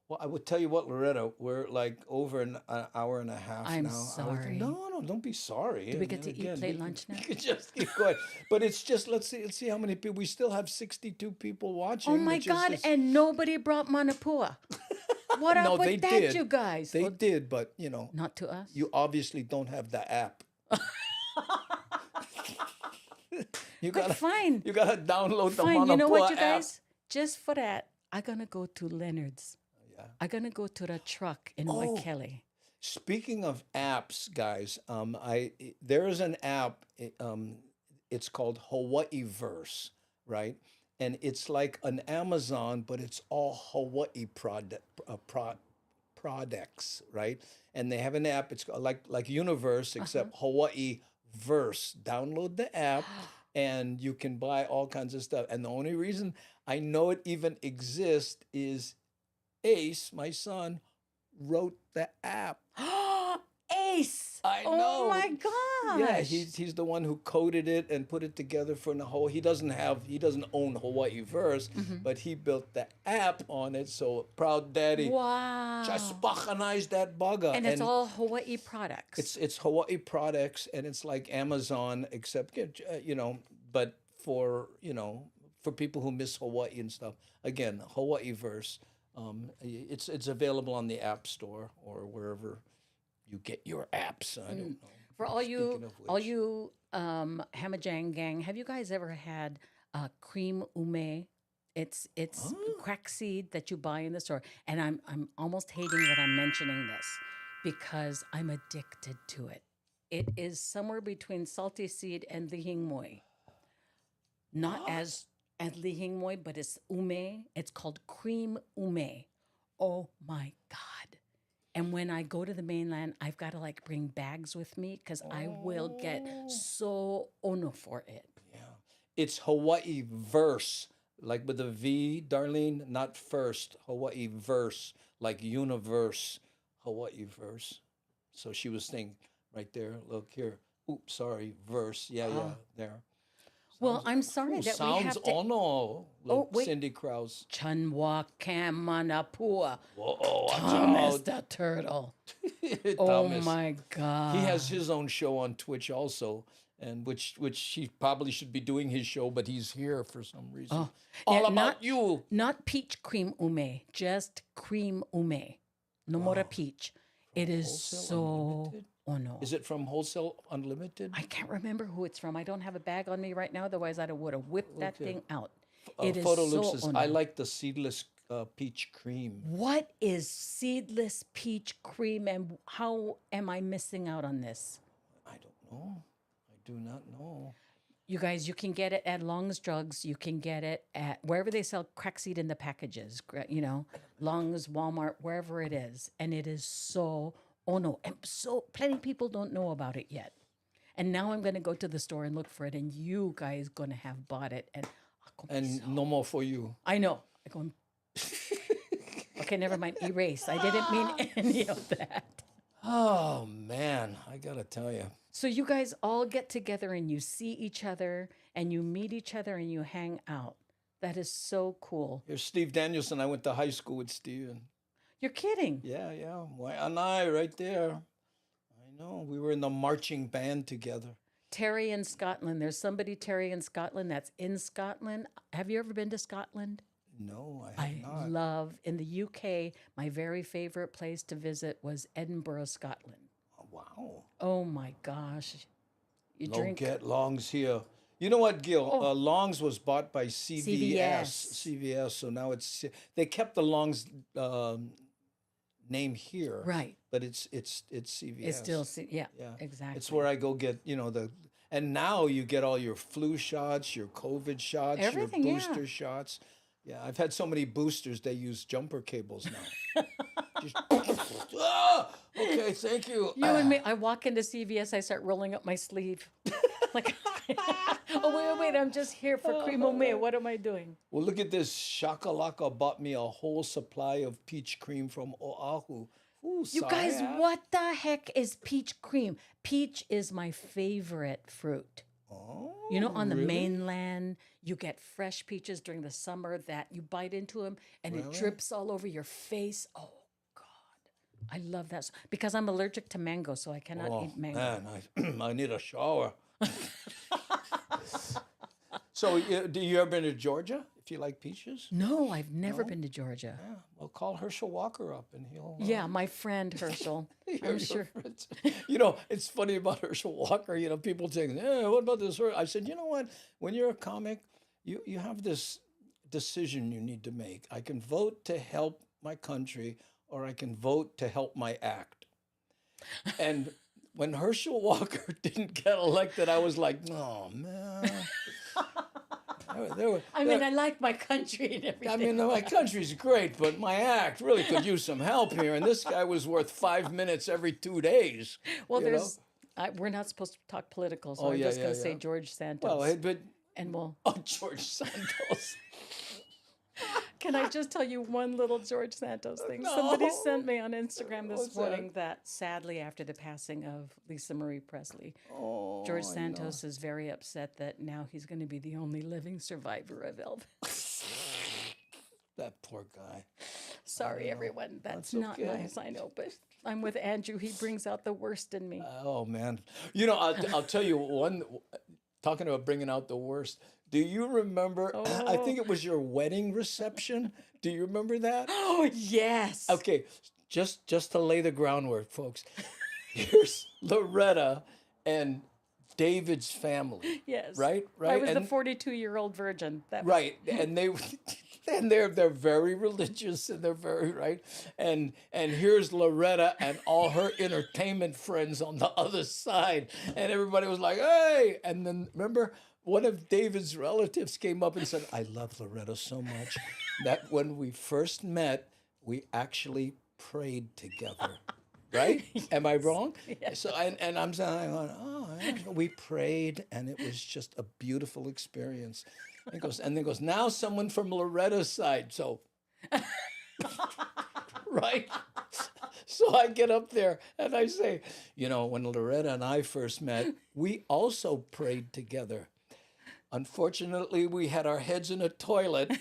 Speaker 1: Well, I would tell you what, Loretta, we're like over an hour and a half
Speaker 2: I'm
Speaker 1: now.
Speaker 2: sorry.
Speaker 1: No, don't be sorry.
Speaker 2: Do we get to eat plate lunch now?
Speaker 1: We could just keep going. But it's just, let's see how many people. We still have 62 people watching.
Speaker 2: Oh my God, and nobody brought manapua. What up with that,
Speaker 1: did.
Speaker 2: you guys?
Speaker 1: They did, but,
Speaker 2: Not to us.
Speaker 1: You obviously don't have the app. You
Speaker 2: But fine.
Speaker 1: You gotta download the
Speaker 2: Fine. You know what,
Speaker 1: Manapua
Speaker 2: you
Speaker 1: app.
Speaker 2: guys? Just for that, I'm going to go to Leonard's.
Speaker 1: Yeah.
Speaker 2: I'm going to go to the truck in
Speaker 1: Oh.
Speaker 2: McKelly.
Speaker 1: Speaking of apps, guys, there is an app. It's called Hawaii Verse, right? And it's like an Amazon, but it's all Hawaii products, right? And they have an app. It's like Universe, except Hawaii Verse. Download the app, and you can buy all kinds of stuff. And the only reason I know it even exists is Ace, my son, wrote the app.
Speaker 2: Ace!
Speaker 1: I
Speaker 2: Oh
Speaker 1: know.
Speaker 2: my gosh!
Speaker 1: Yeah, he's the one who coded it and put it together for the whole. He doesn't own Hawaii Verse, but he built the app on it. So proud daddy.
Speaker 2: Wow.
Speaker 1: Just bakanize that bugger.
Speaker 2: And it's all Hawaii products.
Speaker 1: It's Hawaii products, and it's like Amazon, except but for for people who miss Hawaii and stuff. Again, Hawaii Verse. It's available on the App Store or wherever you get your apps. I don't know.
Speaker 2: For all
Speaker 1: Speaking of
Speaker 2: you
Speaker 1: which.
Speaker 2: Hamajang gang, have you guys ever had cream ume? It's crack seed that you buy in the store, and I'm almost hating that I'm mentioning this because I'm addicted to it. It is somewhere between salty seed and lihing moi. Not as lihing moi, but it's ume. It's called cream ume. Oh my God. And when I go to the mainland, I've got to like bring bags with me because I will get so ono for it.
Speaker 1: Yeah, it's Hawaii Verse, like with a V, Darlene, not first. Hawaii Verse, like universe. Hawaii Verse. So she was saying right there. Look here. Oops, sorry. Verse. Yeah, there.
Speaker 2: Well, I'm sorry that we
Speaker 1: Sounds
Speaker 2: have to.
Speaker 1: ono. Look,
Speaker 2: Oh, wait.
Speaker 1: Cindy Krause.
Speaker 2: Chanwa Kamanapua.
Speaker 1: Whoa, watch
Speaker 2: Thomas
Speaker 1: out.
Speaker 2: the turtle. Oh
Speaker 1: Thomas.
Speaker 2: my God.
Speaker 1: He has his own show on Twitch also, and which he probably should be doing his show, but he's here for some reason.
Speaker 2: Oh,
Speaker 1: All
Speaker 2: yeah,
Speaker 1: about you.
Speaker 2: Not peach cream ume, just cream ume. No more peach. It is
Speaker 1: Wholesale
Speaker 2: so.
Speaker 1: Unlimited?
Speaker 2: Oh no.
Speaker 1: Is it from Wholesale Unlimited?
Speaker 2: I can't remember who it's from. I don't have a bag on me right now. Otherwise, I would have whipped that thing out. It is
Speaker 1: Photo
Speaker 2: so.
Speaker 1: Luke says,
Speaker 2: ono.
Speaker 1: I like the seedless peach cream.
Speaker 2: What is seedless peach cream, and how am I missing out on this?
Speaker 1: I don't know. I do not know.
Speaker 2: You guys, you can get it at Long's Drugs. You can get it at wherever they sell crack seed in the packages. Long's, Walmart, wherever it is, and it is so. Oh no! And so plenty of people don't know about it yet. And now I'm going to go to the store and look for it, and you guys going to have bought it, and
Speaker 1: No more for you.
Speaker 2: I know. I'm going. Okay, never mind. Erase. I didn't mean any of that.
Speaker 1: Oh man, I gotta tell you.
Speaker 2: So you guys all get together and you see each other and you meet each other and you hang out. That is so cool.
Speaker 1: Here's Steve Danielson. I went to high school with Steven.
Speaker 2: You're kidding.
Speaker 1: Yeah. Why and I right there. I know. We were in the marching band together.
Speaker 2: Terry in Scotland. There's somebody, Terry in Scotland, that's in Scotland. Have you ever been to Scotland?
Speaker 1: No, I have not.
Speaker 2: Love, in the UK, my very favorite place to visit was Edinburgh, Scotland.
Speaker 1: Oh, wow.
Speaker 2: Oh my gosh. You
Speaker 1: Don't
Speaker 2: drink.
Speaker 1: get Longs here. You know what, Gil? Longs was bought by CVS. CVS. So now they kept the Longs name here.
Speaker 2: Right.
Speaker 1: But it's CVS.
Speaker 2: It's still, yeah,
Speaker 1: Yeah.
Speaker 2: exactly.
Speaker 1: It's where I go get, and now you get all your flu shots, your COVID shots,
Speaker 2: Everything,
Speaker 1: your
Speaker 2: yeah.
Speaker 1: booster shots. Yeah, I've had so many boosters, they use jumper cables now. Just, okay, thank you.
Speaker 2: You and me, I walk into CVS, I start rolling up my sleeve. Like, oh, wait, I'm just here for cream au mai. What am I doing?
Speaker 1: Well, look at this. Shakalaka bought me a whole supply of peach cream from Oahu. Ooh,
Speaker 2: You guys,
Speaker 1: Saya.
Speaker 2: what the heck is peach cream? Peach is my favorite fruit.
Speaker 1: Oh,
Speaker 2: On the
Speaker 1: really?
Speaker 2: mainland, you get fresh peaches during the summer that you bite into them and it drips all over your face. Oh, God. I love that. Because I'm allergic to mango, so I cannot eat mango.
Speaker 1: Man, I need a shower. So, do you ever been to Georgia? if you like peaches?
Speaker 2: No, I've never
Speaker 1: No?
Speaker 2: been to Georgia.
Speaker 1: Yeah. Well, call Herschel Walker up and he'll.
Speaker 2: Yeah, my friend Herschel.
Speaker 1: You're
Speaker 2: I'm
Speaker 1: your
Speaker 2: sure.
Speaker 1: friends. It's funny about Herschel Walker. People saying, what about this? I said, you know what? When you're a comic, you have this decision you need to make. I can vote to help my country, or I can vote to help my act. And when Herschel Walker didn't get elected, I was like, oh, man.
Speaker 2: I like my country and everything.
Speaker 1: My country's great, but my act really could use some help here. And this guy was worth 5 minutes every 2 days.
Speaker 2: Well, we're not supposed to talk political, so I'm just going to say George Santos.
Speaker 1: Well, but
Speaker 2: and we'll.
Speaker 1: Oh, George Santos.
Speaker 2: Can I just tell you one little George Santos thing?
Speaker 1: No.
Speaker 2: Somebody sent me on Instagram this
Speaker 1: What's
Speaker 2: morning that sadly, after the passing of Lisa Marie Presley, George Santos is very upset that now he's going to be the only living survivor of Elvis.
Speaker 1: That poor guy.
Speaker 2: Sorry, everyone. That's not
Speaker 1: okay.
Speaker 2: nice, I know, but I'm with Andrew. He brings out the worst in me.
Speaker 1: Oh, man. I'll tell you one, talking about bringing out the worst. Do you remember, I think it was your wedding reception. Do you remember that?
Speaker 2: Oh, yes.
Speaker 1: Okay, just to lay the groundwork, folks. Here's Loretta and David's family.
Speaker 2: Yes.
Speaker 1: Right?
Speaker 2: I was the 42-year-old virgin.
Speaker 1: Right. And they're very religious, and they're very right. And here's Loretta and all her entertainment friends on the other side. And everybody was like, hey. And then remember, one of David's relatives came up and said, I love Loretta so much that when we first met, we actually prayed together. Right? Yes. Am I wrong? Yes. So and I'm saying, we prayed, and it was just a beautiful experience. And then goes, now someone from Loretta's side. So, right? So I get up there and I say, when Loretta and I first met, we also prayed together. Unfortunately, we had our heads in a toilet,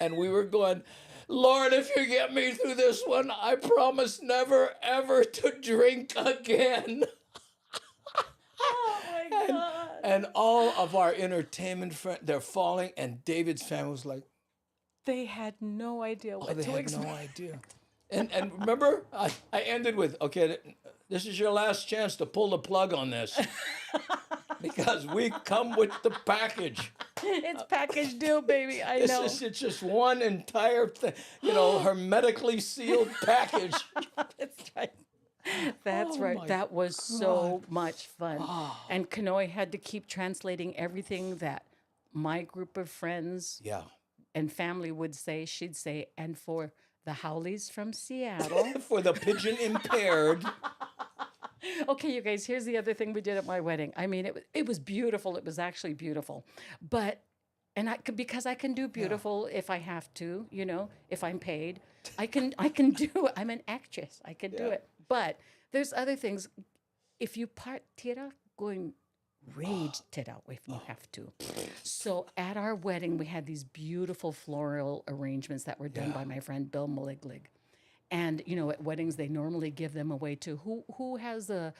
Speaker 1: and we were going, Lord, if you get me through this one, I promise never, ever to drink again.
Speaker 2: Oh, my God.
Speaker 1: And all of our entertainment friends, they're falling, and David's family was like,
Speaker 2: they had no idea what to expect.
Speaker 1: They had no idea. And remember, I ended with, okay, this is your last chance to pull the plug on this. Because we come with the package.
Speaker 2: It's package deal, baby. I know.
Speaker 1: It's just one entire thing, hermetically sealed package.
Speaker 2: That's right. That's right. That was so much fun. And Kanoi had to keep translating everything that my group of friends and family would say. She'd say, and for the Howleys from Seattle.
Speaker 1: For the pigeon impaired.
Speaker 2: Okay, you guys, here's the other thing we did at my wedding. I mean, it was beautiful. It was actually beautiful. But, because I can do beautiful if I have to, if I'm paid. I can do it. I'm an actress. I can do it. But there's other things. If you part tira, going rage tira if you have to. So at our wedding, we had these beautiful floral arrangements that were done by my friend Bill Maliglig. And, at weddings, they normally give them away to who has a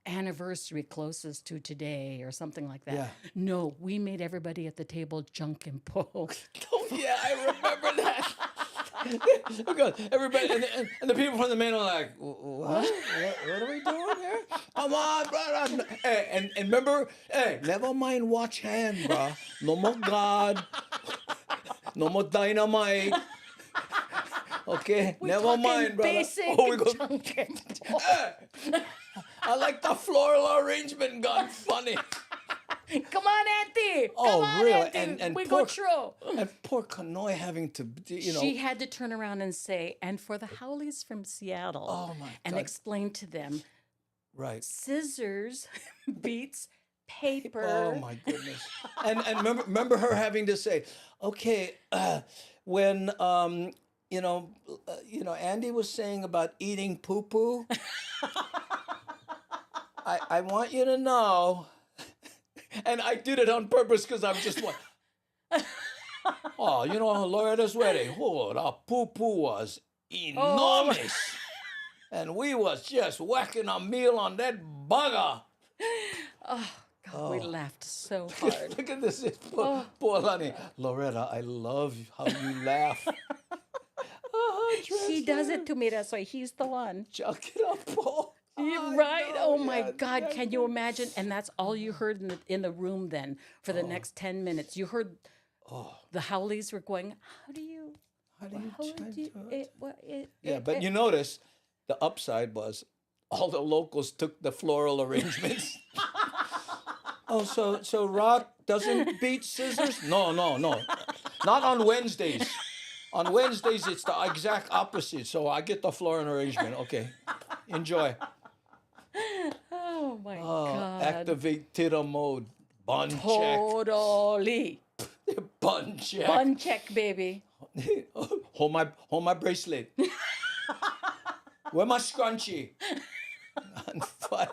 Speaker 2: anniversary closest to today or something like that. Yeah. No, we made everybody at the table junk and pull.
Speaker 1: Oh, yeah, I remember that. Because everybody, and the people from the main are like, what are we doing here? Come on, brother. Hey, and remember, never mind watch hand, bro. No more God. No more dynamite. Okay, never mind, brother.
Speaker 2: Basic
Speaker 1: we go. I like the floral arrangement gone funny.
Speaker 2: Come on, Auntie. Come on,
Speaker 1: really?
Speaker 2: Auntie.
Speaker 1: And
Speaker 2: we
Speaker 1: poor,
Speaker 2: go through.
Speaker 1: And poor Kanoi having to,
Speaker 2: She had to turn around and say, and for the Howleys from Seattle.
Speaker 1: Oh, my God.
Speaker 2: And explain to them.
Speaker 1: Right.
Speaker 2: Scissors beats paper.
Speaker 1: Oh, my goodness. And remember her having to say, okay, when... Andy was saying about eating poo-poo. I want you to know, and I did it on purpose because I'm just like, Loretta's wedding. Oh, the poo-poo was enormous. And we was just whacking a meal on that bugger.
Speaker 2: Oh, God. We laughed so hard.
Speaker 1: Look at this. Poor Lani. Loretta, I love how you laugh.
Speaker 2: He does it to me. That's why he's the one.
Speaker 1: Chuck it up, Paul.
Speaker 2: You're right. Oh my God. Can you imagine? And that's all you heard in the room then for the next 10 minutes. You heard the Howleys were going, how do you
Speaker 1: Yeah, but you notice the upside was all the locals took the floral arrangements. So rock doesn't beat scissors? No. Not on Wednesdays. On Wednesdays, it's the exact opposite. So I get the floral arrangement. Okay. Enjoy.
Speaker 2: Oh my God.
Speaker 1: Activate tita mode. Bun
Speaker 2: Totally.
Speaker 1: check. Bun check.
Speaker 2: Bun check, baby.
Speaker 1: Hold my bracelet. Where my scrunchie? Fun.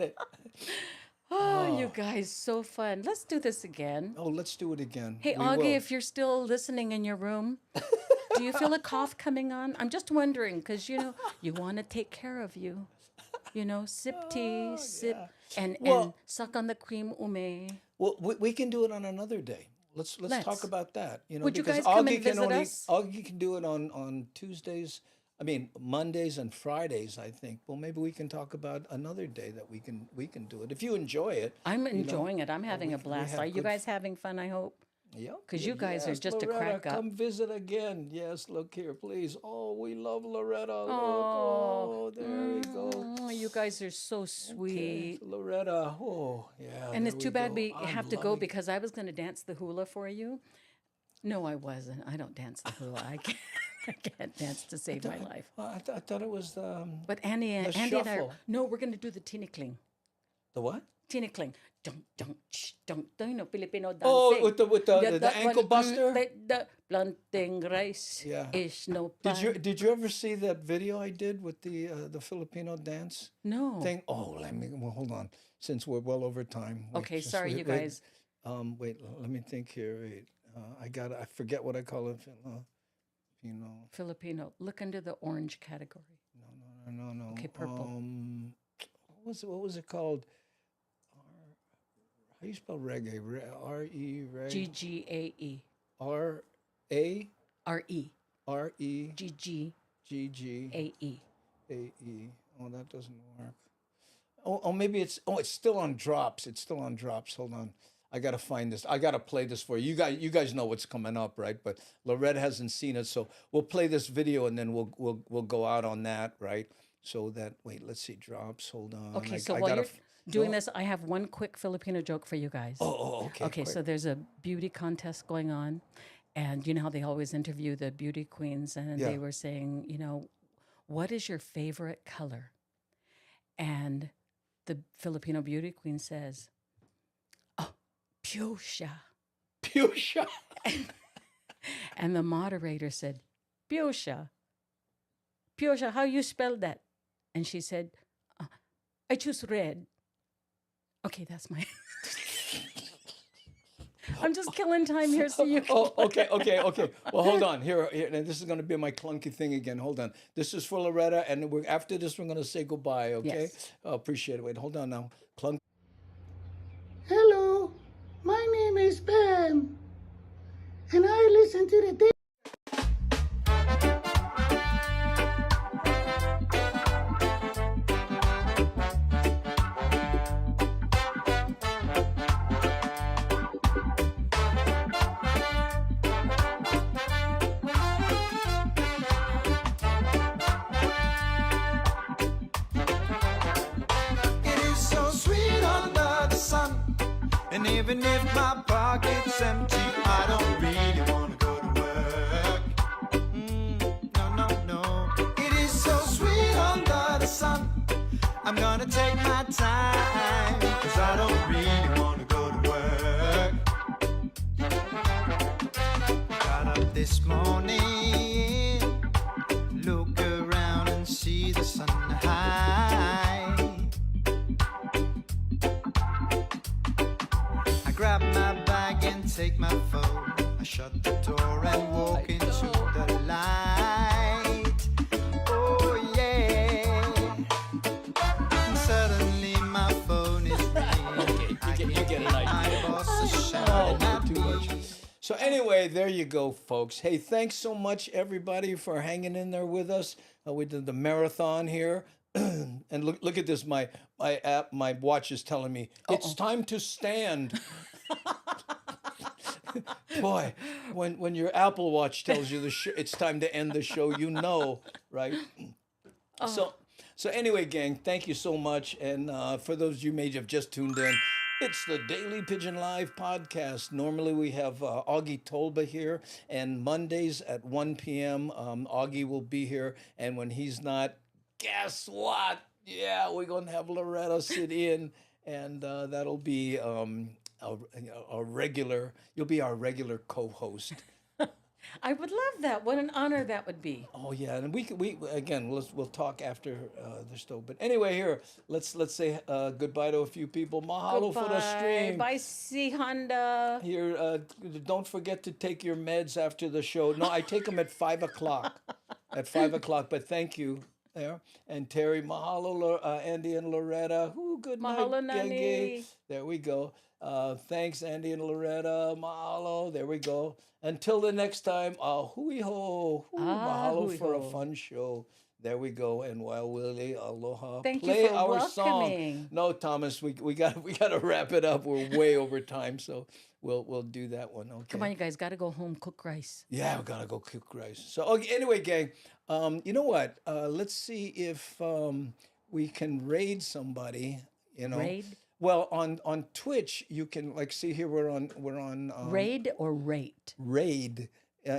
Speaker 2: Oh, you guys, so fun. Let's do this again.
Speaker 1: Oh, let's do it again.
Speaker 2: Hey,
Speaker 1: We
Speaker 2: Augie,
Speaker 1: will.
Speaker 2: if you're still listening in your room, do you feel a cough coming on? I'm just wondering because, you want to take care of you. Sip tea, sip, and suck on the cream ume.
Speaker 1: Well, we can do it on another day. Let's talk about that.
Speaker 2: Would you
Speaker 1: because
Speaker 2: guys come
Speaker 1: Augie
Speaker 2: and
Speaker 1: can
Speaker 2: visit
Speaker 1: only
Speaker 2: us?
Speaker 1: Augie can do it on Tuesdays. I mean Mondays and Fridays. I think. Well, maybe we can talk about another day that we can do it if you enjoy it.
Speaker 2: I'm enjoying it. I'm having a
Speaker 1: we
Speaker 2: blast.
Speaker 1: have
Speaker 2: Are you
Speaker 1: good
Speaker 2: guys having fun, I hope?
Speaker 1: Yeah.
Speaker 2: 'Cause you guys are just a
Speaker 1: Loretta,
Speaker 2: crack up.
Speaker 1: Come visit again. Yes, look here, please. Oh, we love Loretta. Look.
Speaker 2: Oh,
Speaker 1: There we go.
Speaker 2: You guys are so sweet.
Speaker 1: Okay, Loretta. Oh, yeah.
Speaker 2: And it's
Speaker 1: there
Speaker 2: too bad
Speaker 1: go.
Speaker 2: we
Speaker 1: I'm
Speaker 2: have to go
Speaker 1: loving-
Speaker 2: because I was going to dance the hula for you. No, I wasn't. I don't dance the hula. I can't dance to save my life.
Speaker 1: I thought it was
Speaker 2: But Andy and I
Speaker 1: shuffle.
Speaker 2: no, we're going to do the tinikling.
Speaker 1: the what?
Speaker 2: Tinikling. Don't, Filipino dancing.
Speaker 1: Oh, with the
Speaker 2: That
Speaker 1: ankle
Speaker 2: one,
Speaker 1: buster.
Speaker 2: The planting rice
Speaker 1: Yeah.
Speaker 2: is no pan.
Speaker 1: Did you ever see that video I did with the Filipino dance
Speaker 2: No.
Speaker 1: thing? Oh, hold on. Since we're well over time. Wait,
Speaker 2: Okay,
Speaker 1: just
Speaker 2: sorry,
Speaker 1: wait,
Speaker 2: you
Speaker 1: wait.
Speaker 2: guys.
Speaker 1: Wait, let me think here. Wait, I forget what I call it.
Speaker 2: Filipino. Look under the orange category.
Speaker 1: No.
Speaker 2: Okay, purple.
Speaker 1: What was it called? How do you spell reggae? R-E, reggae.
Speaker 2: GGAE.
Speaker 1: R-A?
Speaker 2: R-E.
Speaker 1: R-E.
Speaker 2: GG.
Speaker 1: G-G.
Speaker 2: A-E.
Speaker 1: A-E. Oh, that doesn't work. Oh, maybe it's still on drops. It's still on drops. Hold on. I got to find this. I got to play this for you. You guys know what's coming up, right? But Loretta hasn't seen it, so we'll play this video and then we'll go out on that, right? So that let's see, drops. Hold on.
Speaker 2: Okay, so
Speaker 1: I
Speaker 2: while
Speaker 1: gotta
Speaker 2: you're doing this, I have one quick Filipino joke for you guys.
Speaker 1: okay.
Speaker 2: Okay,
Speaker 1: quick.
Speaker 2: so there's a beauty contest going on, and you know how they always interview the beauty queens, and
Speaker 1: Yeah.
Speaker 2: they were saying, what is your favorite color? And the Filipino beauty queen says, "Oh, fuchsia."
Speaker 1: Fuchsia.
Speaker 2: And the moderator said, "Fuchsia. Fuchsia, how you spell that?" And she said, "I choose red." Okay, that's my. I'm just killing time here so you can.
Speaker 1: Oh, okay. Well, hold on. Here, and this is going to be my clunky thing again. Hold on. This is for Loretta, and after this, we're going to say goodbye, okay?
Speaker 2: Yes.
Speaker 1: Appreciate it. Wait, hold on now. Clunk.
Speaker 5: Hello, my name is Ben, and I listen to the day.
Speaker 7: It is so sweet under the sun. And even if my pocket's empty, I don't really want to go to work. No. It is so sweet under the sun. I'm gonna take my time, 'cause I don't really want to go to work. Got up this morning, look around and see the sun high. I grab my bag and take my phone. I shut the door and walk into the light. Oh yeah. And suddenly my phone is ringing.
Speaker 1: You get an idea. anyway, there you go, folks. Hey, thanks so much, everybody, for hanging in there with us. We did the marathon here. And look at this. My watch is telling me it's time to stand. Boy, when your Apple Watch tells you it's time to end the show, you know, right? So anyway, gang, thank you so much. And for those of you may have just tuned in, it's the Daily Pigeon Live podcast. Normally we have Augie Tolba here, and Mondays at 1 p.m. Augie will be here, and when he's not, guess what? Yeah, we're going to have Loretta sit in, and that'll be a regular. You'll be our regular co-host.
Speaker 2: I would love that. What an honor that would be.
Speaker 1: Oh yeah, and we again we'll talk after the show. But anyway, here let's say goodbye to a few people. Mahalo for the stream.
Speaker 2: Bye, C Honda.
Speaker 1: Here, don't forget to take your meds after the show. No, I take them at 5 o'clock. At 5 o'clock. But thank you. There and Terry, mahalo, Andy and Loretta. Ooh, good
Speaker 2: Mahalo,
Speaker 1: night,
Speaker 2: Nani.
Speaker 1: Genge. There we go. Thanks, Andy and Loretta. Mahalo. There we go. Until the next time, hui ho. Mahalo
Speaker 2: hui
Speaker 1: for
Speaker 2: ho.
Speaker 1: a fun show. There we go. And while Willie, aloha.
Speaker 2: Thank
Speaker 1: Play
Speaker 2: you for
Speaker 1: our
Speaker 2: welcoming.
Speaker 1: song. No, Thomas, we got to wrap it up. We're way over time, so we'll do that one. Okay.
Speaker 2: Come on, you guys, got to go home, cook rice.
Speaker 1: Yeah, we gotta go cook rice. So okay, anyway, gang, you know what? Let's see if we can raid somebody. You know,
Speaker 2: Raid?
Speaker 1: Well, on Twitch, you can see here we're on
Speaker 2: Raid or rate?
Speaker 1: raid.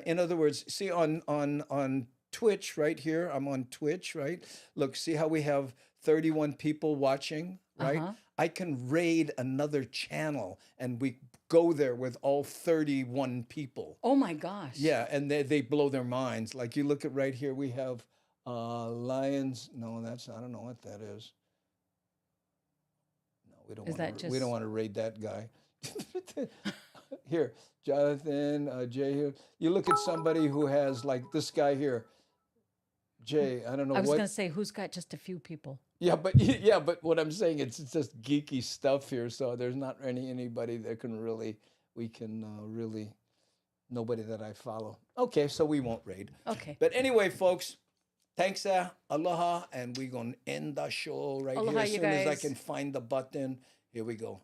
Speaker 1: In other words, see on Twitch right here. I'm on Twitch, right? Look, see how we have 31 people watching, right?
Speaker 2: Uh-huh.
Speaker 1: I can raid another channel, and we go there with all 31 people.
Speaker 2: Oh my gosh.
Speaker 1: Yeah, and they blow their minds. Like you look at right here, we have Lions. No, I don't know what that is. No, we don't.
Speaker 2: Is that
Speaker 1: We
Speaker 2: just-
Speaker 1: don't want to raid that guy. Here, Jonathan, Jay. Here, you look at somebody who has like this guy here. Jay, I don't know
Speaker 2: I was
Speaker 1: what.
Speaker 2: going to say, who's got just a few people?
Speaker 1: Yeah, but what I'm saying it's just geeky stuff here. So there's not anybody that can really nobody that I follow. Okay, so we won't raid.
Speaker 2: Okay.
Speaker 1: But anyway, folks, thanks, aloha, and we're gonna end the show right
Speaker 2: Aloha,
Speaker 1: here as
Speaker 2: you
Speaker 1: soon as I
Speaker 2: guys.
Speaker 1: can find the button. Here we go.